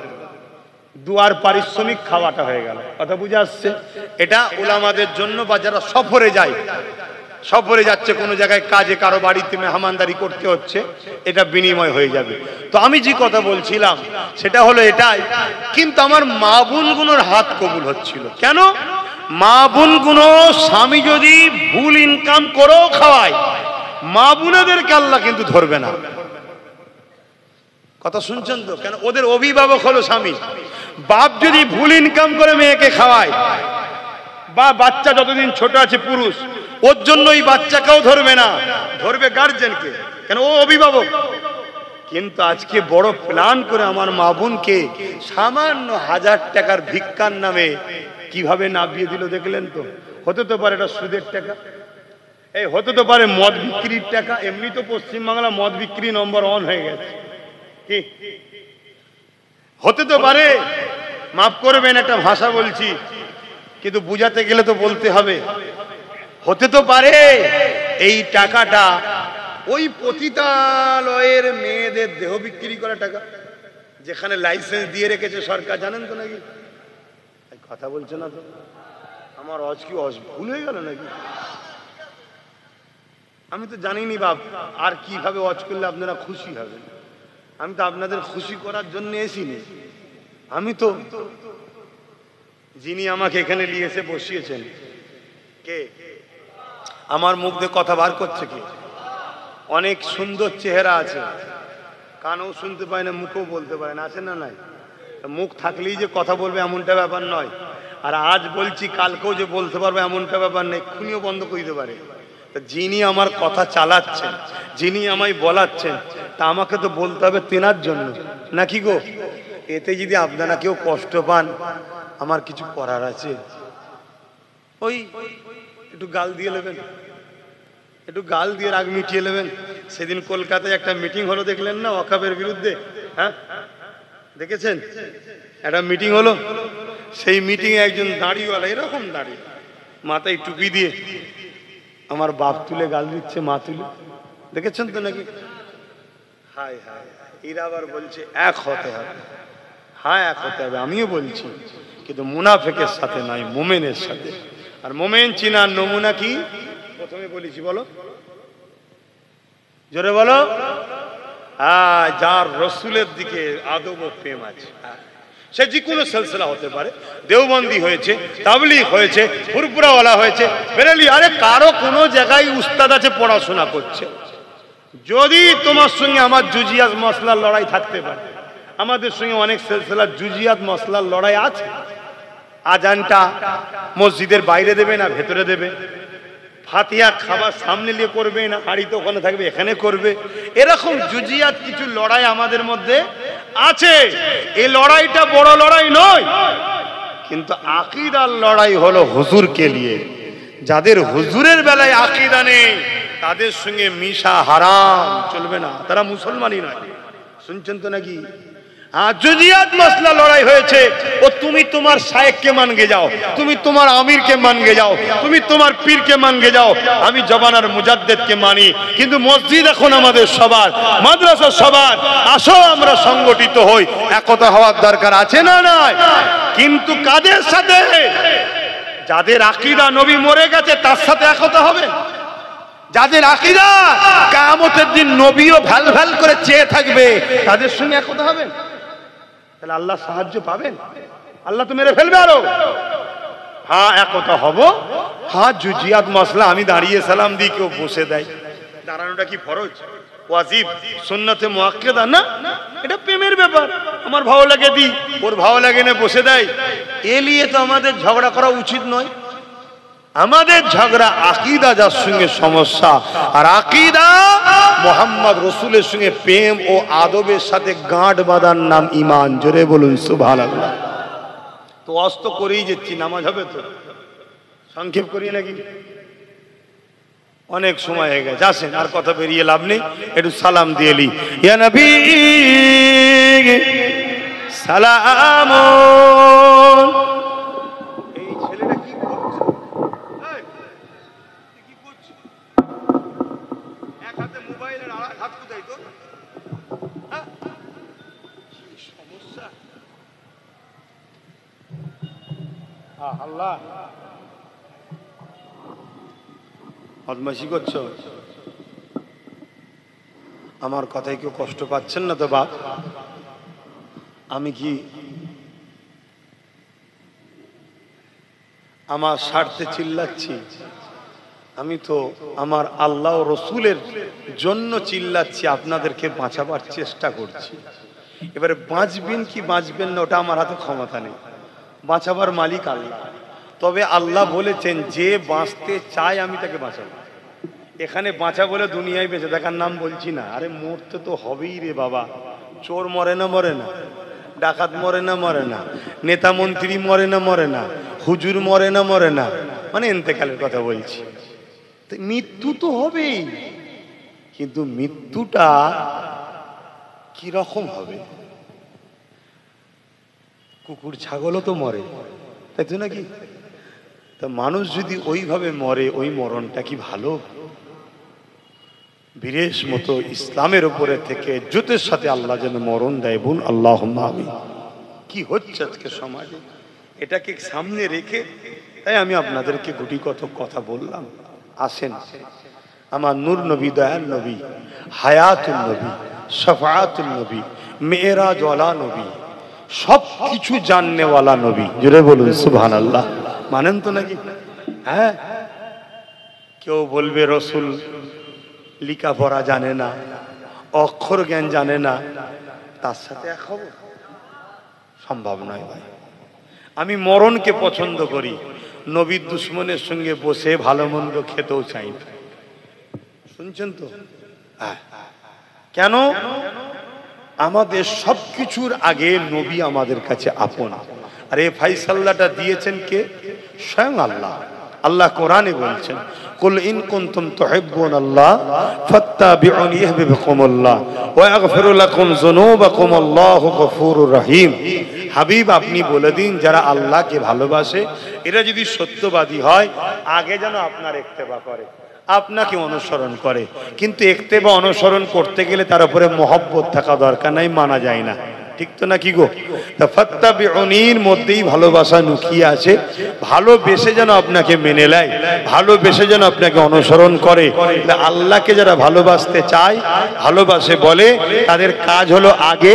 দুয়ার পারিশ্রমিক খাওয়াটা হয়ে গেল। কথা বুঝে আসছে? এটা উলামাদের জন্য, বা যারা সফরে যায়, সফরে যাচ্ছে কোনো জায়গায় কাজে, কারো বাড়িতে মেহমানদারি করতে হচ্ছে, এটা বিনিময় হয়ে যাবে। তো আমি যে কথা বলছিলাম সেটা হলো এটাই, কিন্তু আমার মা বোনগুলোর হাত কবুল হচ্ছিল কেন? মা বোনগুলো স্বামী যদি ভুল ইনকাম করেও খাওয়ায়, মা বোনেদেরকে আল্লাহ কিন্তু ধরবে না। কথা শুনছেন তো? কেন? ওদের অভিভাবক হলো স্বামী। বাপ যদি ভুল ইনকাম করে মেয়েকে খাওয়ায়, বা বাচ্চা যতদিন ছোট আছে পুরুষ, ওর জন্য ওই বাচ্চাকেও ধরবে না, ধরবে গার্জেনকে। কেন? ও অভিভাবক। কিন্তু আজকে বড় প্ল্যান করে আমার মা বোনকে সামান্য 1000 টাকার ভিক্ষার নামে কিভাবে নামিয়ে দিল দেখলেন তো? হতে তো পারে এটা সুদের টাকা, এই হতে তো পারে মদ বিক্রির টাকা। এমনি তো পশ্চিমবাংলা মদ বিক্রি নম্বর 1 হয়ে গেছে। কি হতে তো পারে, মাফ করবেন একটা ভাষা বলছি, কিন্তু বুঝাতে গেলে তো বলতে হবে। হতে তো পারে এই টাকাটা ওই পতিতালয়ের মেয়েদের দেহ বিক্রি করা টাকা, যেখানে লাইসেন্স দিয়ে রেখেছে সরকার, জানেন তো নাকি? কথা বলছে না তো? আমার কি ভুল হয়ে গেল নাকি? আমি তো জানিনি বাপ, আর কিভাবে ওয়াজ করলে আপনারা খুশি হবেন। আমি তো আপনাদের খুশি করার জন্য এসিনি। আমি তো, যিনি আমাকে এখানে নিয়ে এসে বসিয়েছেন, কে? আমার মুখ দিয়ে কথা বার করছে কে? অনেক সুন্দর চেহারা আছে, কানও শুনতে পায় না, মুখও বলতে পারে না, আছে না নাই? মুখ থাকলেই যে কথা বলবে এমনটা ব্যাপার নয়, আর আজ বলছি কালকেও যে বলতে পারবে এমনটা ব্যাপার নেই, এক্ষুনিও বন্ধ করে দিতে পারে। যিনি আমার কথা চালাচ্ছেন, যিনি আমায় বলাচ্ছেন, তা আমাকে তো বলতে হবে তেনার জন্য, নাকি গো? এতে যদি আপনারা কেউ কষ্ট পান, আমার কিছু করার আছে? ওই একটু গাল দিয়ে নেবেন, একটু গাল দিয়ে রাগ মিটিয়ে নেবেন। সেদিন কলকাতায় একটা মিটিং হলো, দেখলেন না? ওয়াকাফের বিরুদ্ধে, হ্যাঁ দেখেছেন? একটা মিটিং হলো, সেই মিটিংয়ে একজন দাড়িওয়ালা, এরকম দাড়ি, মাথায় টুপি দিয়ে আমার বাপ তুলে গাল দিচ্ছে, মা তুলে, দেখেছেন তো নাকি? হায় হায়, এরা আবার বলছে এক হতে হবে। হ্যাঁ এক হতে হবে, আমিও বলছি, কিন্তু মুনাফিকের সাথে নয়, মুমিনের সাথে। আর মুমিন চিনার নমুনা কি? প্রথমে বলেছি, বলো জোরে বলো। যার রসুলের দিকে আদব ও প্রেম আছে, সে যে কোনো সিলসিলা হতে পারে, দেওবন্দি হয়েছে, তাবলীগ হয়েছে, ফুরফুরাওয়ালা হয়েছে, বেরেলি, আরে কারো কোনো জায়গায় উস্তাদ আছে, পড়াশোনা করছে। যদি তোমার সঙ্গে আমার জুজিয়াত মসলার লড়াই থাকতে পারে, আমাদের সঙ্গে অনেক সিলসিলার জুজিয়াত মসলার লড়াই আছে। আজানটা মসজিদের বাইরে দেবে না ভেতরে দেবে, ফাতিহা খাবার সামনে নিয়ে করবে না হাড়ি তো ওখানে থাকবে এখানে করবে, এরকম জুজিয়াত কিছু লড়াই আমাদের মধ্যে আছে। এই লড়াইটা বড় লড়াই নয়, কিন্তু আকীদার লড়াই হলো হুজুরকে নিয়ে। যাদের হুজুরের বেলায় আকীদা নেই তাদের সঙ্গে মিশা হারাম, চলবে না, তারা মুসলমানই নয়। শুনছেন তো নাকি? জুজিয়াত মাসলা লড়াই হয়েছে, ও তুমি তোমার শায়েখকে মানগে যাও, তুমি তোমার আমিরকে মানগে যাও, তুমি তোমার পীরকে মানগে যাও, আমি জবানার মুজাদ্দেদকে মানি। কিন্তু মসজিদ এখন আমাদের সবার, মাদ্রাসা সবার। আসো আমরা সংগঠিত হই, একতা হওয়ার দরকার আছে না নাই? কিন্তু কাদের সাথে? যাদের আকীদা নবী মরে গেছে তার সাথে একতা হবে। যাদের আকীদা কিয়ামতের দিন নবীও ভ্যাল ভ্যাল করে চেয়ে থাকবে, তাদের সঙ্গে একতা হবে। তাহলে আল্লাহ সাহায্য পাবেন? আল্লাহ তো মেরে ফেলবে আরো। হ্যাঁ একতা হব। হ্যাঁ জুজিয়াত মাসলা আমি দাঁড়িয়ে সালাম দিই, কেউ বসে দেয়, দাঁড়ানোটা কি ফরজ, ওয়াজিব, সুন্নতে মুআক্কাদা না? এটা প্রেমের ব্যাপার। আমার ভালো লাগে দিই, ওর ভালো লাগে না বসে দেয়। এ নিয়ে তো আমাদের ঝগড়া করা উচিত নয়। আমাদের ঝগড়া আকীদা যার সঙ্গে সমস্যা, আর আকীদা মুহাম্মদ রাসূলের সঙ্গে প্রেম ও আদবের সাথে গাঁট বাঁধার নাম ঈমান। জোরে বলুন সুবহানাল্লাহ। তো অস্ত করেই যাচ্ছি, নামাজ হবে তো? সংক্ষেপ করি নাকি? অনেক সময় হয়ে গেছে, আসেন আর কথা বেরিয়ে লাভ নেই, একটু সালাম দিয়ে লি। ইয়া নবী সালাম। এই ছেলেটা কি করছে? কি করছে? এক হাতে মোবাইল আর আরেক হাত কোথায় তো? কি সমস্যা? আল্লাহ বদমাশি করছো? আমার কথায় কেউ কষ্ট পাচ্ছেন না তো বাপ? আমি কি আমার স্বার্থে চিল্লাচ্ছি? আমি তো আমার আল্লাহ ও রসুলের জন্য চিল্লাচ্ছি, আপনাদেরকে বাঁচাবার চেষ্টা করছি। এবারে বাঁচবেন কি বাঁচবেন না ওটা আমার হাতে ক্ষমতা নেই, বাঁচাবার মালিক আল্লাহ। তবে আল্লাহ বলেছেন যে বাঁচতে চায় আমি তাকে বাঁচাবো। এখানে বাঁচা বলে দুনিয়ায় বেঁচে দেখার নাম বলছি না। আরে মরতে তো হবেই রে বাবা। চোর মরে না মরে না, ডাকাত মরে না মরে না, নেতা মন্ত্রী মরে না মরে না, হুজুর মরে না মরে না, মানে ইন্তেকালের কথা বলছি। মৃত্যু তো হবেই, কিন্তু মৃত্যুটা কি রকম হবে? কুকুর ছাগলও তো মরে, তাই তো নাকি? তা মানুষ যদি ওইভাবে মরে, ওই মরণটা কি ভালো? বীরেশ মতো ইসলামের উপরে থেকে জোতের সাথে আল্লাহ যেন মরণ দেয়। বোন আল্লাহুম্মা আমিন। কি হচ্ছে আজকে সমাজে, এটাকে সামনে রেখে তাই আমি আপনাদেরকে গুটি কত কথা বললাম। আসেন, আমার নূর নবী, দয়াল নবী, হায়াতুল নবী, শাফাআতুল নবী, মেরাজ ওয়ালা নবী, সব কিছু জাননেওয়ালা নবী। জোরে বলুন সুবহানাল্লাহ। মানেন তো নাকি? হ্যাঁ। কেউ বলবে রসুল লেখাপড়া জানে না, অক্ষর জ্ঞান জানে না, তার সাথে এক হব? সম্ভব নয় ভাই। আমি মরণকে পছন্দ করি, নবীর দুশ্মনের সঙ্গে বসে ভালো মন্দ খেতেও চাই না। শুনছেন তো? কেন? আমাদের সবকিছুর আগে নবী আমাদের কাছে আপন। আর এই ফাইসাল্লাটা দিয়েছেন কে? স্বয়ং আল্লাহ। আল্লাহ কোরআনে বলছেন, কুল ইন কুনতুম তুহিব্বুনাল্লাহ ফাত্তাবিউনি ইহবিবকুমুল্লাহ ওয়া ইয়াগফিরু লাকুম যুনুবাকুম আল্লাহু গফুরুর রহিম। হাবিব আপনি বলে দিন, যারা আল্লাহকে ভালোবাসে এরা যদি সত্যবাদী হয়, আগে যেন আপনার ইত্তেবা করে, আপনাকে অনুসরণ করে। কিন্তু ইত্তেবা অনুসরণ করতে গেলে তার উপরে মহব্বত থাকা দরকার, নাই মানা যায় না। ঠিক তো নাকি গো? তা ফাত্তাবিউনির মধ্যেই ভালোবাসা লুকিয়ে আছে। ভালোবেসে যেন আপনাকে মেনে নেয়, ভালোবেসে যেন আপনাকে অনুসরণ করে। আল্লাহকে যারা ভালোবাসতে চায়, ভালোবাসে বলে, তাদের কাজ হলো আগে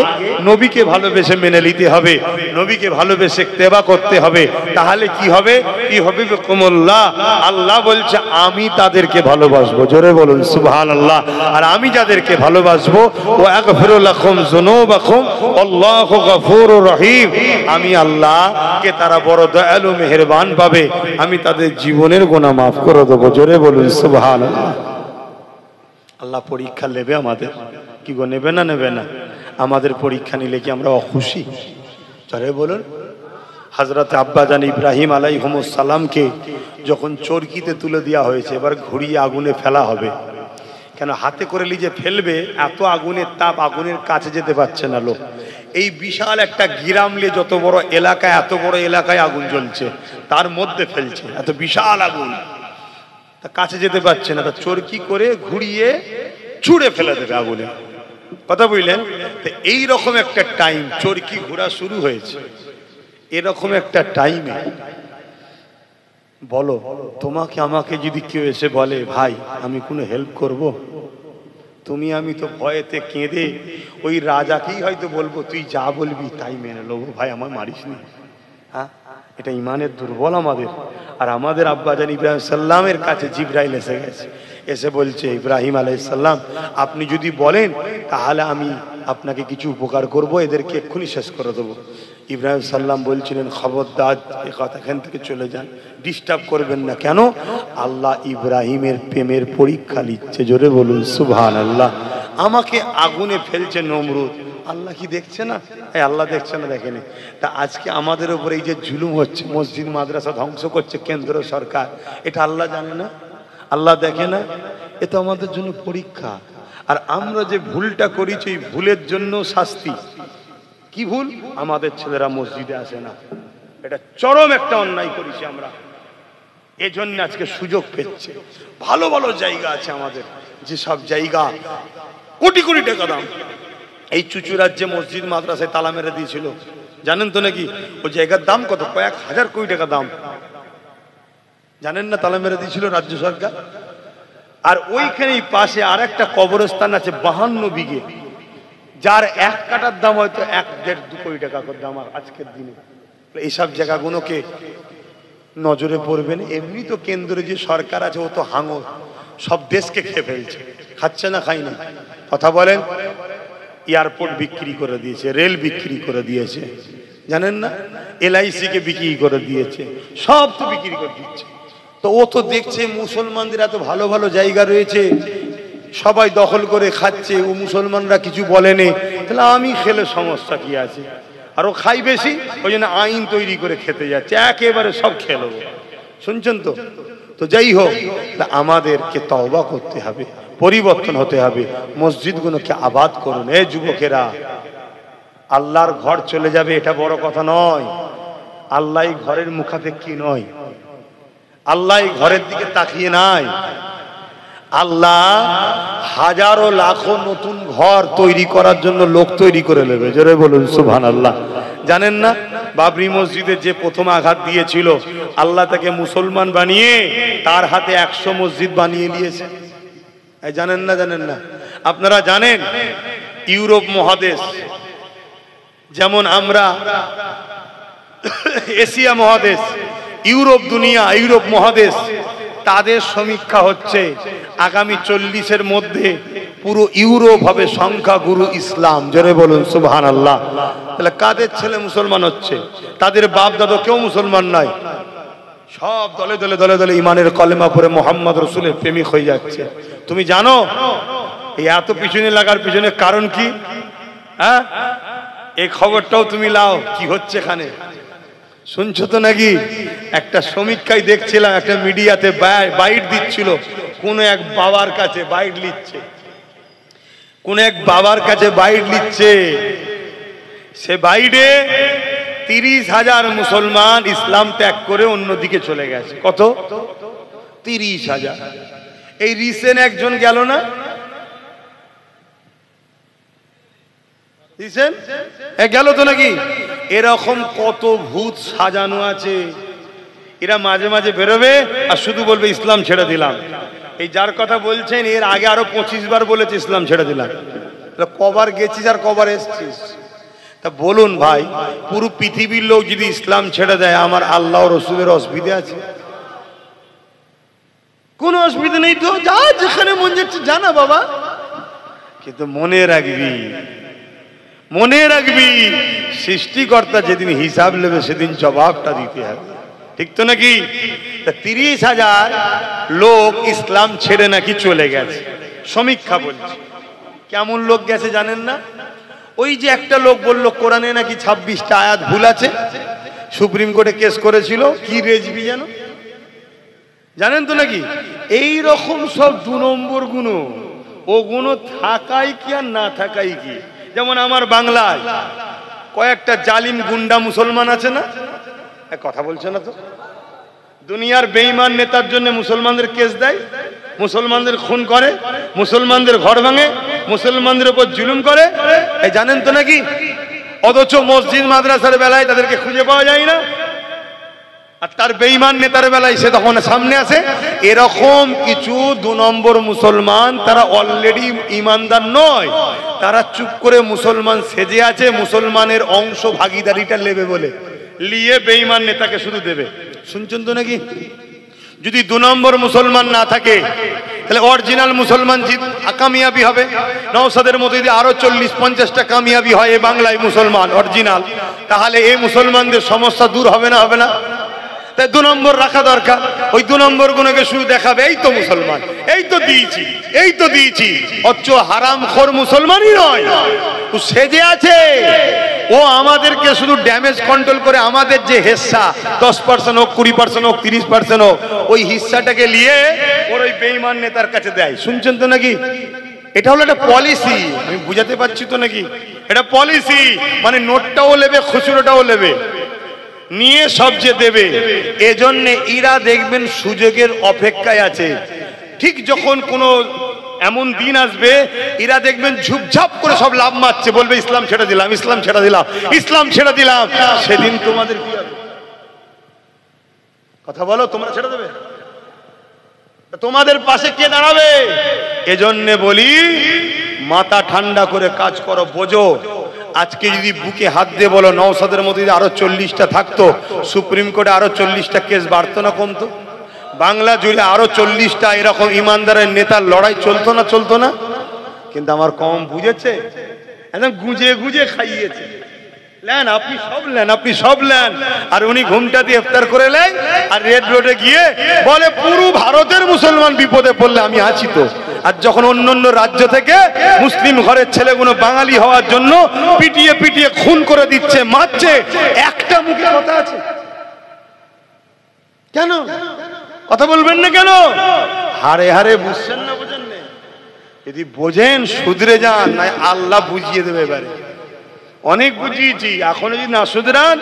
নবীকে ভালোবেসে মেনে নিতে হবে, নবীকে ভালোবেসে ইত্তেবা করতে হবে। তাহলে কি হবে? কি হবে? বিকুমুল্লাহ। আল্লাহ বলছে আমি তাদেরকে ভালোবাসবো। জোরে বলুন সুবহানাল্লাহ। আর আমি যাদেরকে ভালোবাসবো, ওয়া ইয়াগফিরু লাকুম যুনুবাকুম আল্লাহু গফুরুর রহিম। আমি আল্লাহকে তারা বড় দয়ালু মেহেরবান পাবে, আমি তাদের জীবনের গুনাহ মাফ করে দেবো। জোরে বলুন সুবহানাল্লাহ। আল্লাহ পরীক্ষা নেবে আমাদের, কি গো নেবে না নেবে না? আমাদের পরীক্ষা নিলে কি আমরা অখুশি? জোরে বলুন। হযরত আব্বাজান ইব্রাহিম আলাইহিস সালামকে যখন চরকিতে তুলে দেওয়া হয়েছে, এবার ঘুরিয়ে আগুনে ফেলা হবে, কেন হাতে করে লিজে ফেলবে, এত আগুনের তাপ, আগুনের কাছে যেতে পারছে না লোক। এই বিশাল একটা গিরামলে যত বড় এলাকায়, এত বড় এলাকায় আগুন জ্বলছে, তার মধ্যে ফেলছে এত বিশাল আগুন, তা কাছে যেতে পারছে না, তা চরকি করে ঘুরিয়ে ছুঁড়ে ফেলে দেবে আগুনে। কথা বুঝলেন? তো এইরকম একটা টাইম চরকি ঘোরা শুরু হয়েছে। এরকম একটা টাইমে বলো, তোমাকে আমাকে যদি কেউ এসে বলে ভাই আমি কোনো হেল্প করব, তুমি আমি তো ভয়েতে কেঁদে ওই রাজাকেই হয়তো বলবো তুই যা বলবি তাই মেনে নেবো, ভাই আমার মারিস নি। হ্যাঁ, এটা ইমানের দুর্বল আমাদের। আর আমাদের আব্বাজান ইব্রাহিম সাল্লামের কাছে জিবরাইল এসে গেছে, এসে বলছে ইব্রাহিম আলাইহিস সালাম আপনি যদি বলেন তাহলে আমি আপনাকে কিছু উপকার করব, এদেরকে এক্ষুনি শেষ করে দেবো। ইব্রাহিম সাল্লাম বলছিলেন খবরদার এ কথা, এখান থেকে চলে যান, ডিস্টার্ব করবেন না। কেন? আল্লাহ ইব্রাহিমের প্রেমের পরীক্ষা নিচ্ছে। জোরে বলুন সুবহানাল্লাহ। আমাকে আগুনে ফেলছে নমরুদ, আল্লাহ কি দেখছে না? এই আল্লাহ দেখছে না, দেখেনি? তা আজকে আমাদের উপরে এই যে জুলুম হচ্ছে, মসজিদ মাদ্রাসা ধ্বংস করছে কেন্দ্র সরকার, এটা আল্লাহ জানে না? আল্লাহ দেখে না? এ তো আমাদের জন্য পরীক্ষা। আর আমরা যে ভুলটা করেছি, এই ভুলের জন্য শাস্তি। কি ভুল? আমাদের ছেলেরা মসজিদে আসে না, এটা চরম একটা অন্যায় করেছি আমরা। এজন্য আজকে সুযোগ পেচ্ছে। ভালো ভালো জায়গা আছে আমাদের, যে সব জায়গা কোটি কোটি টাকা দাম। এই চুচুড়ার যে মসজিদ মাদ্রাসায় তালা মেরে দিয়েছিল, জানেন তো নাকি? ওই জায়গার দাম কত? কয়েক হাজার কোটি টাকা দাম, জানেন না? তালা মেরে দিয়েছিল রাজ্য সরকার। আর ওইখানেই পাশে আর একটা কবরস্থান আছে 52 বিঘে, যার এক কাটার দাম হয়তো 1-1.5-2 কোটি টাকা করে দাম আজকের দিনে। এইসব জায়গাগুলোকে নজরে পড়বেন। এমনি তো কেন্দ্রে যে সরকার আছে ও তো হাঙর, সব দেশকে খেয়ে ফেলছে। খাচ্ছে না? খাই না? কথা বলেন। এয়ারপোর্ট বিক্রি করে দিয়েছে, রেল বিক্রি করে দিয়েছে, জানেন না? LIC কে বিক্রি করে দিয়েছে, সব তো বিক্রি করে দিচ্ছে। তো ও তো দেখছে মুসলমানদের এত ভালো ভালো জায়গা রয়েছে, সবাই দখল করে খাচ্ছে, ও মুসলমানরা কিছু বলেনি, তাহলে আমি খেলে সমস্যা কি আছে? আর ও খাই বেশি, ওই জন্য আইন তৈরি করে খেতে যাচ্ছে, একেবারে সব খেলো। শুনছেন তো? তো যাই হোক, আমাদেরকে তওবা করতে হবে, পরিবর্তন হতে হবে। মসজিদগুলোকে আবাদ করুন। এই যুবকেরা, আল্লাহর ঘর চলে যাবে এটা বড় কথা নয়, আল্লাহ ঘরের মুখাপেক্ষী নয়, আল্লাহ ঘরের দিকে তাকিয়ে নাই। আল্লাহ হাজারো লাখো নতুন ঘর তৈরি করার জন্য লোক তৈরি করে নেবে। জোরে বলুন সুবহানাল্লাহ। জানেন না, বাবরি মসজিদে যে প্রথম আঘাত দিয়েছিল, আল্লাহ তাকে মুসলমান বানিয়ে তার হাতে 100 মসজিদ বানিয়ে দিয়েছে। জানেন না? জানেন না? আপনারা জানেন ইউরোপ মহাদেশ, যেমন আমরা এশিয়া মহাদেশ, ইউরোপ দুনিয়া, ইউরোপ মহাদেশ, তাদের সমীক্ষা হচ্ছে আগামী 40-এর মধ্যে পুরো ইউরোপ হবে সংখ্যাগুরু ইসলাম। জোরে বলুন সুবহানাল্লাহ। তাহলে কাদের ছেলে মুসলমান হচ্ছে? তাদের বাপ দাদা কেউ মুসলমান নাই, সব দলে দলে দলে দলে ইমানের কলেমা পড়ে মোহাম্মদ রসুলের প্রেমিক হয়ে যাচ্ছে। তুমি জানো এই এত পিছনে লাগার পিছনে কারণ কি? হ্যাঁ, এই খবরটাও তুমি লাও, কি হচ্ছে এখানে শুনছো তো নাকি? একটা সমীক্ষায় দেখছিলাম, একটা মিডিয়াতে বাইট দিচ্ছিল, কোন এক বাবার কাছে বাইট লিখছে, কোন এক বাবার কাছে বাইট লিখছে। সে বাইটে 30,000 মুসলমান ইসলাম ত্যাগ করে অন্যদিকে চলে গেছে। কত? 30,000। এই রিসেন্ট একজন গেল না, গেল তো নাকি? এরকম কত ভূত সাজানো আছে, এরা মাঝে মাঝে বেরোবে আর শুধু বলবে ইসলাম ছেড়ে দিলাম। এই যার কথা বলছেন, এর আগে আরো 25 বার বলেছে ইসলাম ছেড়ে দিলাম। কবার গেছিস আর কবার এসছিস? তা বলুন ভাই, পুরো পৃথিবীর লোক যদি ইসলাম ছেড়ে দেয়, আমার আল্লাহ রসুলের অসুবিধা আছে? কোন অসুবিধা নেই তো, যা যেখানে মন যাচ্ছে জানা বাবা। কিন্তু মনে রাখবি, মনে রাখবি, সৃষ্টিকর্তা যেদিন হিসাব নেবে সেদিন জবাবটা দিতে হবে। ঠিক তো নাকি? 30,000 লোক ইসলাম ছেড়ে নাকি চলে গেছে, সমীক্ষা বলছে। কেমন লোক গেছে জানেন না? ওই যে একটা লোক বলল কোরআনে নাকি 26টা আয়াত ভুল আছে, সুপ্রিম কোর্টে কেস করেছিল, কি রেজবি যেন, জানেন তো নাকি? এই রকম সব 2 নম্বর গুণ, ও গুণ থাকাই কি আর না থাকাই কি। যেমন আমার বাংলায় কয়েকটা জালিম গুন্ডা মুসলমান আছে না, কথা বলছে না তো। দুনিয়ার বেঈমান নেতার জন্য মুসলমানদের কেস দেয়, মুসলমানদের খুন করে, মুসলমানদের ঘর ভাঙে, মুসলমানদের উপর জুলুম করে, এই জানেন তো নাকি? অথচ মসজিদ মাদ্রাসার বেলায় তাদেরকে খুঁজে পাওয়া যায় না, আর তার বেঈমান নেতার বেলায় সে তখন সামনে আসে। এরকম কিছু 2 নম্বর মুসলমান, তারা অলরেডি ইমানদার নয়, তারা চুপ করে মুসলমান সেজে আছে, মুসলমানের অংশ ভাগিদারিটা নেবে বলে লিয়ে বেঈমান নেতাকে শুধু দেবে। শুনছেন তো নাকি? যদি 2 নম্বর মুসলমান না থাকে তাহলে অরিজিনাল মুসলমান কামিয়াবি হবে। নওশাদের মতো যদি আরো 40-50টা কামিয়াবি হয় এই বাংলায় মুসলমান অরিজিনাল, তাহলে এই মুসলমানদের সমস্যা দূর হবে না? হবে না? তাই 2 নম্বর রাখা দরকার। ওই 2 নম্বর গুলোকে শুধু দেখাবে এই তো মুসলমান, এই তো দিয়েছি, এই তো দিয়েছি, অথচ হারামখোর মুসলমানই নয়, ও সেজে আছে। ও আমাদেরকে শুধু ড্যামেজ কন্ট্রোল করে আমাদের যে হিস্সা 10% হোক, 20% হোক, 30% হোক, ওই হিস্সাটাকে নিয়ে ওর ওই বেঈমান নেতার কাছে দেয়। শুনছেন তো নাকি? এটা হলো একটা পলিসি। আমি বুঝাতে পারছি তো নাকি? এটা পলিসি, মানে নোটটাও নেবে, খুচরোটাও নেবে, নিয়ে সব যে দেবে। এজন্য এরা দেখবেন সুযোগের অপেক্ষায় আছে। ঠিক যখন কোনো এমন দিন আসবে, এরা দেখবেন ঝুপঝাপ করে সব লাভ মারছে, বলবে ইসলাম ছেড়ে দিলাম, ইসলাম ছেড়ে দিলাম, ইসলাম ছেড়ে দিলাম। সেদিন তোমাদের কি হবে? কথা বলো, তোমরা ছেড়ে দেবে? তোমাদের পাশে কে দাঁড়াবে? এজন্য বলি, মাথা ঠান্ডা করে কাজ করো, বোঝো। আজকে যদি বুকে হাত দিয়ে বলো নওশাদের মতো যদি আরো 40টা থাকতো, সুপ্রিম কোর্টে আরো 40টা কেস বাড়তো না কমতো? বাংলা জুড়ে আরো 40টা এরকম ইমানদারের নেতার লড়াই চলতো না? চলতো না? কিন্তু আমার কম বুঝেছে, একদম গুঁজে গুঁজে খাইয়েছে। লেন আপনি সব লেন, আপনি সব লেন, আর উনি ঘুমটা দিয়ে ইফতার করে নেন, আর রেড রোডে গিয়ে বলে পুরো ভারতের মুসলমান বিপদে পড়লে আমি আছি তো। আর যখন অন্য অন্য রাজ্য থেকে মুসলিম ঘরের ছেলেগুলো বাঙালি হওয়ার জন্য পিটিয়ে পিটিয়ে খুন করে দিচ্ছে, মারছে, একটা মুখে কথা আছে কেন? কথা বলবেন না কেন? হারে হারে বুঝছেন না, বোঝেন না? যদি বোঝেন শুধরে যান, না আল্লাহ বুঝিয়ে দেবে। এবারে অনেক বুঝিয়েছি, এখনো যদি না শুধরান,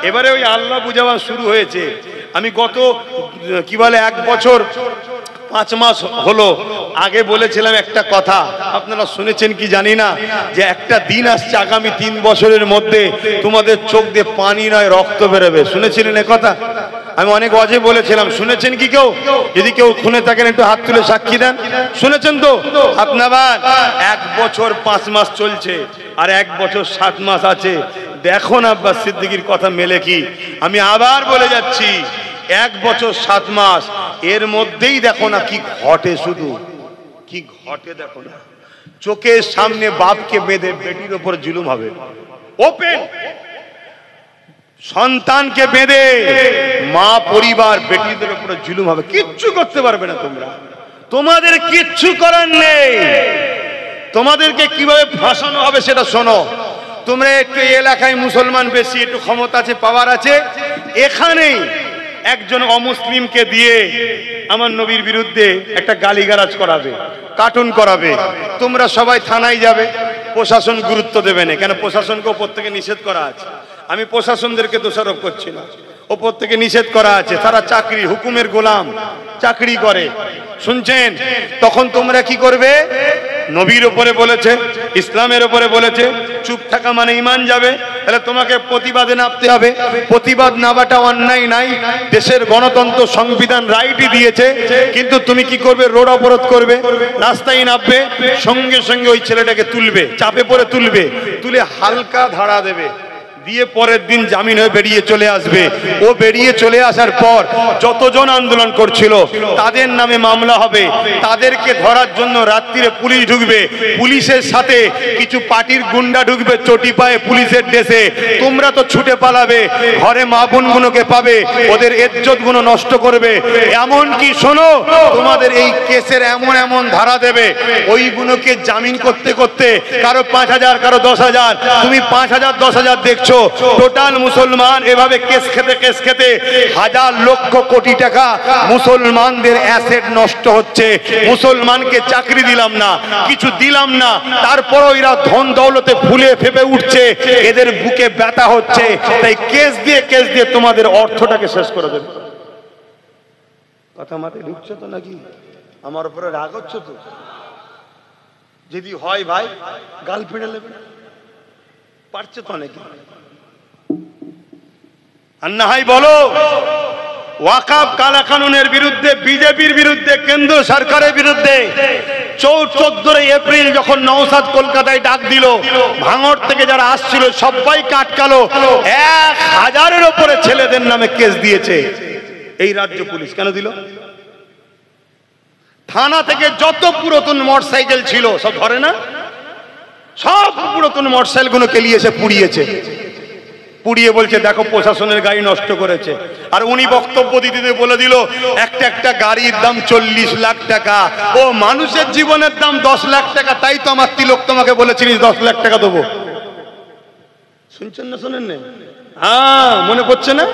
এবারে ওই আল্লাহ বুঝাওয়া শুরু হয়েছে। আমি গত 1 বছর 5 মাস হলো আগে বলেছিলাম একটা কথা, আপনারা শুনেছেন কি জানি না, যে একটা দিন আসছে আগামী 3 বছরের মধ্যে তোমাদের চোখ দিয়ে পানি নয় রক্ত বেরোবে। শুনেছিলেন এ কথা? আমি অনেক ওয়াজে বলেছিলাম, শুনেছেন কি কেউ? যদি কেউ শুনে থাকেন একটু হাত তুলে সাক্ষী দেন। শুনেছেন তো? আপনার 1 বছর 5 মাস চলছে, আর 1 বছর 7 মাস আছে। দেখো না আব্বাস সিদ্দিকীর কথা মেলে কি? আমি আবার বলে যাচ্ছি, 1 বছর 7 মাস এর মধ্যেই দেখো না কি ঘটে, শুধু কি ঘটে দেখো না। চোখের সামনে বাপকে বেঁধে বেটির উপর জুলুম হবে, ওপেন। সন্তানকে বেঁধে মা পরিবার বেটিদের উপর জুলুম হবে, কিচ্ছু করতে পারবে না তোমরা। তোমাদের কিচ্ছু করার নেই। তোমাদেরকে কিভাবে ফাঁসানো হবে সেটা শোনো। তোমরা একটু এলাকায় মুসলমান বেশি, একটু ক্ষমতা আছে, পাওয়ার আছে, এখানেই একজন অমুসলিমকে দিয়ে আমার নবীর বিরুদ্ধে একটা গালিগালাজ করাবে, কার্টুন করাবে। তোমরা সবাই থানায় যাবে, প্রশাসন গুরুত্ব দেবে না। কেন? প্রশাসনকে ওপর থেকে নিষেধ করা আছে। আমি প্রশাসনদেরকে দোষারোপ করছি না, ওপর থেকে নিষেধ করা আছে। তারা চাকরি, হুকুমের গোলাম, চাকরি করে। শুনছেন? তখন তোমরা কি করবে? নবীর উপরে বলেছে, ইসলামের উপরে বলেছে, চুপ থাকা মানে ঈমান যাবে। তাহলে তোমাকে প্রতিবাদে নামতে হবে। প্রতিবাদ নামাটা অন্যায় নাই, দেশের গণতন্ত্র সংবিধান রাইটই দিয়েছে। কিন্তু তুমি কি করবে? রোড অবরোধ করবে, রাস্তায় নামবে, সঙ্গে সঙ্গে ওই ছেলেটাকে তুলবে, চাপে পড়ে তুলবে, তুলে হালকা ধারা দেবে, দিয়ে পরের দিন জামিন হয়ে বেরিয়ে চলে আসবে। ও বেরিয়ে চলে আসার পর যতজন আন্দোলন করছিল তাদের নামে মামলা হবে। তাদেরকে ধরার জন্য রাত্রিরে পুলিশ ঢুকবে, পুলিশের সাথে কিছু পার্টির গুন্ডা ঢুকবে চটি পায়ে পুলিশের ড্রেসে। তোমরা তো ছুটে পালাবে, ঘরে মা বোনগুলোকে পাবে, ওদের ইজ্জত গুলো নষ্ট করবে। এমন কি শোনো, তোমাদের এই কেসের এমন এমন ধারা দেবে, ওইগুলোকে জামিন করতে করতে কারো 5,000, কারো 10,000, তুমি 5,000 10,000 দেখছো, দিচ্ছ। টোটাল মুসলমান এভাবে কেস খেতে হাজার লক্ষ কোটি টাকা মুসলমানদের অ্যাসেট নষ্ট হচ্ছে। মুসলমানকে চাকরি দিলাম না, কিছু দিলাম না, তারপরও এরা ধন দৌলতে ফুলে ফেপে উঠছে, এদের বুকে ব্যথা হচ্ছে। তাই কেস দিয়ে তোমাদের অর্থটাকে শেষ করে দেবে। কথা মাথায় ঢুকছে তো নাকি? আমার উপরে রাগ হচ্ছে তো? যদি হয় ভাই গাল ফেড়ে নেবে, পারছে তো নাকি? আর না হয় বলো ওয়াকাফ কালা কানুনের বিরুদ্ধে, বিজেপির বিরুদ্ধে, কেন্দ্র সরকারের বিরুদ্ধে 14 এপ্রিল যখন নওশাদ কলকাতায় ডাক দিল, ভাঙড় থেকে যারা আসছিল সবাইকে আটকালো। 1000-এর উপরে ছেলেদের নামে কেস দিয়েছে এই রাজ্য পুলিশ। কেন দিল? থানা থেকে যত পুরাতন মোটরসাইকেল ছিল সব ধরে না, সব পুরাতন মোটরসাইকেল গুলো কেলিয়েছে, পুড়িয়ে বলছে দেখো প্রশাসনের গাড়ি নষ্ট করেছে। আর উনি বক্তব্য দিতে বলে দিল একটা গাড়ির দাম 40 লাখ টাকা, ও মানুষের জীবনের দাম 10 লাখ টাকা, তাই তো আমার তিলক তোমাকে বলেছিস 10 লাখ টাকা দেবো। শুনছেন না শোনেন না? হ্যাঁ, মনে পড়ছে না?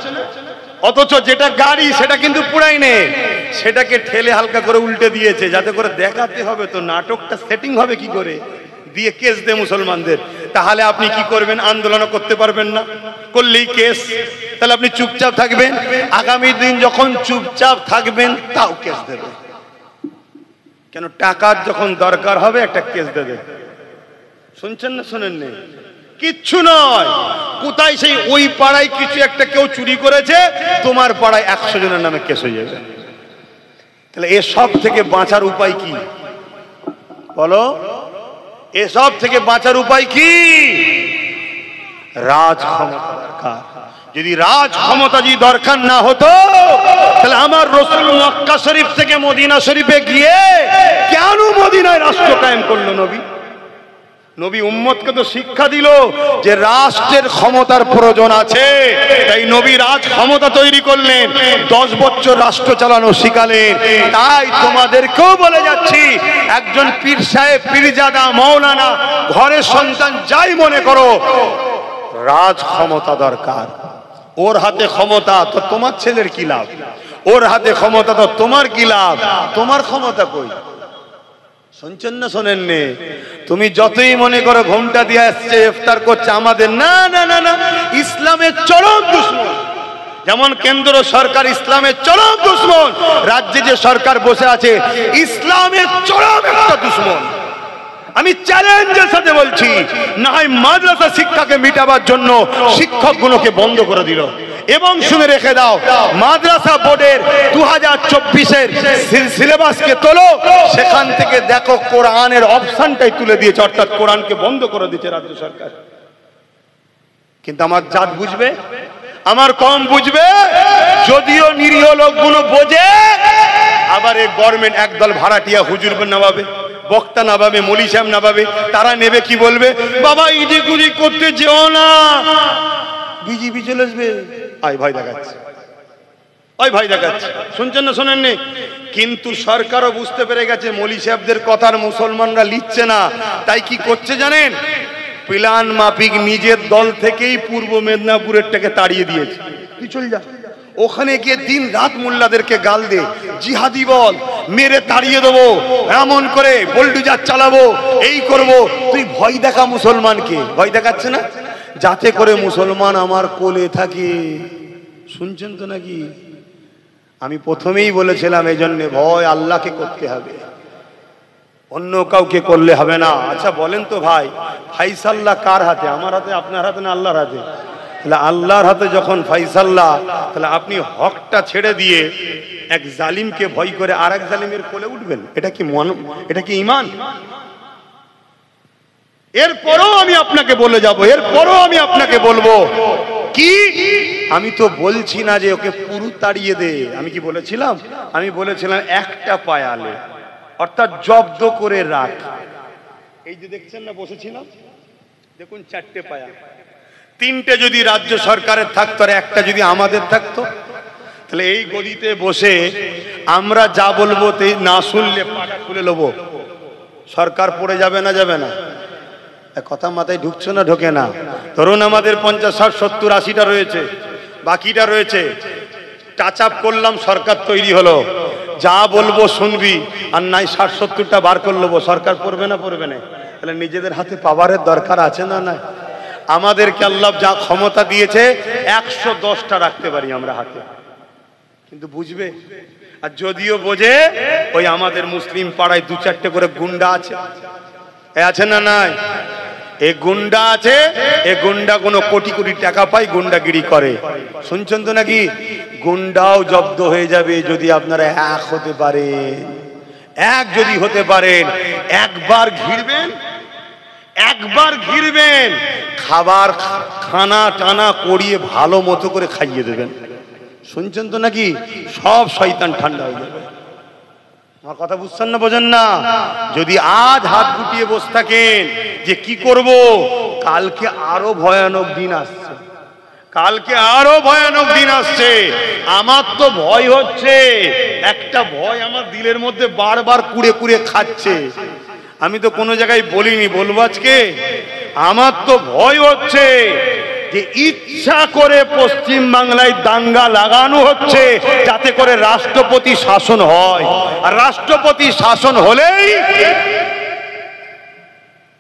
অথচ যেটা গাড়ি সেটা কিন্তু পুরাই নেই, সেটাকে ঠেলে হালকা করে উল্টে দিয়েছে, যাতে করে দেখাতে হবে তো নাটকটা সেটিং হবে কি করে, দিয়ে কেস দে মুসলমানদের। তাহলে আপনি কি করবেন? আন্দোলন করতে পারবেন না, করলেই কেস। তাহলে আপনি চুপচাপ থাকবেন, আগামী দিন যখন চুপচাপ থাকবেন তাও কেস দেবে। কেন? টাকার যখন দরকার হবে একটা কেস দেবে। শুনছেন না শোনেন না? কিচ্ছু নয়, কোথায় সেই ওই পাড়ায় কিছু একটা কেউ চুরি করেছে, তোমার পাড়ায় 100 জনের নামে কেস হয়ে যাবে। তাহলে এসব থেকে বাঁচার উপায় কি বলো? এসব থেকে বাঁচার উপায় কি? রাজ ক্ষমতা দরকার। যদি রাজ ক্ষমতা যদি দরকার না হতো, তাহলে আমার রাসূল মক্কা শরীফ থেকে মদিনা শরীফে গিয়ে কেন মদিনায় রাষ্ট্র কায়েম করলো? নবী উম্মতকে তো শিক্ষা দিল যে রাষ্ট্রের ক্ষমতার প্রয়োজন আছে, তাই নবী রাজ ক্ষমতা তৈরি করলেন, 10 বছর রাষ্ট্র চালানো শিখালেন। তাই তোমাদেরকেও বলে যাচ্ছি, একজন পীর সাহেব, পীরজাদা, মৌলানা, ঘরের সন্তান যাই মনে করো, রাজ ক্ষমতা দরকার। ওর হাতে ক্ষমতা তো তোমার ছেলের কি লাভ? ওর হাতে ক্ষমতা তো তোমার কি লাভ? তোমার ক্ষমতা কই? শুনছেন না শোনেন নে? তুমি যতই মনে করো ঘোমটা দিয়ে আসছে, ইফতার করছে, আমাদের না না না না, ইসলামের চরম দুশমন। যেমন কেন্দ্র সরকার ইসলামের চরম দুশমন, রাজ্যে যে সরকার বসে আছে ইসলামের চরম একটা দুশমন। আমি চ্যালেঞ্জের সাথে বলছি, না হয় মাদ্রাসা শিক্ষাকে মিটাবার জন্য শিক্ষকগুলোকে বন্ধ করে দিল। এবং শুনে রেখে দাও, মাদ্রাসা বোর্ডের 2024-এর সিলেবাসকে তোলো, সেখান থেকে দেখো কোরআনের অপশনটাই তুলে দিয়েছে, অর্থাৎ কোরআনকে বন্ধ করে দিয়েছে রাজ্য সরকার। কিন্তু আমার জাত বুঝবে, আমার কম বুঝবে, যদিও নিরীহ লোকগুলো বোঝে। আবার এই গভর্নমেন্ট একদল ভাড়াটিয়া হুজুর নামাবে, বক্তা নামাবে, মৌলী সাহেব নামাবে, তারা নেবে কি বলবে? বাবা ইজি গুজি করতে যেও না, বিজেপি চলে আসবে। আয় ভাই দেখাচ্ছে, ওই ভাই দেখাচ্ছে। শুনছেন না শোনেন নি? কিন্তু সরকারও বুঝতে পেরে গেছে মৌলী সাহেবদের কথার মুসলমানরা লিখছে না, তাই কি করছে জানেন? প্ল্যান মাফিক নিজের দল থেকেই পূর্ব মেদিনীপুরেরটাকে তাড়িয়ে দিয়েছে। তুই চল যা, ওখানে গিয়ে দিন রাত মোল্লাদেরকে গাল দে, জিহাদি বল, মেরে তাড়িয়ে দেবো, এমন করে বোল্ডুজার চালাবো, এই করব। তুই ভয় দেখা মুসলমানকে, ভয় দেখাচ্ছে না, যাতে করে মুসলমান আমার কোলে থাকে। শুনছেন তো নাকি? আমি প্রথমেই বলেছিলাম এই জন্য ভয় আল্লাহকে করতে হবে, অন্য কাউকে করলে হবে না। আচ্ছা বলেন তো ভাই, ফাইসাল্লাহ কার হাতে? আমার হাতে, আপনার হাতে না আল্লাহর হাতে? তাহলে আল্লাহর হাতে যখন ফাইসাল্লাহ, তাহলে আপনি হকটা ছেড়ে দিয়ে এক জালিমকে ভয় করে আর এক জালিমের কোলে উঠবেন? এটা কি ঈমান? এরপরও আমি আপনাকে বলে যাব, এরপরও আমি আপনাকে বলবো কি, আমি তো বলছি না যে ওকে পুরো তাড়িয়ে দে। আমি কি বলেছিলাম? আমি বলেছিলাম একটা পায়ালে, অর্থাৎ জব্দ করে রাখ। এই যে দেখছেন না বসেছিলাম, দেখুন 4টে পায়া, 3টে যদি রাজ্য সরকারের থাকতো আর একটা যদি আমাদের থাকতো, তাহলে এই গদিতে বসে আমরা যা বলবো না শুনলে পাটা খুলে নেবো। সরকার পড়ে যাবে না? যাবে না? কথা মাথায় ঢুকছে না? ঢোকে না? ধরুন আমাদের 50, 60, 70, 80টা রয়েছে, বাকিটা রয়েছে টাচ আপ করলাম, সরকার তৈরি হলো, যা বলবো শুনবি, আর নাই 60, 70টা বার করলো, সরকার পড়বে না পড়বে না? তাহলে নিজেদের হাতে পাওয়ারের দরকার আছে না? না, আমাদেরকে আল্লাহ যা ক্ষমতা দিয়েছে 110টা রাখতে পারি আমরা হাতে, কিন্তু বুঝবে? আর যদিও বোঝে, ওই আমাদের মুসলিম পাড়ায় 2-4টে করে গুন্ডা আছে, আছে না নাই? এই গুন্ডা আছে, এই গুন্ডা কোনো কোটি কোটি টাকা পায়, গুন্ডাগিরি করে, শুনছেন তো নাকি? গুন্ডাও জব্দ হয়ে যাবে যদি আপনারা এক হতে পারেন, এক যদি হতে পারেন। একবার ঘিরবেন, খাবার খানা টানা করিয়ে ভালো মতো করে খাইয়ে দেবেন, শুনছেন তো নাকি? সব শয়তান ঠান্ডা হয়ে যাবে। আমার কথা বুঝছেন না, বোঝেন না? যদি আজ হাত গুটিয়ে বসে থাকেন যে কি করব, কালকে আরো ভয়ানক দিন আসছে, কালকে আরো ভয়ানক দিন আসছে। আমার তো ভয় হচ্ছে, একটা ভয় আমার দিলের মধ্যে বারবার কুড়ে কুড়ে খাচ্ছে। আমি তো কোনো জায়গায় বলিনি, বলবো আজকে। আমার তো ভয় হচ্ছে যে ইচ্ছা করে পশ্চিম বাংলায় দাঙ্গা লাগানো হচ্ছে যাতে করে রাষ্ট্রপতি শাসন হয়, আর রাষ্ট্রপতি শাসন হলেই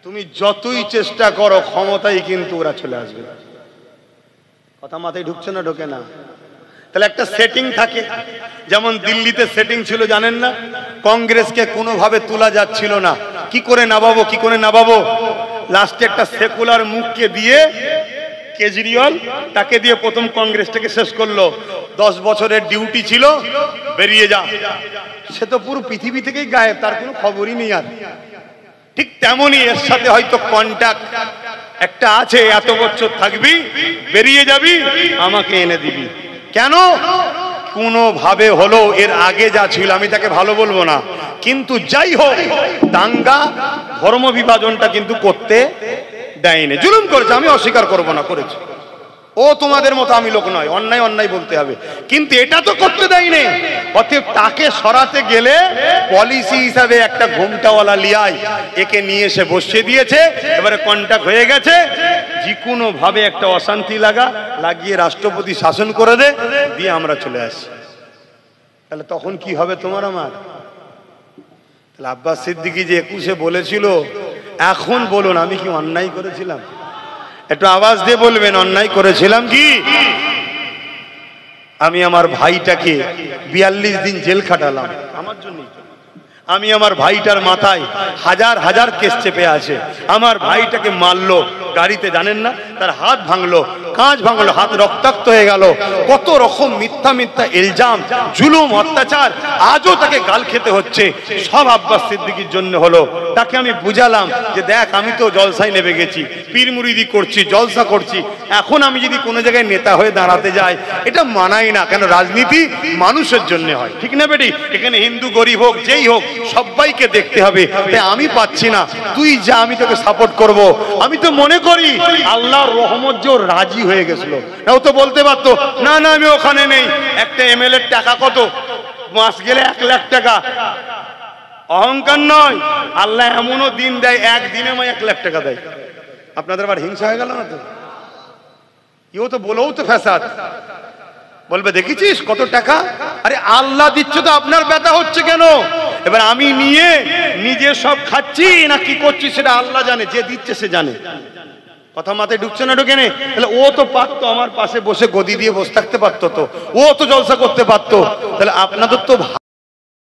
তুমি যতই চেষ্টা করো ক্ষমতায় কিন্তু ওরা চলে আসবে। কথা মাথায় ঢুকছে না? ঢোকে না? তাহলে একটা সেটিং থাকে, যেমন দিল্লিতে সেটিং ছিল জানেন না? কংগ্রেসকে কোনোভাবে তোলা যাচ্ছিল না, কি করে নামাবো, লাস্টে একটা সেকুলার মুখকে দিয়ে কেজরিওয়াল, তাকে দিয়ে প্রথম কংগ্রেসটাকে শেষ করলো। 10 বছরের ডিউটি ছিল, বেরিয়ে যা। সে তো পুরো পৃথিবী থেকেই গায়েব, তার কোনো খবরই নেই আর। ঠিক তেমনই এর সাথে হয়তো কন্টাক্ট একটা আছে, এত বছর থাকবি, বেরিয়ে যাবি, আমাকে এনে দিবি। কেন? কোনোভাবে হলো, এর আগে যা ছিল আমি তাকে ভালো বলবো না, কিন্তু যাই হোক দাঙ্গা ধর্ম বিভাজনটা কিন্তু করতে দেয়নি, জুলুম করেছে, আমি অস্বীকার করবো না, করেছে। ও তোমাদের মতো আমি লোক নয়, অন্যায় বলতে হবে, কিন্তু এটা তো করতে দেয়নি। অতএব তাকে সরাতে গেলে পলিসি হিসাবে একটা ঘুমটাওয়ালা লিয়াই, একে নিয়ে এসে বসিয়ে দিয়েছে। এবারে কন্টাক্ট হয়ে গেছে, যে কোনো ভাবে একটা অশান্তি লাগিয়ে রাষ্ট্রপতি শাসন করে দিয়ে আমরা চলে আসি। তাহলে তখন কি হবে তোমার আমার? তাহলে আব্বাস সিদ্দিকী যে 21-এ বলেছিল, এখন বলুন আমি কি অন্যায় করেছিলাম? একটু আওয়াজ দিয়ে বলবেন, অন্যায় করেছিলাম কি? আমি আমার ভাইটাকে 42 দিন জেল খাটালাম আমার জন্যই। আমি আমার ভাইটার মাথায় হাজার হাজার কেস চেপে আছে, আমার ভাইটাকে মারলো গাড়িতে, জানেন না? তার হাত ভাঙলো, কাঁচ ভাঙলো, হাত রক্তাক্ত হয়ে গেল। কত রকম মিথ্যা ইলজাম, জুলুম, অত্যাচার, আজও তাকে গাল খেতে হচ্ছে। সব আব্বাস সিদ্দিকীর জন্য হলো। তাকে আমি বুঝালাম যে দেখ, আমি তো জলসায় নেমে গেছি, পীর মুরিদি করছি, জলসা করছি, এখন আমি যদি কোনো জায়গায় নেতা হয়ে দাঁড়াতে যাই, এটা মানাই না। কেন? রাজনীতি মানুষের জন্য হয়, ঠিক না বেটি? এখানে হিন্দু গরিব হোক, যেই হোক, সবাইকে দেখতে হবে। তাই আমি পাচ্ছি না, তুই যা, আমি তোকে সাপোর্ট করব। আমি তো মনে করি আল্লাহর রহমত যে রাজি হয়ে গেছিল, ও তো বলতে পারতো না আমি ওখানে নেই। একটা এমএলএ এর টাকা কত? মাস গেলে 1 লাখ টাকা। অহংকার নয়, আল্লাহ এমনও দিন দেয়, একদিনে 1 লাখ টাকা দেয়। আপনাদের আবার হিংসা হয়ে গেল না তো? ইও তো বলেও তো ফ্যাসাদ, বলবে দেখেছিস কত টাকা? আরে আল্লাহ দিচ্ছে তো, আপনার ব্যথা হচ্ছে কেন? এবার আমি নিয়ে নিজে সব খাচ্ছি না কি করছি সেটা আল্লাহ জানে, যে দিচ্ছে সে জানে। কথা মাথায় ঢুকছে না? ঢুকে নেই? তাহলে ও তো পারতো আমার পাশে বসে গদি দিয়ে বসে থাকতে পারতো, তো ও তো জলসা করতে পারতো। তাহলে আপনাদের তো